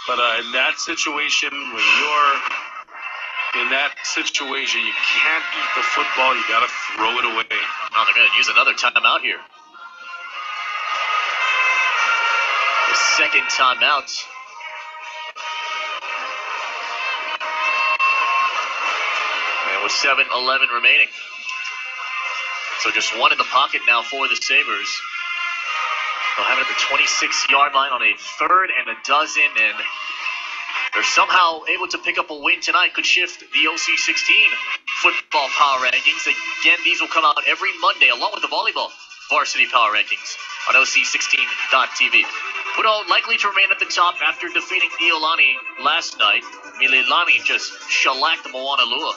But in that situation, when you're in that situation, you can't eat the football. You got to throw it away. Oh, they're going to use another timeout here. The second timeout. And with 7:11 remaining. So just one in the pocket now for the Sabres. They'll have it at the 26-yard line on a 3rd and 12, and they're somehow able to pick up a win tonight. Could shift the OC16 football power rankings. Again, these will come out every Monday along with the volleyball varsity power rankings on OC16.tv. Puno likely to remain at the top after defeating Iolani last night. Mililani just shellacked Moanalua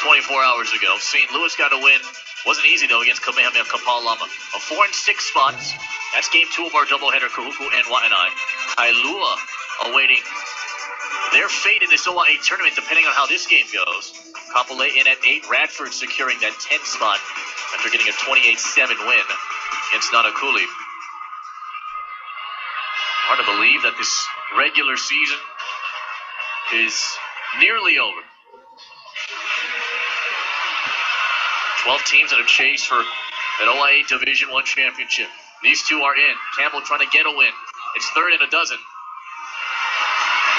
24 hours ago. St. Louis got a win. Wasn't easy, though, against Kamehameha Kapalama. A 4-6 spot. That's game 2 of our doubleheader, Kahuku and Waianae. Kailua awaiting their fate in this OIA tournament, depending on how this game goes. Kapolei in at 8. Radford securing that 10th spot after getting a 28-7 win against Nanakuli. Hard to believe that this regular season is nearly over. 12 teams that have chased for an OIA Division I championship. These two are in. Campbell trying to get a win. It's 3rd and 12.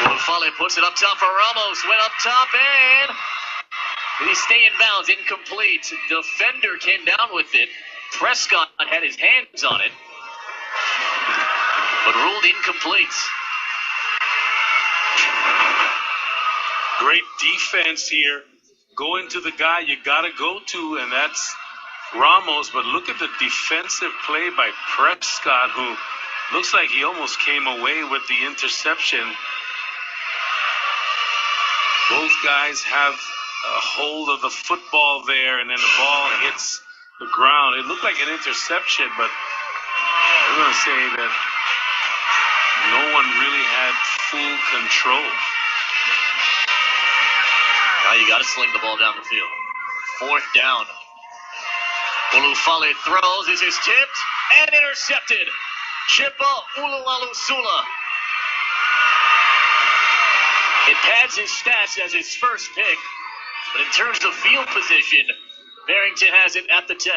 Ulufale puts it up top for Ramos. Went up top and did he stay in bounds? Incomplete. Defender came down with it. Prescott had his hands on it, but ruled incomplete. Great defense here. Go into the guy you got to go to, and that's Ramos. But look at the defensive play by Prescott, who looks like he almost came away with the interception. Both guys have a hold of the football there, and then the ball hits the ground. It looked like an interception, but I'm going to say that no one really had full control. Now you got to sling the ball down the field. 4th down. Ulufale throws. This is tipped and intercepted. Chipa Ulualusula. It pads his stats as his first pick, but in terms of field position, Barrington has it at the 10.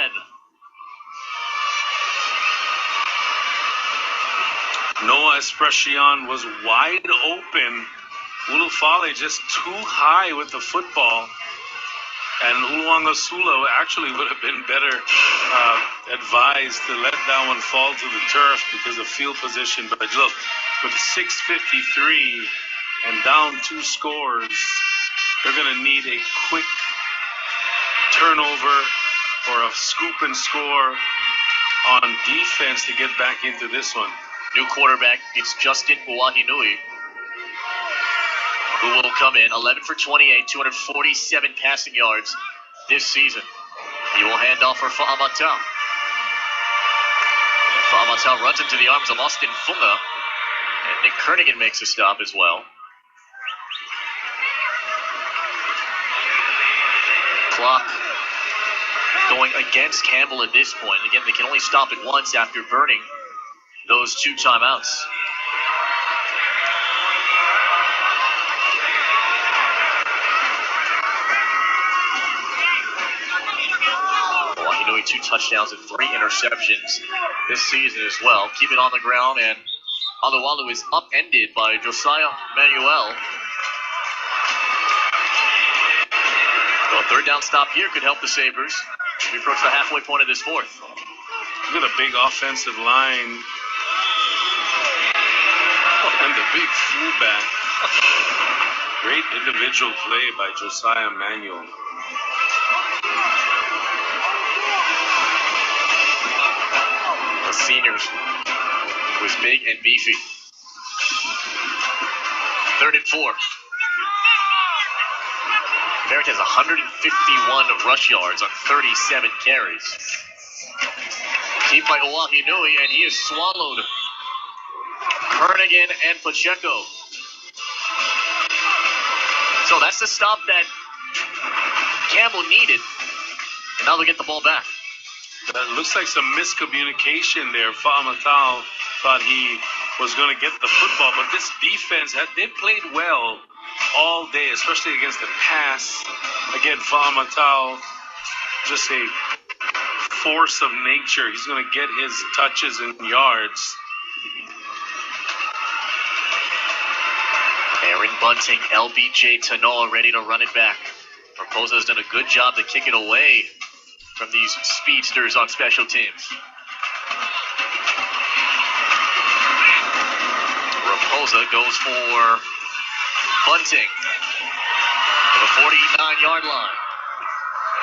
Noah Espressión was wide open. Ulufale just too high with the football. And Ulualusula actually would have been better advised to let that one fall to the turf because of field position. But look, with 6:53 and down 2 scores, they're going to need a quick turnover or a scoop and score on defense to get back into this one. New quarterback, it's Justin Uahinui, who will come in 11 for 28, 247 passing yards this season. He will hand off for Fa'amatau. Fa'amatau runs into the arms of Austin Funga, and Nick Kernigan makes a stop as well. Clock going against Campbell at this point. Again, they can only stop it once after burning those 2 timeouts. Wahinui 2 touchdowns and 3 interceptions this season as well. Keep it on the ground, and Alualu is upended by Josiah Manuel. So a third down stop here could help the Sabres. We approach the halfway point of this fourth. Look at a big offensive line. And the big fullback. Great individual play by Josiah Manuel. The senior was big and beefy. 3rd and 4. Barrett has 151 rush yards on 37 carries. Keep by Oahe Nui, and he has swallowed Kernigan and Pacheco. So that's the stop that Campbell needed. And now they get the ball back. That looks like some miscommunication there. Fa'amatau thought he was going to get the football, but this defense, they played well all day, especially against the pass. Again, Fa'amatau, just a force of nature. He's going to get his touches and yards. Aaron Bunting, LBJ Tanoa ready to run it back. Raposa has done a good job to kick it away from these speedsters on special teams. Raposa goes for Bunting to the 49-yard line.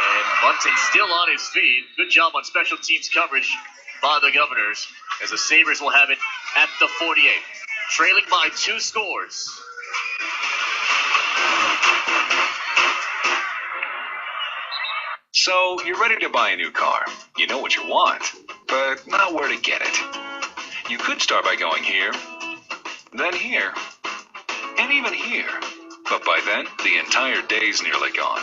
And Bunting still on his feet. Good job on special teams coverage by the Governors, as the Sabres will have it at the 48. Trailing by 2 scores. So, you're ready to buy a new car. You know what you want, but not where to get it. You could start by going here, then here, and even here. But by then, the entire day's nearly gone.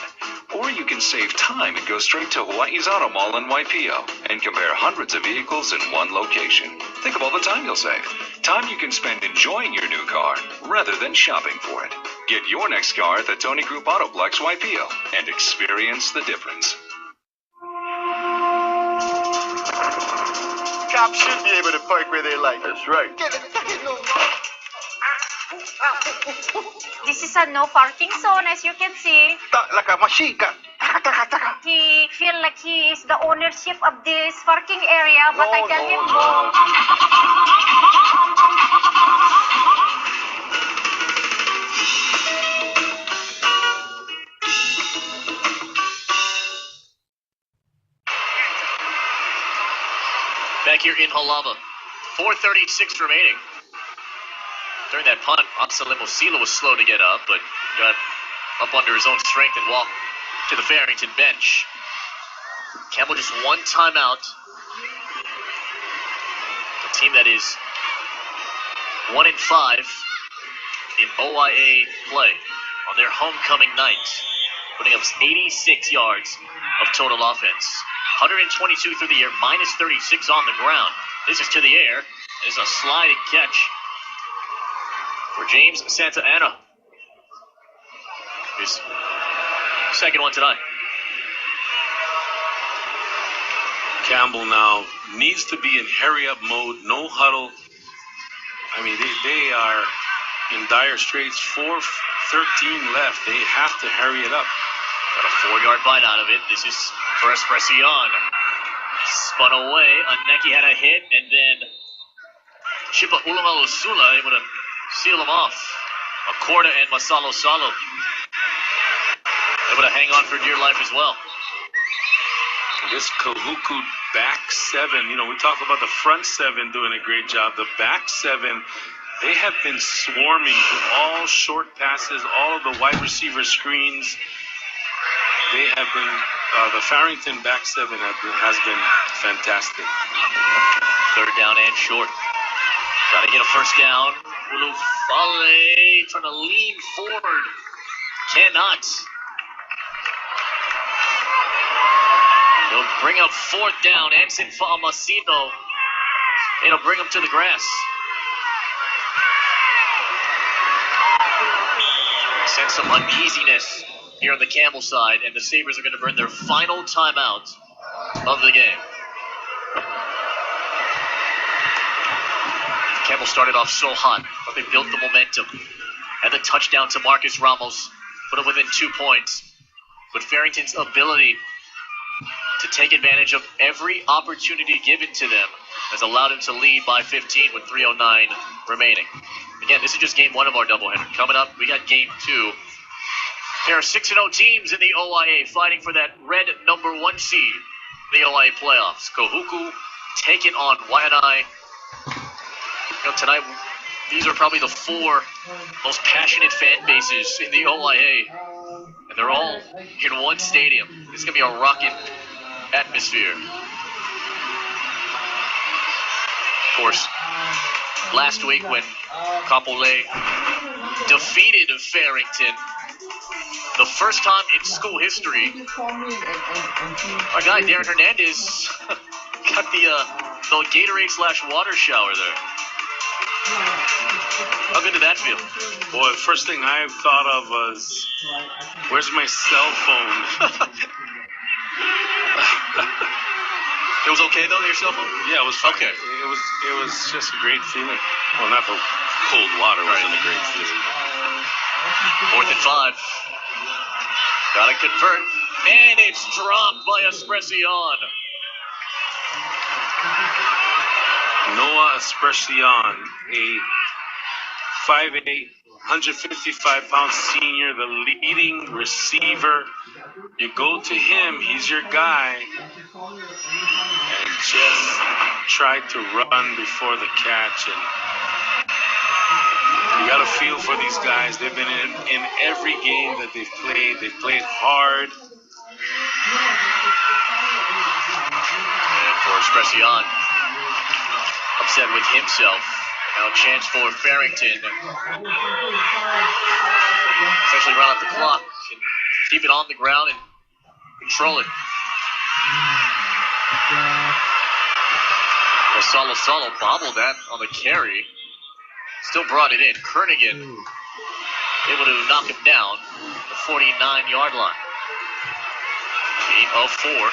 Or you can save time and go straight to Hawaii's Auto Mall in Waipio and compare hundreds of vehicles in one location. Think of all the time you'll save. Time you can spend enjoying your new car rather than shopping for it. Get your next car at the Tony Group Autoplex Waipio and experience the difference. Cops should be able to park where they like. That's right. This is a no parking zone, as you can see. Like a machine gun. He feel like he is the ownership of this parking area, but I tell him no. Back here in Halava, 4:36 remaining. During that punt, Anselmo Sila was slow to get up, but got up under his own strength and walked to the Farrington bench. Campbell just 1 timeout. A team that is 1-5 in OIA play on their homecoming night, putting up 86 yards of total offense. 122 through the air, minus 36 on the ground. This is to the air. This is a sliding catch for James Santa Ana. His second one tonight. Campbell now needs to be in hurry-up mode, no huddle. I mean, they are in dire straits. 4:13 left. They have to hurry it up. Got a 4-yard bite out of it. This is for Esprecion. Spun away. Aneki had a hit, and then Chipa Ulumalusula able to seal him off. Acorda and Masalo Salo able to hang on for dear life as well. This Kahuku back 7, we talk about the front 7 doing a great job. The back 7, they have been swarming with all short passes, all of the wide receiver screens. They have been, the Farrington back 7 has been fantastic. 3rd down and short. Trying to get a first down. Ulufale trying to lean forward. Cannot. They'll bring up 4th down. Anson Fa'amasino. It'll bring him to the grass. Sense some uneasiness here on the Campbell side, and the Sabres are going to burn their final timeout of the game. Campbell started off so hot, but they built the momentum. And the touchdown to Marcus Ramos put them within 2 points. But Farrington's ability to take advantage of every opportunity given to them has allowed him to lead by 15 with 3:09 remaining. Again, this is just game 1 of our doubleheader. Coming up, we got game 2. There are 6-0 teams in the OIA fighting for that red number 1 seed in the OIA playoffs. Kahuku taking on Waianae. Tonight, these are probably the 4 most passionate fan bases in the OIA. And they're all in one stadium. It's going to be a rocking atmosphere. Of course, last week when Kapolei defeated Farrington, the first time in school history, our guy Darren Hernandez got the Gatorade/water shower there. How good did that feel? Boy, first thing I thought of was, where's my cell phone? It was okay though, your cell phone? Yeah, it was fine. Okay. It was just a great feeling. Well, not the cold water wasn't a great feeling. 4th and 5. Gotta convert. And it's dropped by Esprecion. Noah Esprecion, a 5'8", 155-pound senior, the leading receiver. You go to him, he's your guy. And just tried to run before the catch. And you got to feel for these guys. They've been in every game that they've played. They've played hard. And for Esprecion, upset with himself. Now a chance for Farrington. Essentially run out the clock and keep it on the ground and control it. Salo bobbled that on the carry. Still brought it in. Kernigan able to knock him down the 49-yard line. 8 of 4.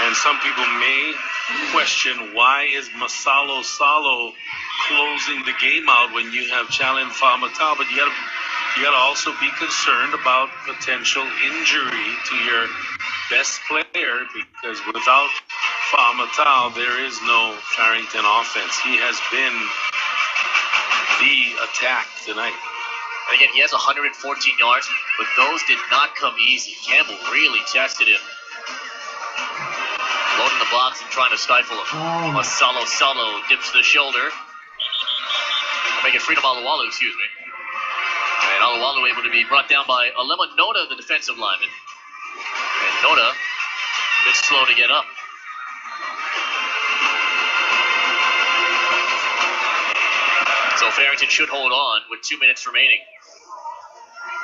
And some people may question, why is Masalo Salo closing the game out when you have Chalin Fa'amatau? But you gotta also be concerned about potential injury to your best player, because without Fa'amatau, there is no Farrington offense. He has been the attack tonight. And again, he has 114 yards, but those did not come easy. Campbell really tested him. Loading the box and trying to stifle him. Masalo Salo dips the shoulder. Make it Freedom Alualu, excuse me. And Alualu able to be brought down by Alema Noda, the defensive lineman. And Noda gets slow to get up. So Farrington should hold on with 2 minutes remaining.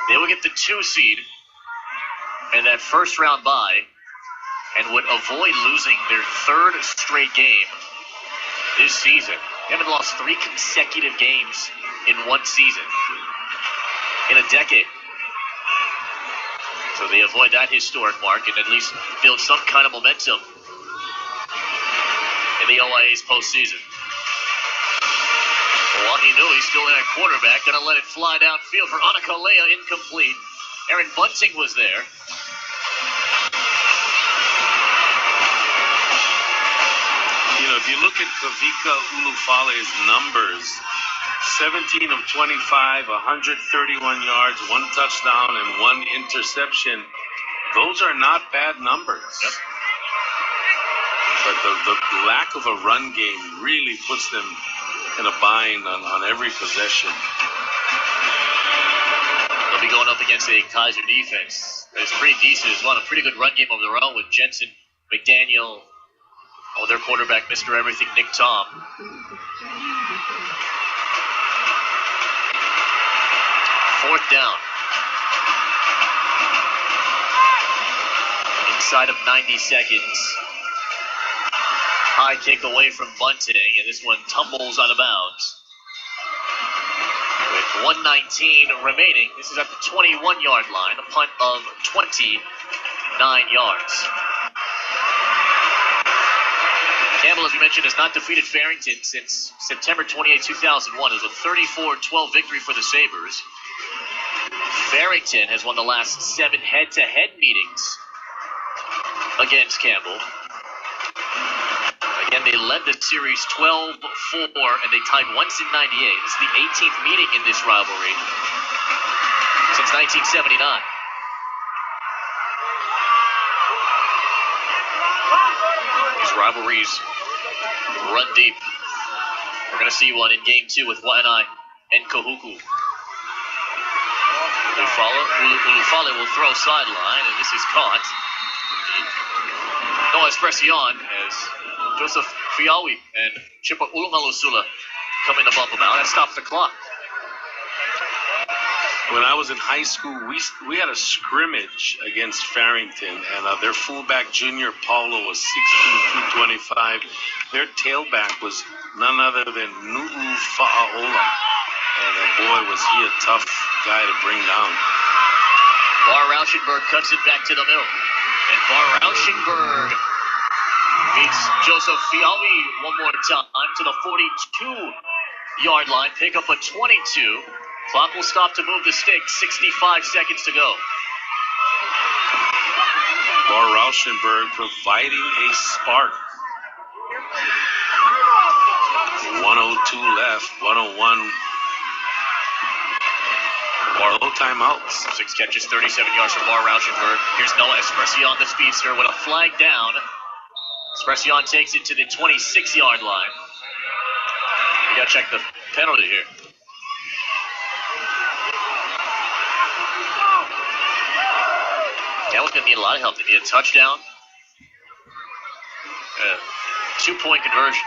They will get the 2 seed and that first round bye, and would avoid losing their 3rd straight game this season. They haven't lost 3 consecutive games in one season in a decade. So they avoid that historic mark and at least build some kind of momentum in the OIA's postseason. Milwaukee Nui still in at quarterback, gonna let it fly downfield for Anakalea, incomplete. Aaron Bunting was there. You know, if you look at Kavika Ulufale's numbers, 17 of 25, 131 yards, 1 touchdown, and 1 interception. Those are not bad numbers. Yep. But the lack of a run game really puts them in a bind on every possession. They'll be going up against a Kaiser defense that is pretty decent as well. A pretty good run game of their own with Jensen, McDaniel, their quarterback, Mr. Everything, Nick Tom. Fourth down. Inside of 90 seconds. High kick away from Bunting, and this one tumbles out of bounds. With 1:19 remaining, this is at the 21-yard line, a punt of 29 yards. Campbell, as we mentioned, has not defeated Farrington since September 28, 2001. It was a 34-12 victory for the Sabres. Farrington has won the last 7 head-to-head meetings against Campbell. Again, they led the series 12-4, and they tied once in 98. This is the 18th meeting in this rivalry since 1979. These rivalries run deep. We're going to see one in Game 2 with Waianae and Kahuku. Ulufale will throw sideline, and this is caught. Noah Espressian as Joseph Fiawi and Chipa Ulumalusula come in to bump him out. That stops the clock. When I was in high school, we had a scrimmage against Farrington, and their fullback, Junior Paulo, was 6'2", 225. Their tailback was none other than Nu'u Fa'aola. And boy, was he a tough guy to bring down. Bar Rauschenberg cuts it back to the middle. And Bar Rauschenberg beats Joseph Fiawi one more time to the 42-yard line. Pick up a 22. Clock will stop to move the sticks. 65 seconds to go. Bar Rauschenberg providing a spark. 102 left, 101. No timeouts. 6 catches, 37 yards for Bar Rauschenberg. Here's Noah Espressian, the speedster, with a flag down. Espressian takes it to the 26-yard line. We got to check the penalty here. Campbell's going to need a lot of help. They need a touchdown. 2-point conversion.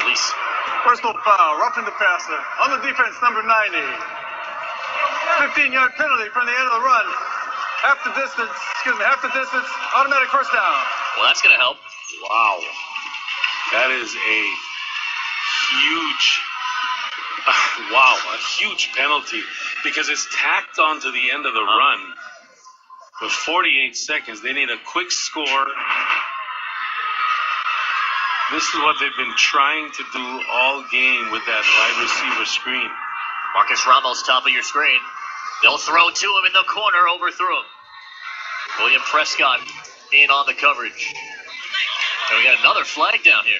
Release. Personal foul, roughing the passer. On the defense, number 90. 15-yard penalty from the end of the run. Half the distance, automatic first down. Well, that's going to help. Wow. That is a huge penalty because it's tacked onto the end of the run. With 48 seconds, they need a quick score. This is what they've been trying to do all game with that wide receiver screen. Marcus Ramos, top of your screen. They'll throw to him in the corner, overthrew him. William Prescott in on the coverage. And we got another flag down here.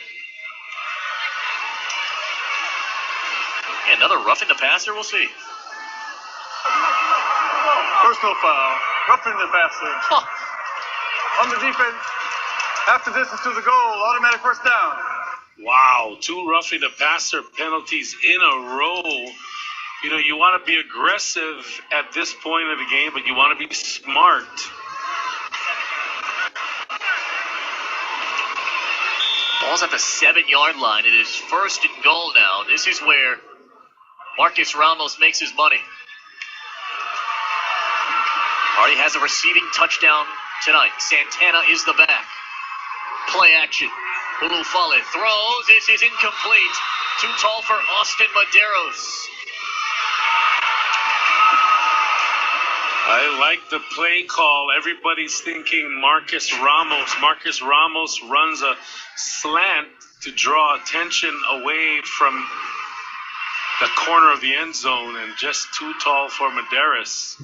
Yeah, another roughing the passer, we'll see. Personal foul, roughing the passer. On the defense, half the distance to the goal, automatic first down. Wow, 2 roughing the passer penalties in a row. You know, you want to be aggressive at this point of the game, but you want to be smart. Ball's at the 7-yard line. It is 1st and goal now. This is where Marcus Ramos makes his money. Already has a receiving touchdown tonight. Santana is the back. Play action. Ulufale throws. This is incomplete. Too tall for Austin Maderos. I like the play call. Everybody's thinking Marcus Ramos. Marcus Ramos runs a slant to draw attention away from the corner of the end zone and just too tall for Maderos.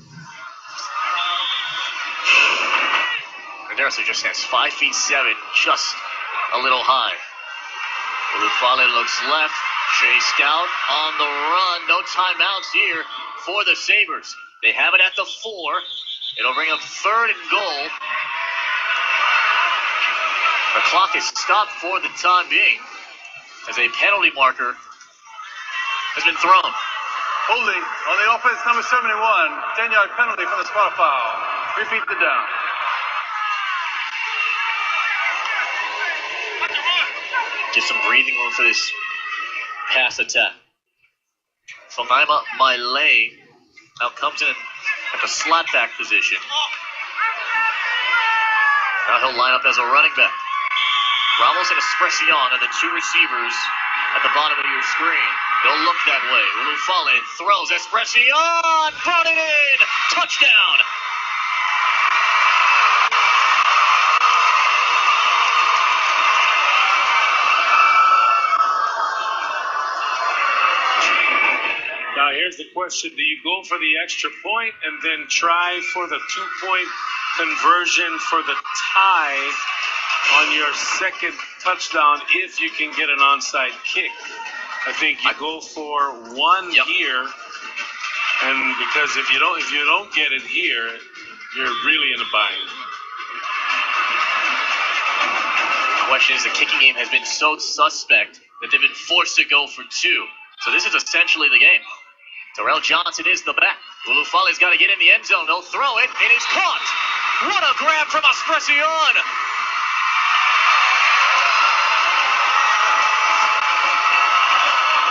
Maderos just has 5'7", just a little high. Ulufale looks left, chased out on the run. No timeouts here for the Sabres. They have it at the 4. It'll bring up 3rd and goal. The clock is stopped for the time being as a penalty marker has been thrown. Holding on the offense, number 71. 10-yard penalty for the spot foul. Repeat the down. Get some breathing room for this pass attack. So Naima Maile now comes in at the slot back position. Now he'll line up as a running back. Ramos and Espressian are the 2 receivers at the bottom of your screen. They'll look that way. Ulufale throws. Espressian, brought it in. Touchdown. Now here's the question. Do you go for the extra point and then try for the 2-point conversion for the tie on your second touchdown if you can get an onside kick? I think you go for one here, and because if you don't get it here, you're really in a bind. The question is, the kicking game has been so suspect that they've been forced to go for two. So this is essentially the game. Terrell Johnson is the back. Ulufale's got to get in the end zone. They'll throw it. It is caught. What a grab from Esprecion.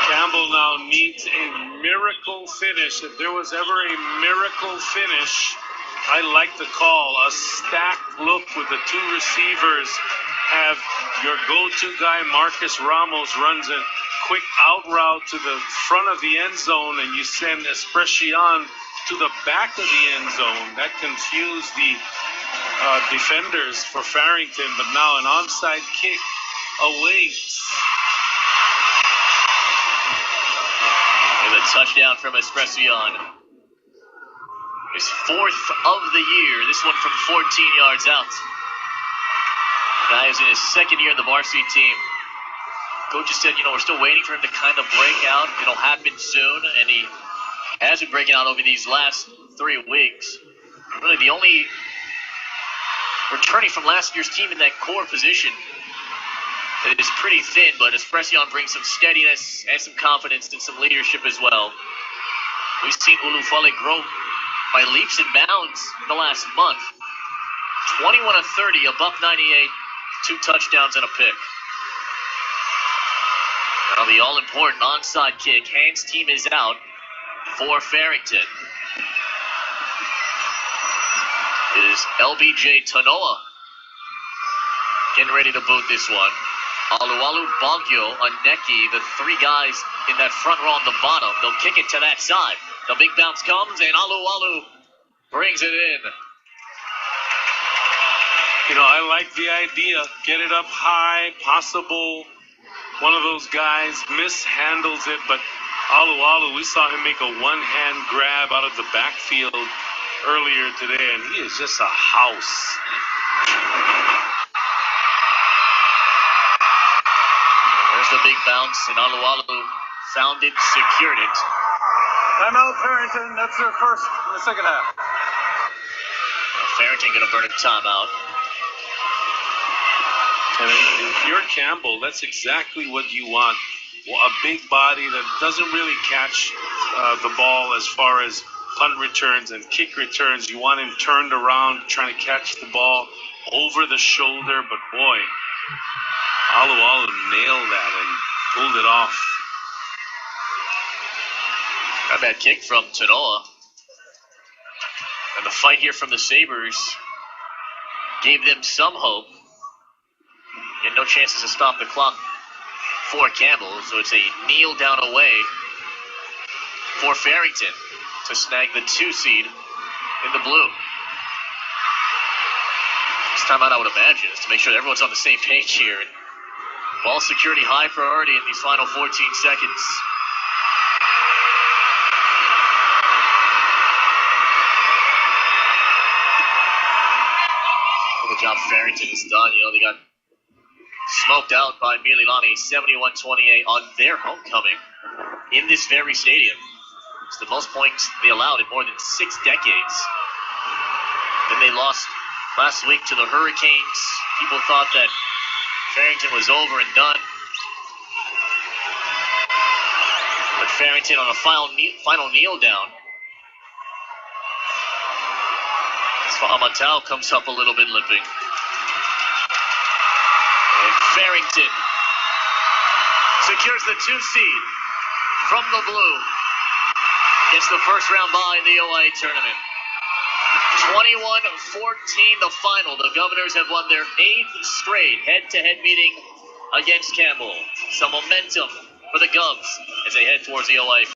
Campbell now needs a miracle finish. If there was ever a miracle finish, I like the call. A stacked look with the two receivers. Have your go-to guy, Marcus Ramos, runs a quick out route to the front of the end zone, and you send Esprecion to the back of the end zone. That confused the defenders for Farrington, but now an onside kick awaits. And a touchdown from Esprecion. His fourth of the year, this one from 14 yards out. Guy is in his second year in the varsity team. Coach just said, we're still waiting for him to kind of break out. It'll happen soon, and he has been breaking out over these last 3 weeks. Really the only returning from last year's team in that core position. It is pretty thin, but Esprecion brings some steadiness and some confidence and some leadership as well. We've seen Ulufale grow by leaps and bounds in the last month. 21 of 30, $198, 2 touchdowns and a pick. Now the all-important onside kick. Hans' team is out for Farrington. It is LBJ Tanoa getting ready to boot this one. Alualu, Baguio, Aneki, the 3 guys in that front row on the bottom. They'll kick it to that side. The big bounce comes, and Alualu brings it in. I like the idea. Get it up high, possible. One of those guys mishandles it, but Alualu, we saw him make a one-hand grab out of the backfield earlier today, and he is just a house. There's the big bounce, and Alualu found it, secured it. Timeout, Farrington. That's their first in the second half. Farrington going to burn a timeout. And if you're Campbell, that's exactly what you want. A big body that doesn't really catch the ball as far as punt returns and kick returns. You want him turned around, trying to catch the ball over the shoulder. But boy, Alualu nailed that and pulled it off. Not a bad kick from Tanoa. And the fight here from the Sabres gave them some hope. And no chances to stop the clock for Campbell. So it's a kneel down away for Farrington to snag the 2 seed in the blue. This timeout, I would imagine, is to make sure that everyone's on the same page here. And ball security high priority in these final 14 seconds. The job Farrington has done. They got smoked out by Mililani, 71-28 on their homecoming in this very stadium. It's the most points they allowed in more than 6 decades. Then they lost last week to the Hurricanes. People thought that Farrington was over and done. But Farrington on a final kneel down. Fahamatau comes up a little bit limping. And Farrington secures the 2 seed from the blue. Gets the first round bye in the OIA tournament. 21-14 the final. The Governors have won their 8th straight head-to-head meeting against Campbell. Some momentum for the Govs as they head towards the OIA.